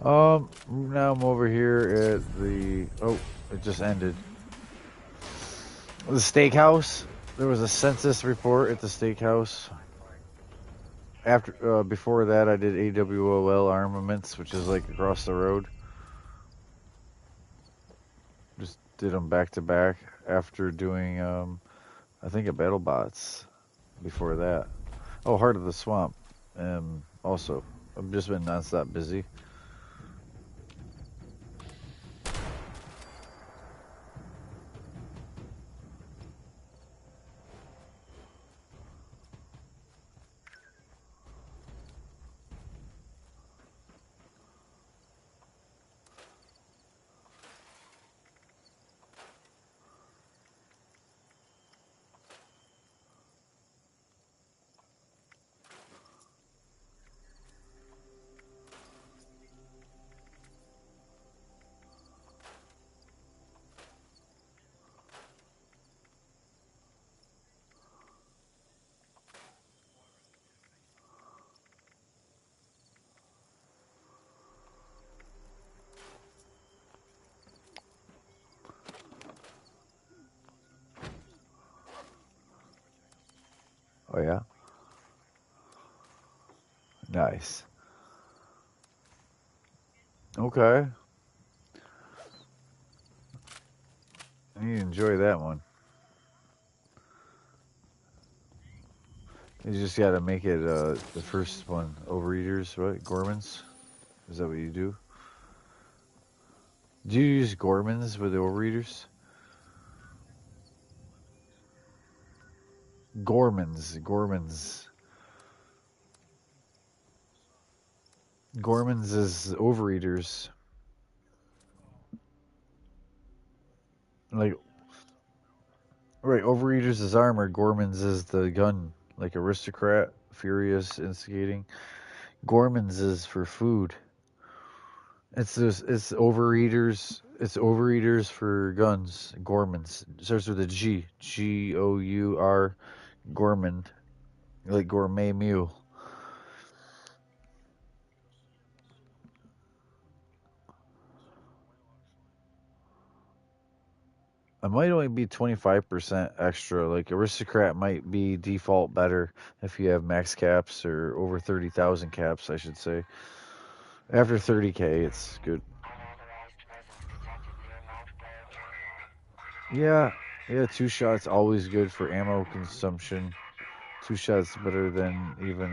Now I'm over here at the... Oh, it just ended. The steakhouse. There was a census report at the steakhouse. After, before that, I did AWOL Armaments, which is like across the road. Just did them back to back after doing, I think a BattleBots before that. Oh, Heart of the Swamp. Also, I've just been nonstop busy. Oh, yeah? Nice. Okay. You enjoy that one. You just gotta make it, the first one, Overeaters, what? Gormans? Is that what you do? Do you use Gormans with the Overeaters? Gormans. Gormans is Overeaters. Like, right, Overeaters is armor, Gormans is the gun. Like Aristocrat, Furious, Instigating. Gormans is for food. It's Overeaters. It's Overeaters for guns. Gormans. It starts with a G. Gour. Gourmand. Like gourmet meal. I might only be 25% extra. Like Aristocrat might be default better if you have max caps or over 30,000 caps, I should say. After 30k, it's good. Yeah, 2 shots always good for ammo consumption. 2 shots better than even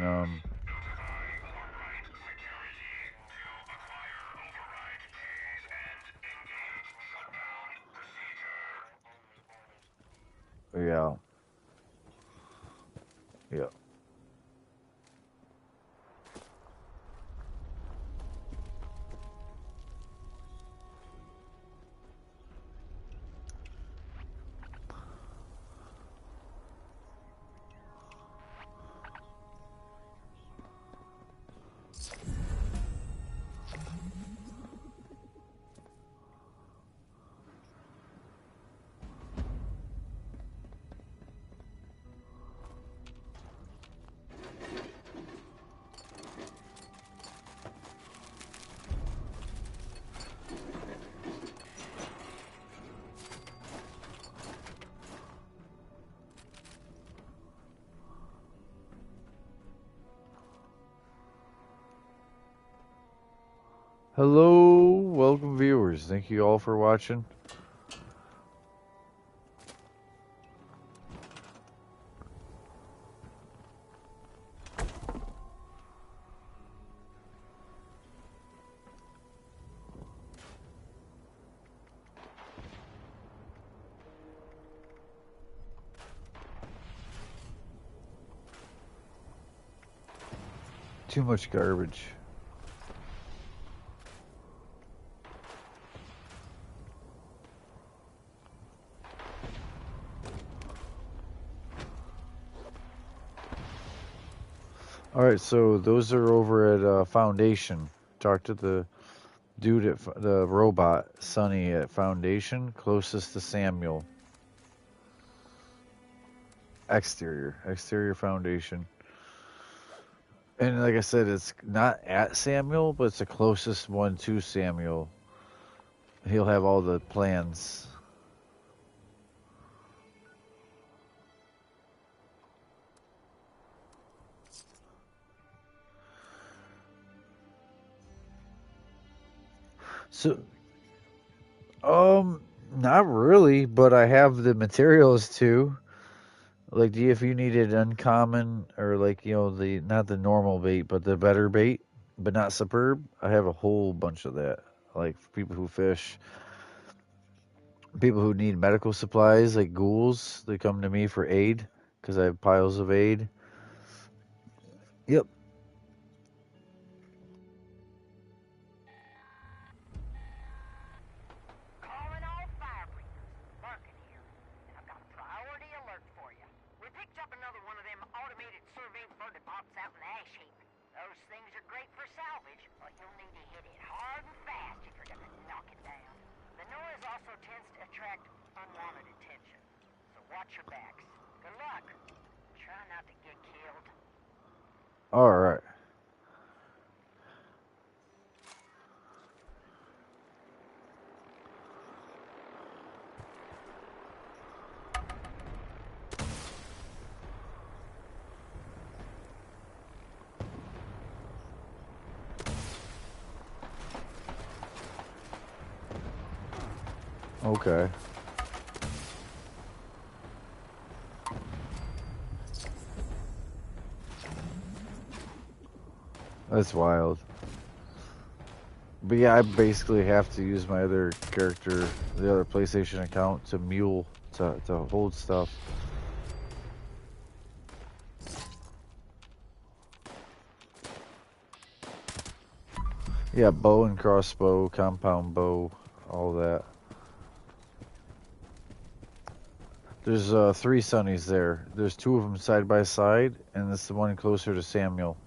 yeah. Yeah. Hello, welcome viewers. Thank you all for watching. Too much garbage. Alright, so those are over at Foundation. Talk to the dude at the robot, Sonny, at Foundation, closest to Samuel. Exterior Foundation. And like I said, it's not at Samuel, but it's the closest one to Samuel. He'll have all the plans. So, not really, but I have the materials too. Like, if you needed uncommon or like the not the normal bait, but the better bait, but not superb, I have a whole bunch of that. Like for people who fish, people who need medical supplies like ghouls, they come to me for aid because I have piles of aid. Yep. Calling all fire breathers. Larkin here. And I've got a priority alert for you. We picked up another one of them automated survey vertipops pops out in the ash heap. Those things are great for salvage, but you'll need to hit it hard and fast if you're gonna knock it down. The noise also tends to attract unwanted attention. So watch your backs. Good luck. Try not to get killed. All right. Okay. That's wild. But yeah, I basically have to use my other character, the other PlayStation account, to mule, to hold stuff. Yeah, bow and crossbow, compound bow, all that. There's 3 Sunnies there. There's 2 of them side by side, and it's the one closer to Samuel.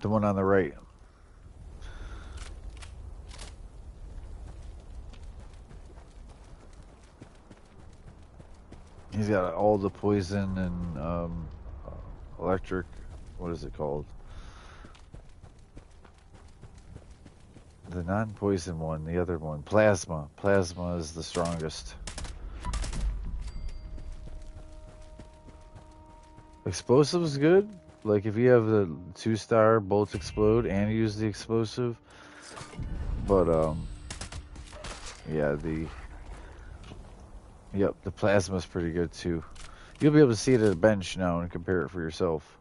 The one on the right. He's got all the poison and electric. What is it called? The non-poison one, the other one. Plasma. Plasma is the strongest. Explosive is good. Like if you have the 2-star bolts explode and use the explosive. But yeah, the plasma is pretty good too. You'll be able to see it at a bench now and compare it for yourself.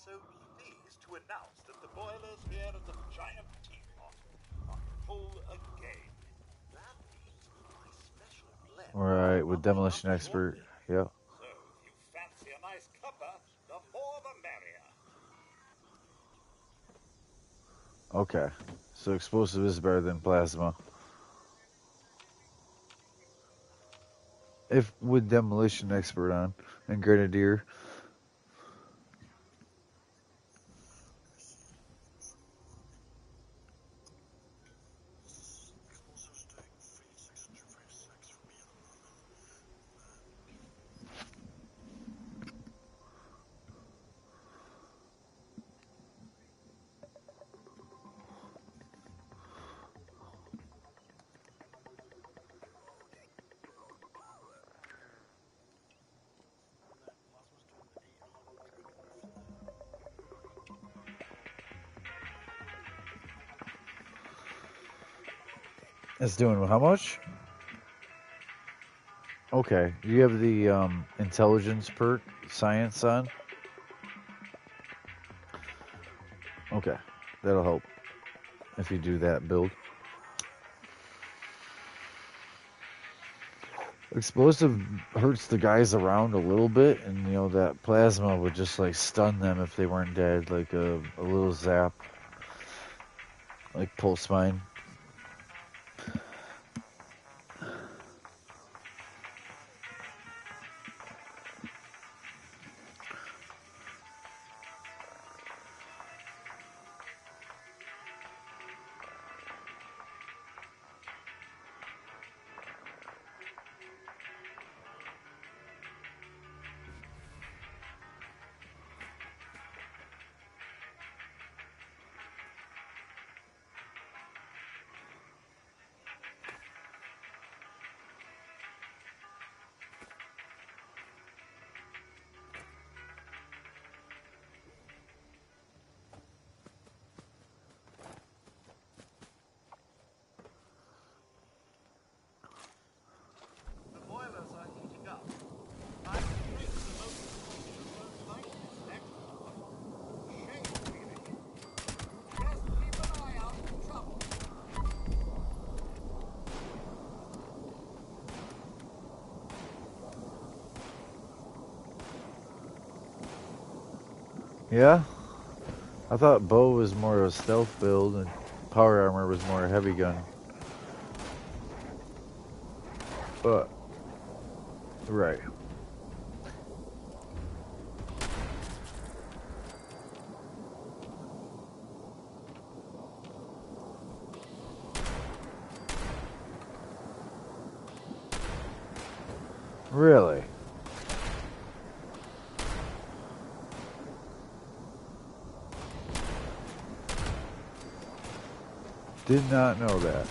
So pleased to announce that the boilers here at the Giant Teapot are full again. That means my special blend. Right, with Demolition Expert. Yep. So if you fancy a nice cuppa, the more the merrier. Okay. So explosive is better than plasma. If with Demolition Expert on and Grenadier. It's doing how much? Okay, you have the intelligence perk, science on? Okay, that'll help if you do that build. Explosive hurts the guys around a little bit, and you know that plasma would just like stun them if they weren't dead, like a little zap, like pulse mine. The boilers are heating up. I think the local pollution won't like this next one. Shame, really. Just keep an eye out for trouble. Yeah? I thought bow was more of a stealth build and power armor was more a heavy gun. But, right. Really? Did not know that.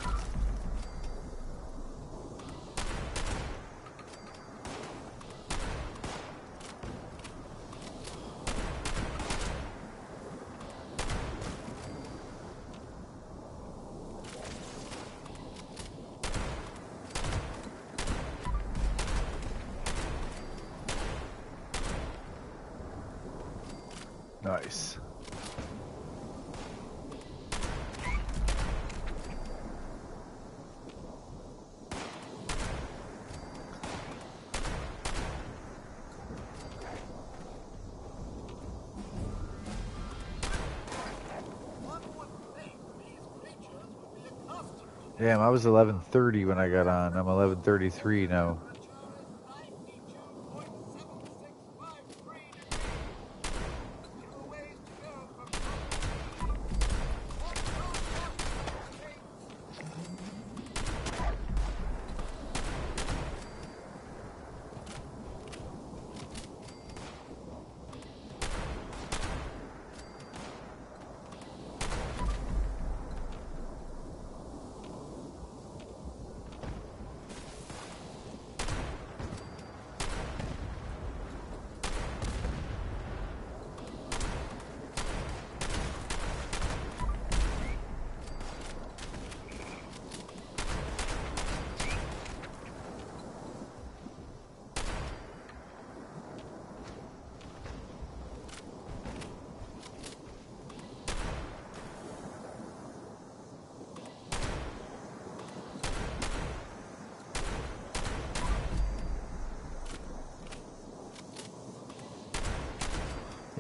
Nice. Damn, I was 11:30 when I got on. I'm 11:33 now.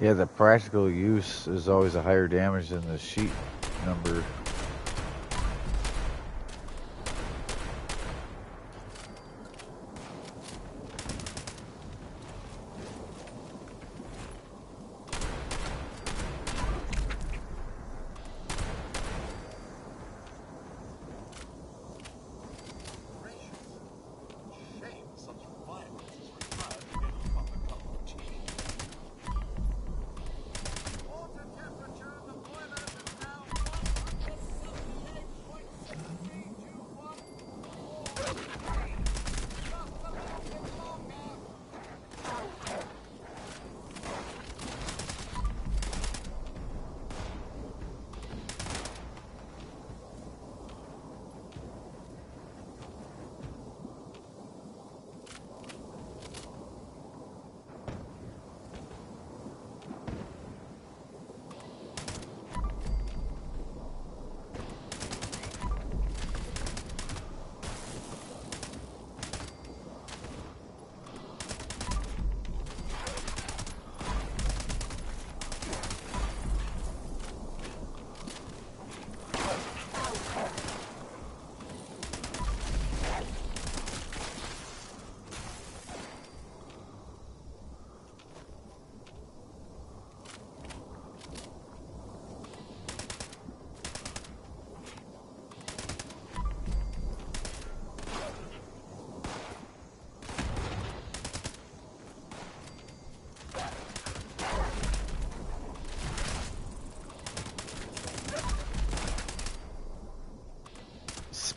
Yeah, the practical use is always a higher damage than the sheet number.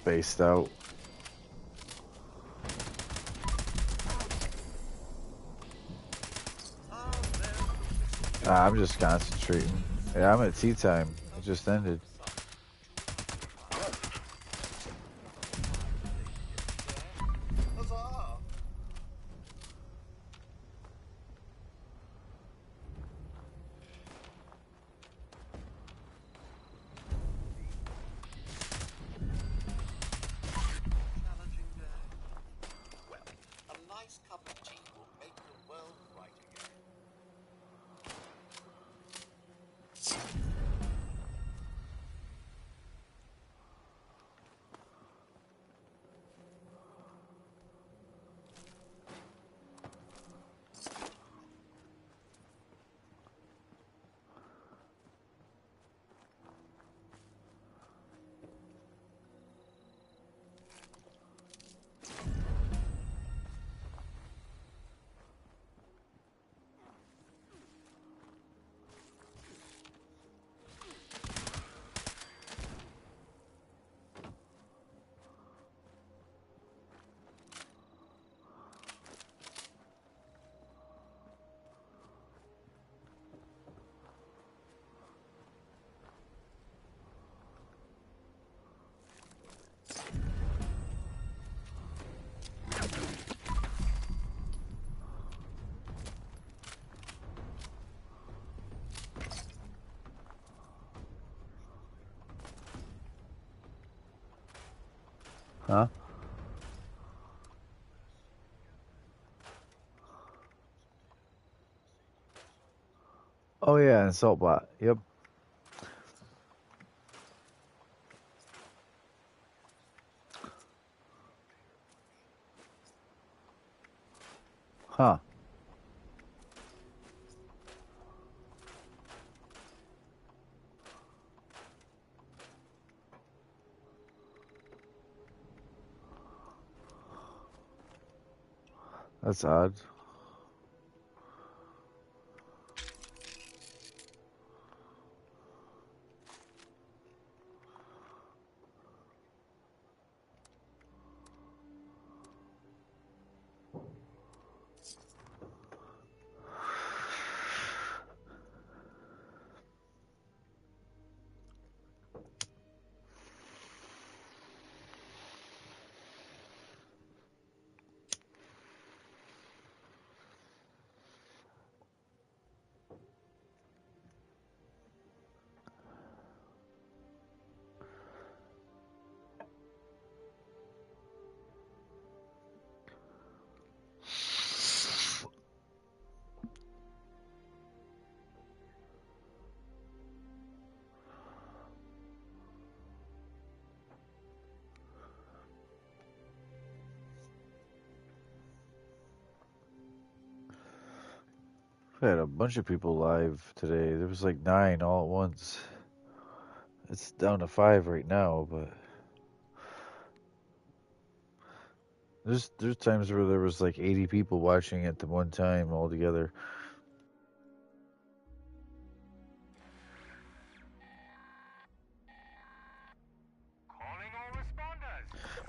spaced out. I'm just concentrating. Yeah, I'm at tea time. It just ended. Huzzah! Challenging day. Well, a nice cup of tea will make the world right again. Huh? Oh yeah, and Saltbot. Yep. Huh. That's odd. I had a bunch of people live today. There was like 9 all at once. It's down to 5 right now, but there's times where there was like 80 people watching at the one time all together.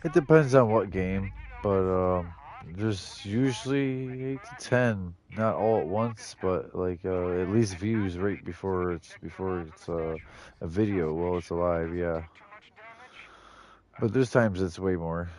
It depends on what game, but there's usually 8 to 10, not all at once, but like at least views right before it's a video while it's alive, yeah. But there's times it's way more.